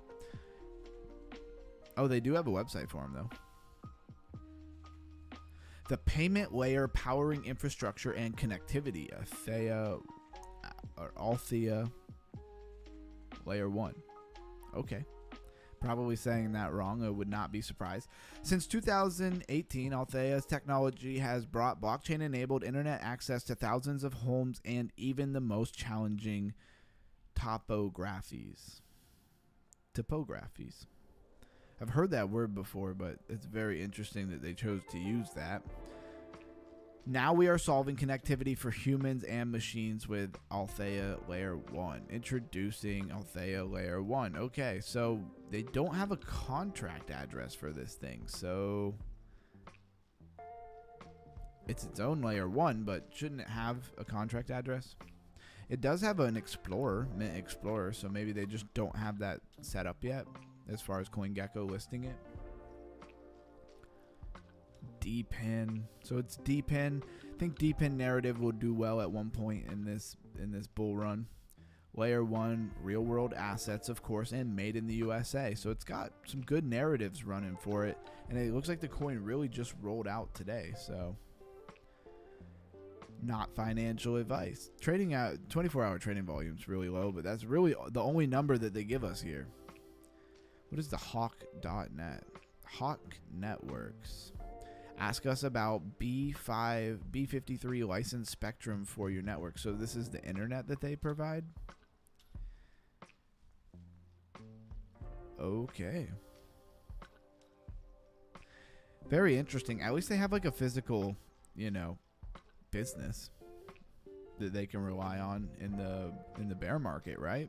Oh, they do have a website for them, though. The payment layer powering infrastructure and connectivity. Althea layer 1. Okay. Probably saying that wrong. I would not be surprised. Since 2018, Althea's technology has brought blockchain-enabled internet access to thousands of homes and even the most challenging topographies. topographies. I've heard that word before, but it's very interesting that they chose to use that. Now we are solving connectivity for humans and machines with Althea Layer 1. Introducing Althea Layer 1. Okay, so they don't have a contract address for this thing, so it's its own Layer 1, but shouldn't it have a contract address? It does have an Explorer, Mint Explorer, so maybe they just don't have that set up yet as far as CoinGecko listing it. DPIN. So it's DPIN. I think DPIN narrative will do well at one point in this bull run. Layer 1, real world assets, of course, and made in the USA. So it's got some good narratives running for it. And it looks like the coin really just rolled out today. So not financial advice. Trading out 24-hour trading volume is really low, but that's really the only number that they give us here. What is the Hawk.net? Hawk Networks. Ask us about B53 license spectrum for your network. So this is the internet that they provide. Okay. Very interesting. At least they have like a physical, business that they can rely on in the bear market, right?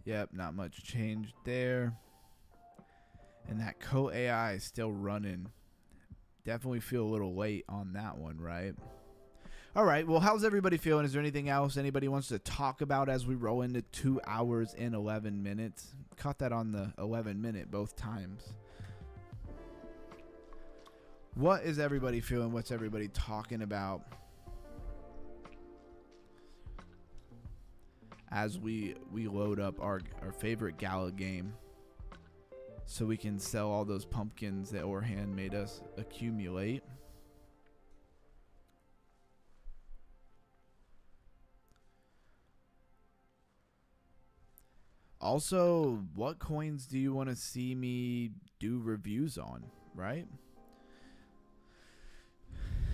Yep, not much change there. And that Co-AI is still running. Definitely feel a little late on that one, right? All right, well, how's everybody feeling? Is there anything else anybody wants to talk about as we roll into 2 hours and 11 minutes? Caught that on the 11-minute both times. What is everybody feeling? What's everybody talking about? As we load up our favorite gala game so we can sell all those pumpkins that Orhan made us accumulate. Also, what coins do you want to see me do reviews on, right?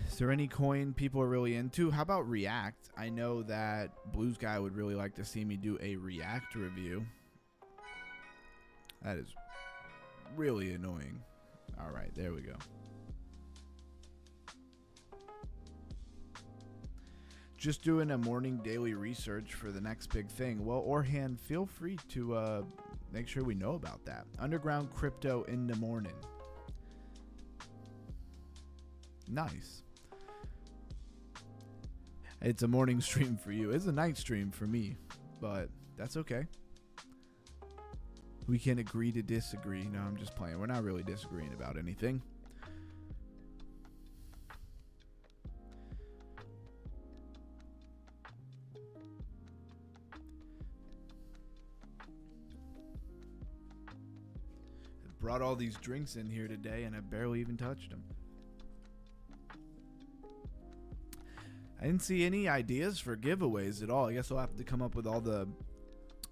Is there any coin people are really into? How about React? I know that Blues Guy would really like to see me do a React review. That is really annoying. All right, there we go. Just doing a morning daily research for the next big thing. Well, Orhan, feel free to make sure we know about that. Underground crypto in the morning. Nice. It's a morning stream for you. It's a night stream for me, but that's okay. We can agree to disagree. No, I'm just playing. We're not really disagreeing about anything. I brought all these drinks in here today and I barely even touched them. I didn't see any ideas for giveaways at all. I guess I'll have to come up with all the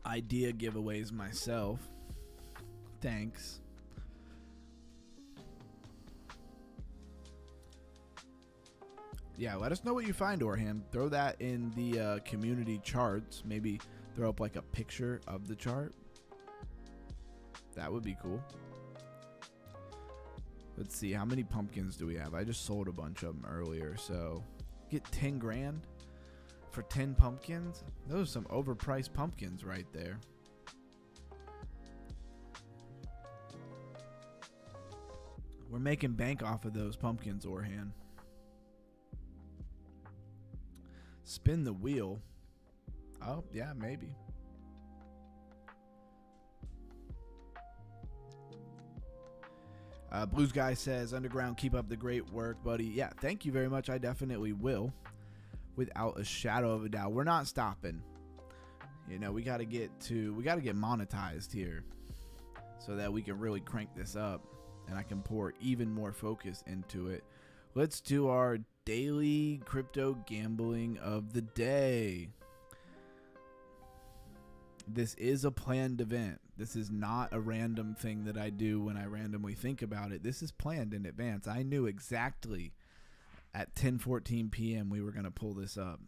idea giveaways myself. Thanks. Yeah, let us know what you find, Orhan. Throw that in the community charts. Maybe throw up like a picture of the chart. That would be cool. Let's see, how many pumpkins do we have? I just sold a bunch of them earlier, so get 10 grand for 10 pumpkins. Those are some overpriced pumpkins right there. We're making bank off of those pumpkins, Orhan. Spin the wheel. Oh, yeah, maybe. Blues Guy says, Underground, keep up the great work, buddy. Yeah, thank you very much. I definitely will. Without a shadow of a doubt. We're not stopping. We got to get monetized here so that we can really crank this up and I can pour even more focus into it. Let's do our daily crypto gambling of the day. This is a planned event. This is not a random thing that I do when I randomly think about it. This is planned in advance. I knew exactly at 10:14 p.m. we were going to pull this up.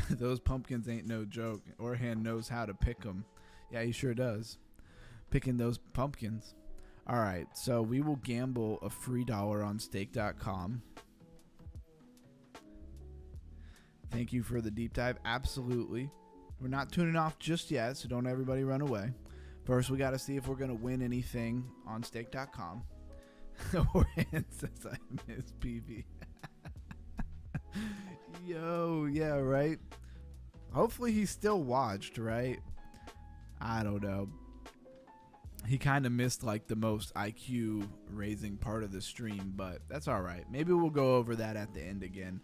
Those pumpkins ain't no joke. Orhan knows how to pick them. Yeah, he sure does. Picking those pumpkins. All right, so we will gamble a free dollar on stake.com. Thank you for the deep dive. Absolutely. We're not tuning off just yet, so don't everybody run away. First, we got to see if we're going to win anything on stake.com. Orhan says I miss PV. Yo, yeah, right? Hopefully he still watched, right? I don't know. He kind of missed like the most IQ raising part of the stream, but that's all right. Maybe we'll go over that at the end again.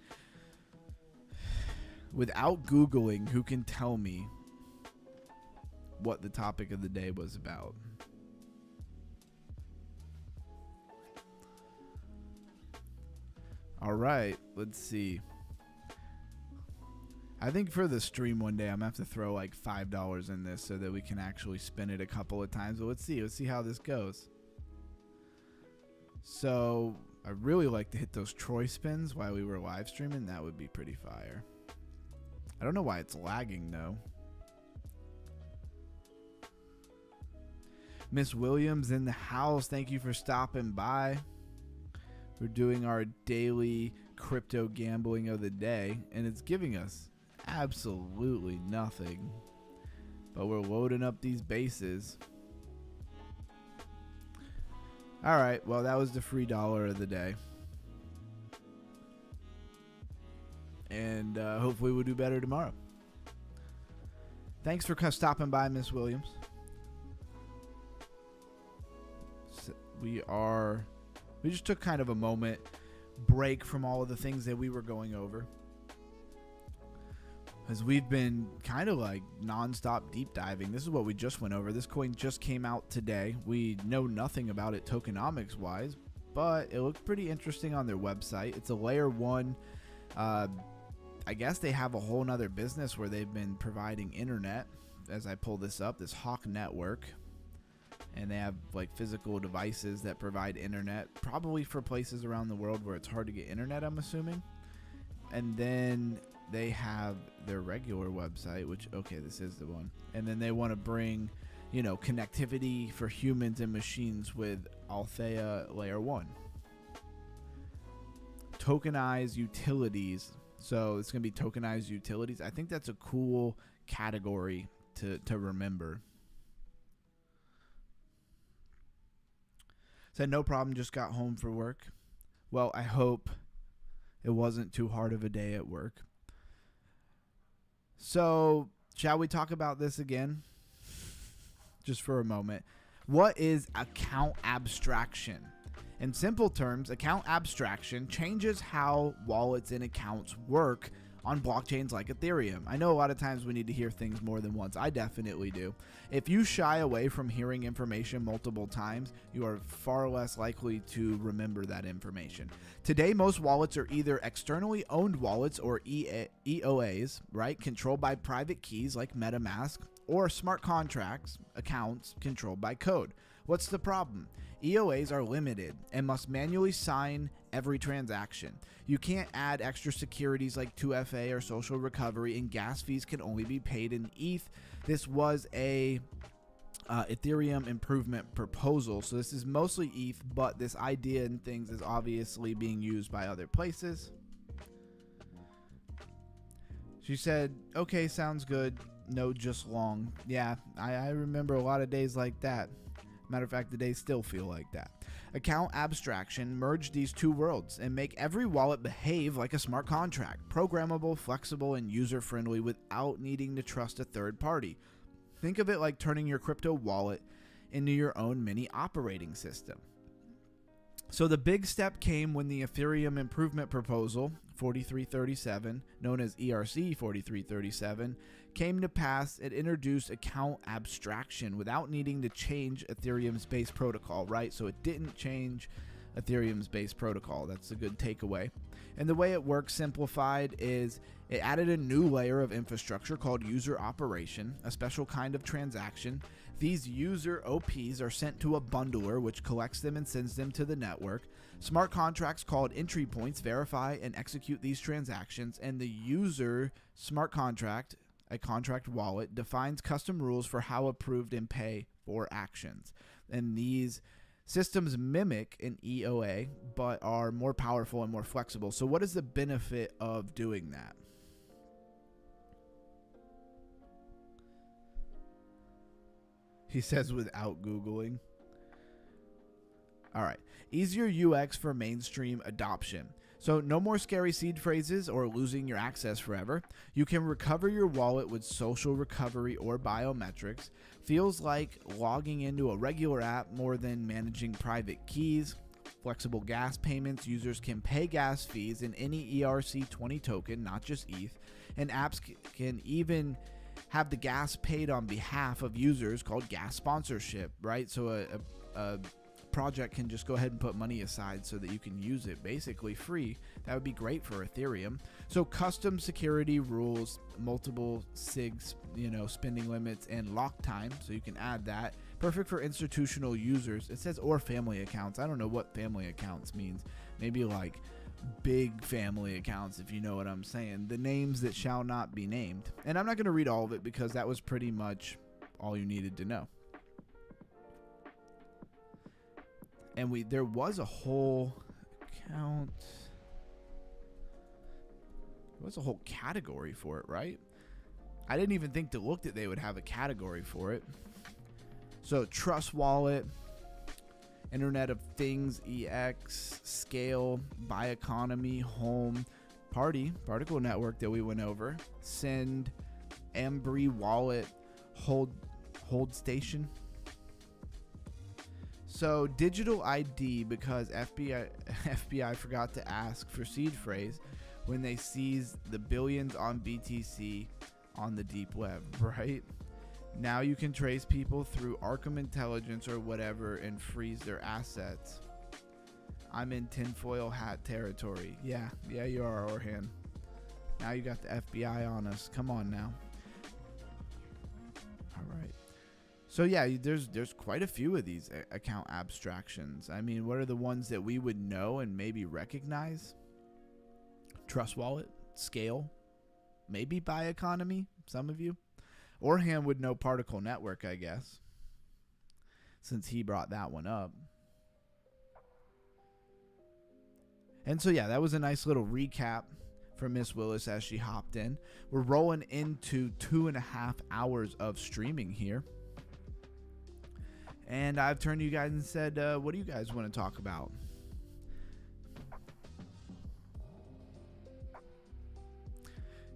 Without Googling, who can tell me what the topic of the day was about? All right, let's see. I think for the stream one day, I'm going to have to throw like $5 in this so that we can actually spin it a couple of times. But let's see how this goes. So I really like to hit those Troy spins while we were live streaming. That would be pretty fire. I don't know why it's lagging though. Miss Williams in the house. Thank you for stopping by. We're doing our daily crypto gambling of the day, and it's giving us absolutely nothing. But we're loading up these bases. All right, well, that was the free dollar of the day. And hopefully we'll do better tomorrow. Thanks for stopping by, Miss Williams. So we just took kind of a moment break from all of the things that we were going over, as we've been kind of like non-stop deep diving. This is what we just went over. This coin just came out today. We know nothing about it tokenomics wise, but it looked pretty interesting on their website. It's a layer 1. I guess they have a whole nother business where they've been providing internet. As I pull this up, this Hawk network, and they have like physical devices that provide internet, probably for places around the world where it's hard to get internet, I'm assuming. And then they have their regular website, which, okay, this is the one. And then they want to bring, connectivity for humans and machines with Althea layer 1. Tokenized utilities. So it's going to be tokenized utilities. I think that's a cool category to remember. Said no problem, just got home for work. Well, I hope it wasn't too hard of a day at work. So, shall we talk about this again? Just for a moment. What is account abstraction? In simple terms, account abstraction changes how wallets and accounts work on blockchains like Ethereum. I know a lot of times we need to hear things more than once. I definitely do. If you shy away from hearing information multiple times, you are far less likely to remember that information. Today, most wallets are either externally owned wallets or EOAs, right? Controlled by private keys like MetaMask, or smart contracts, accounts controlled by code. What's the problem? EOAs are limited and must manually sign every transaction. You can't add extra securities like 2FA or social recovery, and gas fees can only be paid in ETH. This was a Ethereum improvement proposal, so this is mostly ETH, but this idea and things is obviously being used by other places. She said, okay, sounds good. No, just long. Yeah, I remember a lot of days like that. Matter of fact, the days still feel like that. Account abstraction merge these two worlds and make every wallet behave like a smart contract, programmable, flexible, and user-friendly without needing to trust a third party. Think of it like turning your crypto wallet into your own mini operating system. So the big step came when the Ethereum improvement proposal, 4337, known as ERC 4337, came to pass. It introduced account abstraction without needing to change Ethereum's base protocol, right? So it didn't change Ethereum's base protocol. That's a good takeaway. And the way it works, simplified, is it added a new layer of infrastructure called user operation, a special kind of transaction. These user OPs are sent to a bundler, which collects them and sends them to the network. Smart contracts called entry points verify and execute these transactions, and the user smart contract, a contract wallet, defines custom rules for how approved and pay for actions. And these systems mimic an EOA, but are more powerful and more flexible. So what is the benefit of doing that? He says without Googling. All right. Easier UX for mainstream adoption. So no more scary seed phrases or losing your access forever. You can recover your wallet with social recovery or biometrics. Feels like logging into a regular app more than managing private keys. Flexible gas payments. Users can pay gas fees in any ERC20 token, not just ETH. And apps can even have the gas paid on behalf of users, called gas sponsorship, right? So a project can just go ahead and put money aside so that you can use it basically free. That would be great for Ethereum. So custom security rules, multiple SIGs, spending limits, and lock time, so you can add that. Perfect for institutional users. It says or family accounts. I don't know what family accounts means. Maybe like big family accounts, if you know what I'm saying. The names that shall not be named. And I'm not going to read all of it because that was pretty much all you needed to know. And there was a whole account. There was a whole category for it, right? I didn't even think to look that they would have a category for it. So Trust Wallet, Internet of Things, EX, Scale, Biconomy, Home, Particle Network that we went over, Send, Embry Wallet, Hold Station. So digital ID, because FBI forgot to ask for seed phrase when they seized the billions on BTC on the deep web, right? Now you can trace people through Arkham Intelligence or whatever and freeze their assets. I'm in tinfoil hat territory. Yeah, you are, Orhan. Now you got the FBI on us. Come on now. All right. So yeah, there's quite a few of these account abstractions. I mean, what are the ones that we would know and maybe recognize? Trust Wallet, Scale, maybe Biconomy, some of you. Orhan would know Particle Network, I guess, since he brought that one up. And so yeah, that was a nice little recap for Miss Willis as she hopped in. We're rolling into 2.5 hours of streaming here. And I've turned to you guys and said, what do you guys want to talk about?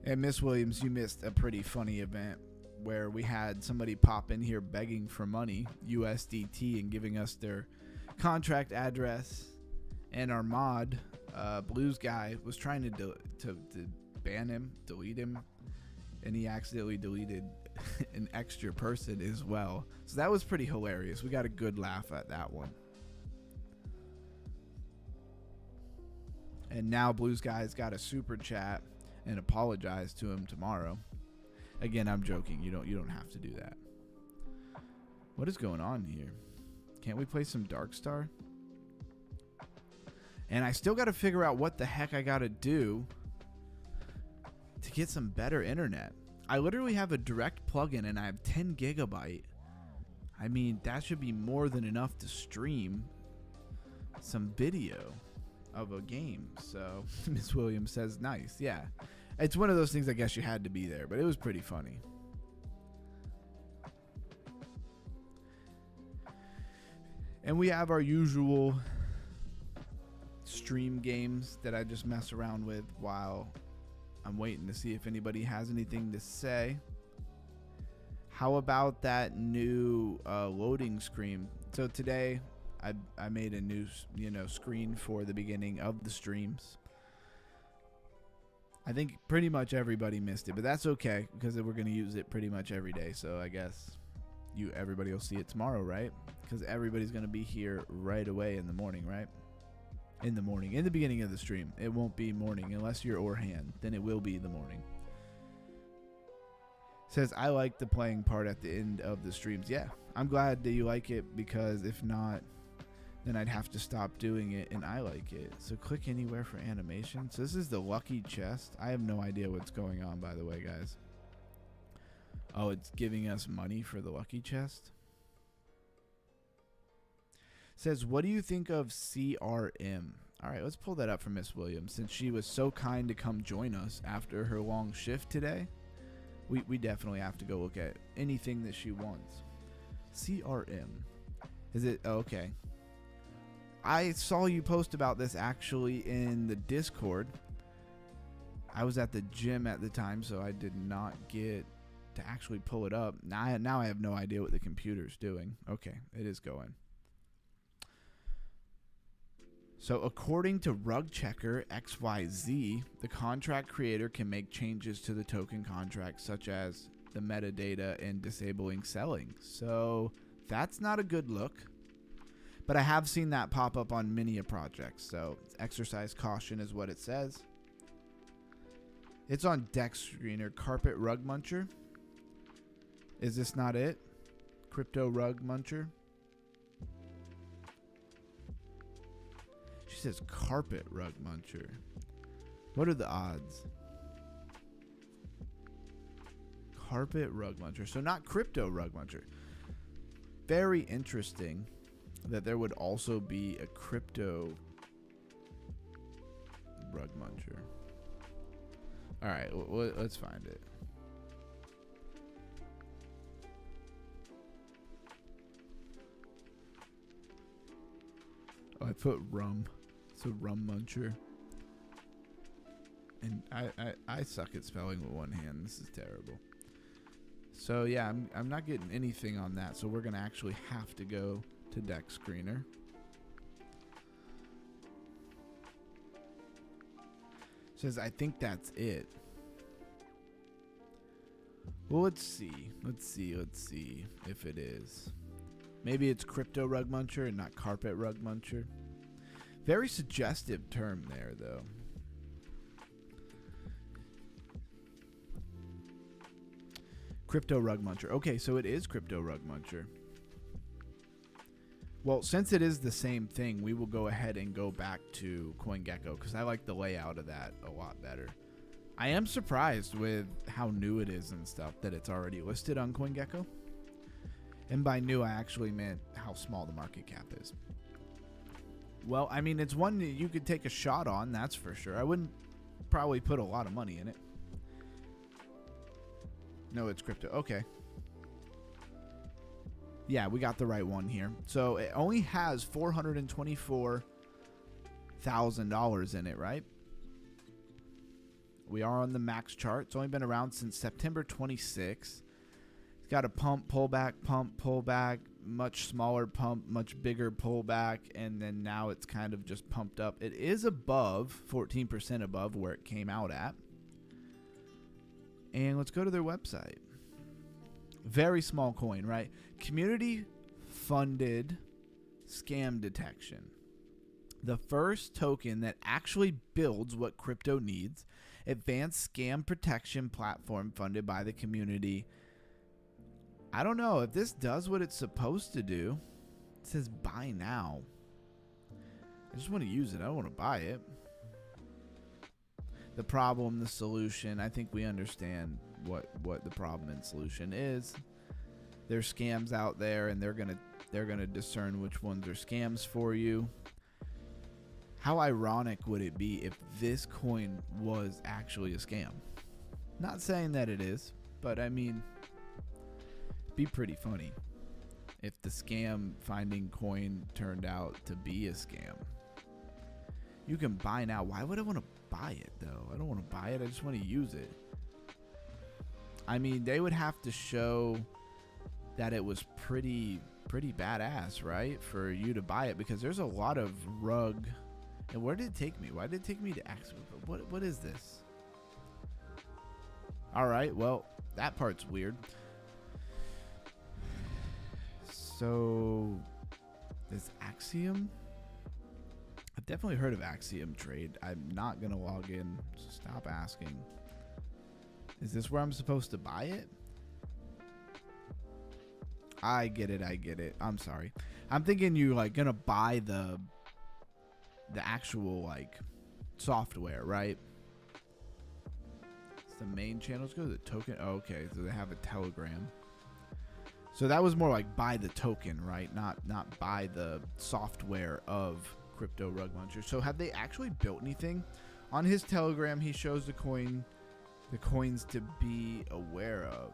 And Miss Williams, you missed a pretty funny event where we had somebody pop in here begging for money, USDT, and giving us their contract address. And our mod, Blues guy, was trying to ban him, delete him, and he accidentally deleted an extra person as well. So that was pretty hilarious. We got a good laugh at that one. And now Blues guy's got a super chat and apologize to him tomorrow. Again, I'm joking. You don't have to do that. What is going on here? Can't we play some Darkstar? And I still got to figure out what the heck I got to do to get some better internet. I literally have a direct plugin and I have 10 gigabyte. I mean, that should be more than enough to stream some video of a game. So Miss Williams says nice. Yeah. It's one of those things I guess you had to be there, but it was pretty funny. And we have our usual stream games that I just mess around with while I'm waiting to see if anybody has anything to say. How about that new loading screen? So today I made a new screen for the beginning of the streams. I think pretty much everybody missed it, but that's okay because we're going to use it pretty much every day. So I guess everybody will see it tomorrow, right? Because everybody's going to be here right away in the morning, right? In the morning, in the beginning of the stream. It won't be morning unless you're Orhan. Then it will be the morning. Says, I like the playing part at the end of the streams. Yeah, I'm glad that you like it because if not, then I'd have to stop doing it, and I like it. So click anywhere for animation. So this is the lucky chest. I have no idea what's going on, by the way, guys. Oh, it's giving us money for the lucky chest. Says, what do you think of CRM? All right, let's pull that up for Miss Williams. Since she was so kind to come join us after her long shift today, we definitely have to go look at anything that she wants. CRM. Is it? Oh, okay. I saw you post about this actually in the Discord. I was at the gym at the time, so I did not get to actually pull it up. Now I have no idea what the computer's doing. Okay, it is going. So according to Rug Checker XYZ, the contract creator can make changes to the token contract, such as the metadata and disabling selling. So that's not a good look. But I have seen that pop up on many a project, so exercise caution is what it says. It's on Dex Screener, Carpet Rug Muncher. Is this not it? Crypto Rug Muncher. She says Carpet Rug Muncher. What are the odds? Carpet Rug Muncher. So not Crypto Rug Muncher. Very interesting that there would also be a crypto rug muncher. All right, let's find it. Oh, I put rum. It's a rum muncher. And I suck at spelling with one hand. This is terrible. So yeah, I'm not getting anything on that. So we're gonna actually have to go to Dex Screener. Says, I think that's it. Well, let's see if it is. Maybe it's Crypto Rug Muncher and not Carpet Rug Muncher. Very suggestive term there, though. Crypto Rug Muncher. Okay, so it is Crypto Rug Muncher. Well, since it is the same thing, we will go ahead and go back to CoinGecko because I like the layout of that a lot better. I am surprised with how new it is and stuff that it's already listed on CoinGecko. And by new, I actually meant how small the market cap is. Well, I mean, it's one that you could take a shot on, that's for sure. I wouldn't probably put a lot of money in it. No, it's crypto. Okay. Yeah, we got the right one here. So it only has $424,000 in it, right? We are on the max chart. It's only been around since September 26th. It's got a pump, pullback, much smaller pump, much bigger pullback, and then now it's kind of just pumped up. It is above, 14% above where it came out at. And let's go to their website. Very small coin, right? Community funded scam detection. The first token that actually builds what crypto needs. Advanced scam protection platform funded by the community. I don't know if this does what it's supposed to do. It says buy now. I just want to use it. I don't want to buy it. The problem, the solution. I think we understand what the problem and solution is. There's scams out there, and they're gonna discern which ones are scams for you. How ironic would it be if this coin was actually a scam? Not saying that it is, but I mean, it'd be pretty funny if the scam finding coin turned out to be a scam. You can buy now. Why would I want to buy it though? I don't want to buy it. I just want to use it. I mean, they would have to show that it was pretty badass, right, for you to buy it, because there's a lot of rug. And where did it take me? Why did it take me to ask? What is this? All right, well, that part's weird. So, is Axiom? I've definitely heard of Axiom Trade. I'm not gonna log in. So stop asking. Is this where I'm supposed to buy it? I get it. I get it. I'm sorry. I'm thinking you like gonna buy the actual like software, right? It's the main channel. Let's go to the token. Oh, okay, so they have a Telegram. So that was more like buy the token, right? Not buy the software of Crypto Rug Muncher. So have they actually built anything? On his Telegram, he shows the coins to be aware of.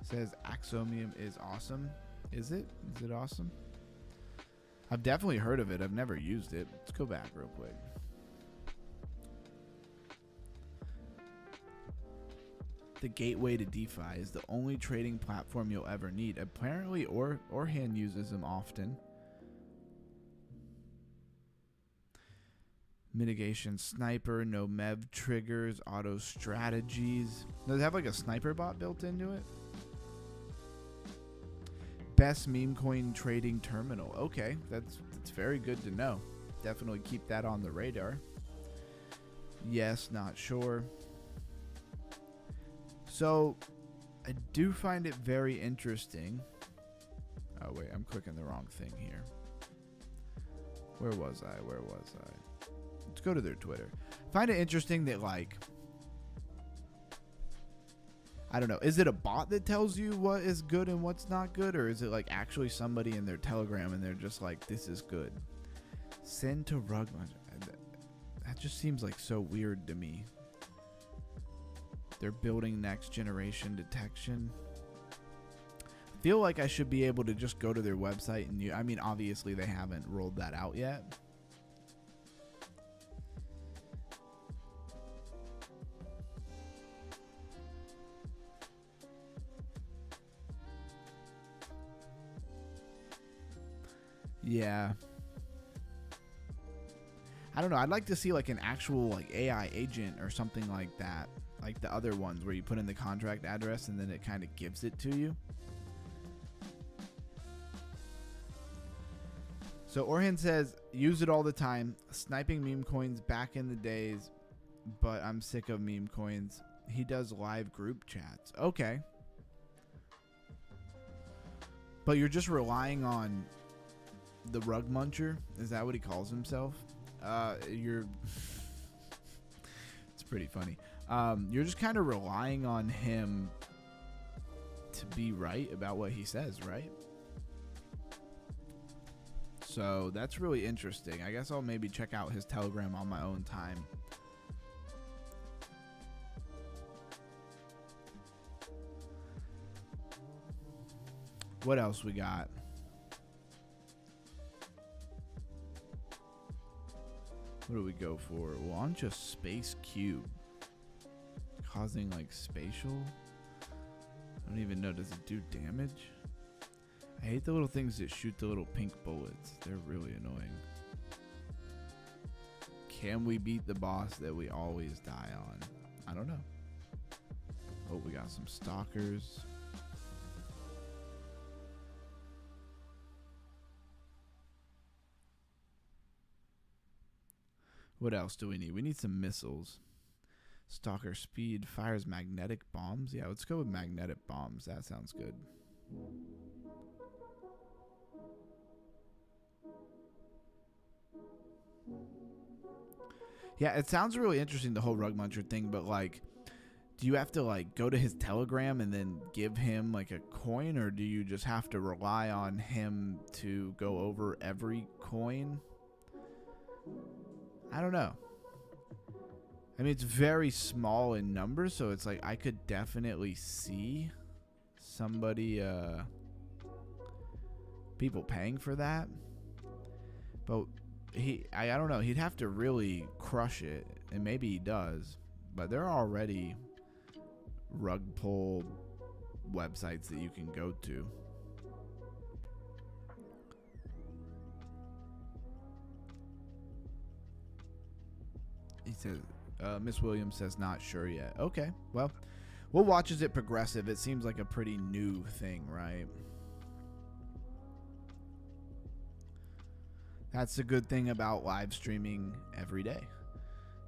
Says Axomium is awesome. Is it? Is it awesome? I've definitely heard of it. I've never used it. Let's go back real quick. The gateway to DeFi is the only trading platform you'll ever need. Apparently, Orhan uses them often. Mitigation sniper, no MEV triggers, auto strategies. Does it have like a sniper bot built into it? Best meme coin trading terminal. Okay, that's very good to know. Definitely keep that on the radar. Yes, not sure. So, I do find it very interesting. Oh wait, I'm clicking the wrong thing here. Where was I? Let's go to their Twitter. Find it interesting that like, I don't know, is it a bot that tells you what is good and what's not good, or is it like actually somebody in their Telegram and they're just like, this is good? Send to Rug Muncher. That just seems like so weird to me. They're building next generation detection. I feel like I should be able to just go to their website and I mean, obviously they haven't rolled that out yet. Yeah. I don't know. I'd like to see like an actual like AI agent or something like that. Like the other ones where you put in the contract address and then it kind of gives it to you. So Orhan says, use it all the time. Sniping meme coins back in the days, but I'm sick of meme coins. He does live group chats. Okay. But you're just relying on the Rug Muncher? Is that what he calls himself? It's pretty funny. You're just kind of relying on him to be right about what he says, right? So that's really interesting. I guess I'll maybe check out his Telegram on my own time. What else we got? What do we go for? Launch a space cube. Causing like spatial? I don't even know. Does it do damage? I hate the little things that shoot the little pink bullets. They're really annoying. Can we beat the boss that we always die on? I don't know. Oh, we got some stalkers. What else do we need? We need some missiles. Stalker speed fires magnetic bombs. Yeah, let's go with magnetic bombs. That sounds good. Yeah, it sounds really interesting, the whole Rug Muncher thing, but like, do you have to like go to his Telegram and then give him like a coin, or do you just have to rely on him to go over every coin? I don't know. I mean, it's very small in numbers, so it's like I could definitely see somebody, people paying for that. But I don't know. He'd have to really crush it, and maybe he does. But there are already rug pull websites that you can go to. He says, Miss Williams says not sure yet. Okay, well, we'll watch as it progresses. It seems like a pretty new thing, right? That's the good thing about live streaming every day,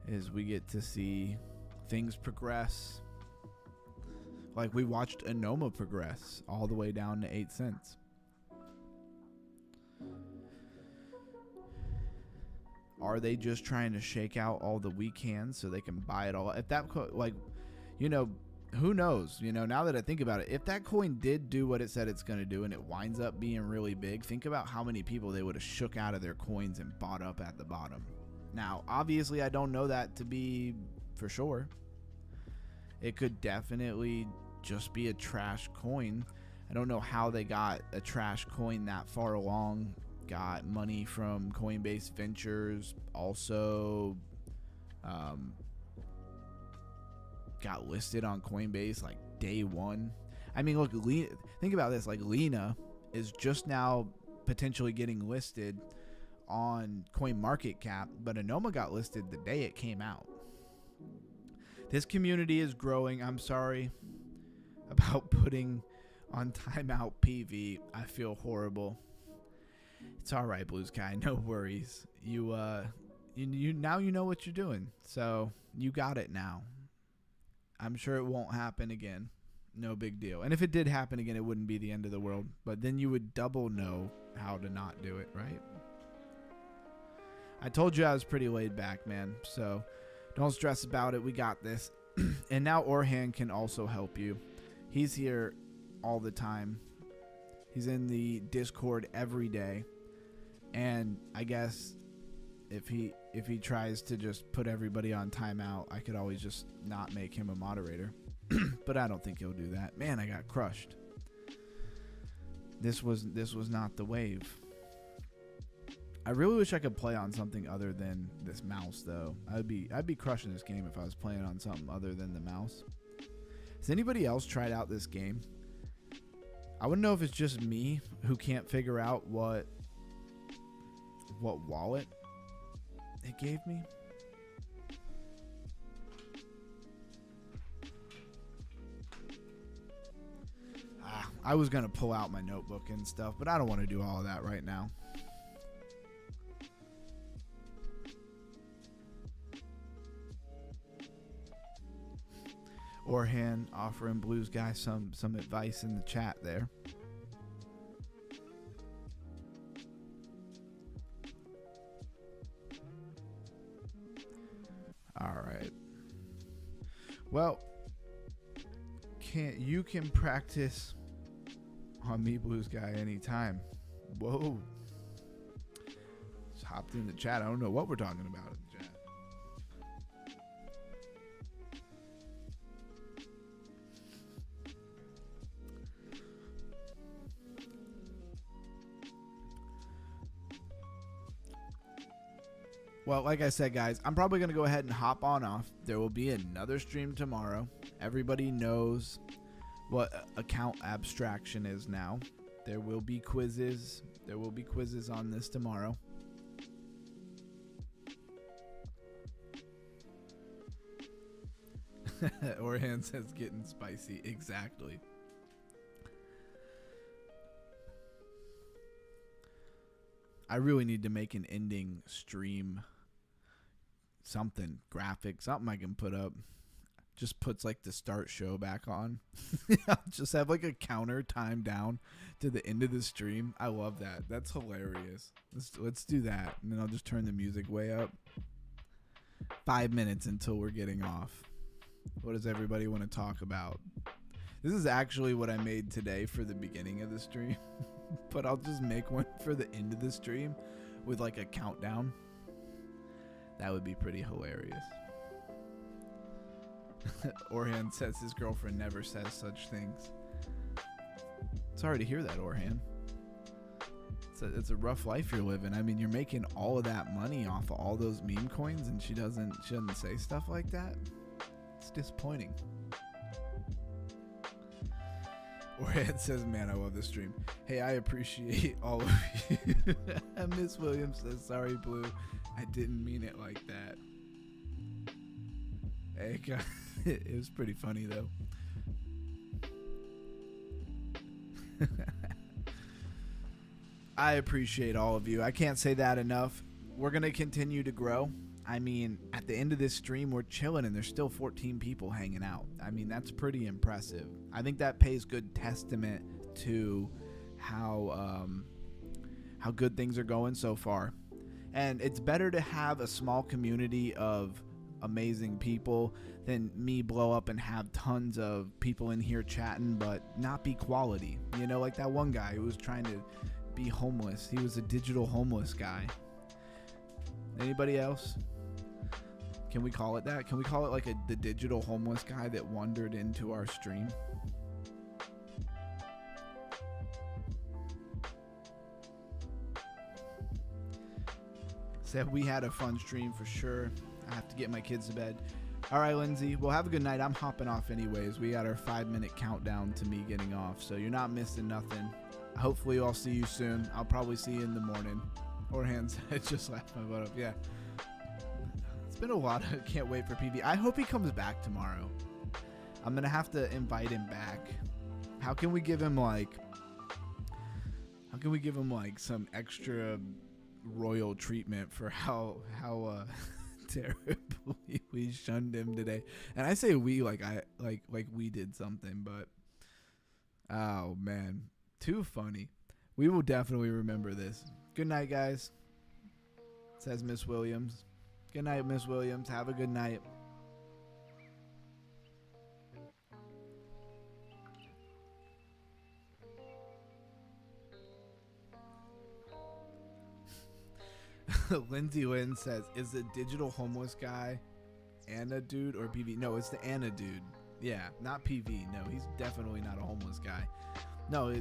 is we get to see things progress. Like we watched Anoma progress all the way down to 8 cents. Are they just trying to shake out all the weak hands so they can buy it all? If that, like, you know, who knows? You know, now that I think about it, if that coin did do what it said it's going to do and it winds up being really big, think about how many people they would have shook out of their coins and bought up at the bottom. Now, obviously, I don't know that to be for sure. It could definitely just be a trash coin. I don't know how they got a trash coin that far along. Got money from Coinbase Ventures. Also, got listed on Coinbase like day one. I mean, look, think about this. Like Lena is just now potentially getting listed on CoinMarketCap, but Anoma got listed the day it came out. This community is growing. I'm sorry about putting on timeout PV. I feel horrible. It's all right, Blue Sky. No worries. You now you know what you're doing, so you got it now. I'm sure it won't happen again. No big deal. And if it did happen again, it wouldn't be the end of the world. But then you would double know how to not do it, right? I told you I was pretty laid back, man. So don't stress about it. We got this. And now Orhan can also help you. He's here all the time. He's in the Discord every day. And I guess if he tries to just put everybody on timeout, I could always just not make him a moderator. But I don't think he'll do that. Man, I got crushed. This was not the wave. I really wish I could play on something other than this mouse though. I'd be crushing this game if I was playing on something other than the mouse. Has anybody else tried out this game? I wouldn't know if it's just me who can't figure out what wallet it gave me. I was gonna pull out my notebook and stuff, but I don't want to do all of that right now. Orhan offering Blues Guy some advice in the chat there. All right. Well, you can practice on me, Blues Guy, anytime. Whoa. Just hopped in the chat. I don't know what we're talking about in the chat. Well, like I said, guys, I'm probably going to go ahead and hop on off. There will be another stream tomorrow. Everybody knows what account abstraction is now. There will be quizzes. There will be quizzes on this tomorrow. Orhan says getting spicy. Exactly. I really need to make an ending stream. Something graphic, something I can put up. Just puts like the start show back on. I'll just have like a counter time down to the end of the stream. I love that. That's hilarious. Let's do that, and then I'll just turn the music way up. 5 minutes until we're getting off. What does everybody want to talk about? This is actually what I made today for the beginning of the stream, but I'll just make one for the end of the stream with like a countdown. That would be pretty hilarious. Orhan says his girlfriend never says such things. Sorry to hear that, Orhan. It's a rough life you're living. I mean, you're making all of that money off of all those meme coins, and she doesn't say stuff like that. It's disappointing. Orhan says, man, I love this stream. Hey, I appreciate all of you. Miss Williams says, sorry, Blue. I didn't mean it like that. Hey, God, it was pretty funny, though. I appreciate all of you. I can't say that enough. We're going to continue to grow. I mean, at the end of this stream, we're chilling and there's still 14 people hanging out. I mean, that's pretty impressive. I think that pays good testament to how good things are going so far. And it's better to have a small community of amazing people than me blow up and have tons of people in here chatting but not be quality. You know, like that one guy who was trying to be homeless. He was a digital homeless guy. Anybody else? Can we call it that? Can we call it like the digital homeless guy that wandered into our stream? Said we had a fun stream for sure. I have to get my kids to bed. All right, Lindsay. Well, have a good night. I'm hopping off anyways. We got our 5-minute countdown to me getting off, so you're not missing nothing. Hopefully, I'll see you soon. I'll probably see you in the morning. Or hands. I just laughed my butt up. Yeah. It's been a lot. I can't wait for PV. I hope he comes back tomorrow. I'm going to have to invite him back. How can we give him like some extra royal treatment for how terribly we shunned him today? And I say we like we did something, but oh man, too funny. We will definitely remember this. Good night, guys, says Miss Williams. Good night, Miss Williams. Have a good night. Lindsay Lynn says, is the digital homeless guy Anna dude or PV? No, it's the Anna dude. Yeah, not PV. No, he's definitely not a homeless guy. No,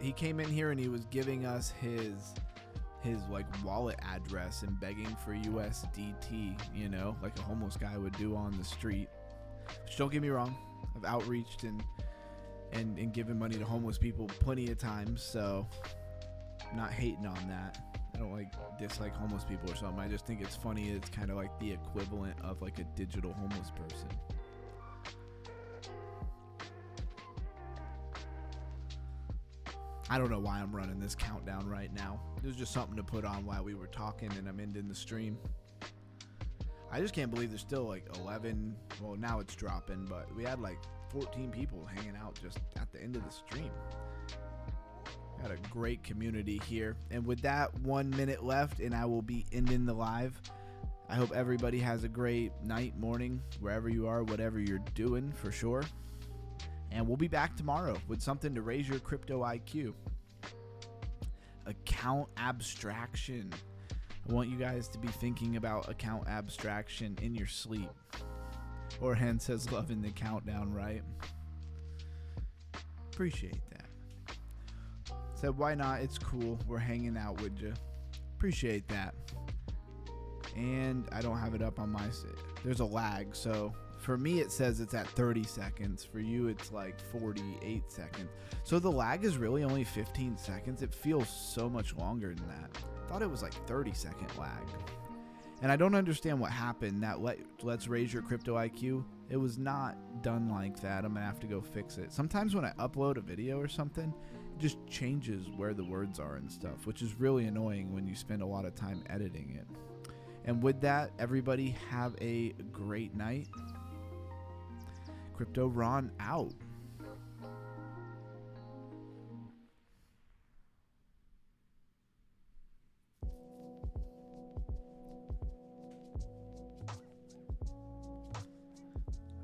he came in here and he was giving us his like wallet address and begging for USDT, you know, like a homeless guy would do on the street. Which, don't get me wrong, I've outreached and given money to homeless people plenty of times, so I'm not hating on that. I don't like dislike homeless people or something. I just think it's funny. It's kind of like the equivalent of like a digital homeless person. I don't know why I'm running this countdown right now. It was just something to put on while we were talking and I'm ending the stream. I just can't believe there's still like 11. Well, now it's dropping, but we had like 14 people hanging out just at the end of the stream. Got a great community here. And with that, 1 minute left and I will be ending the live. I hope everybody has a great night, morning, wherever you are, whatever you're doing for sure. And we'll be back tomorrow with something to raise your crypto IQ. Account abstraction. I want you guys to be thinking about account abstraction in your sleep. Or Hen says loving the countdown, right? Appreciate that. Said why not? It's cool. We're hanging out with you. Appreciate that. And I don't have it up on my side. There's a lag, so for me it says it's at 30 seconds. For you it's like 48 seconds. So the lag is really only 15 seconds. It feels so much longer than that. I thought it was like 30-second lag. And I don't understand what happened. That let's raise your crypto IQ. It was not done like that. I'm gonna have to go fix it. Sometimes when I upload a video or something, it just changes where the words are and stuff, which is really annoying when you spend a lot of time editing it. And with that, everybody have a great night. Crypto Ron out.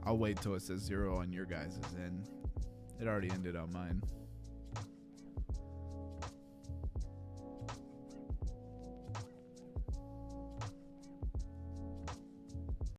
I'll wait till it says 0 on your guys' end. It already ended on mine.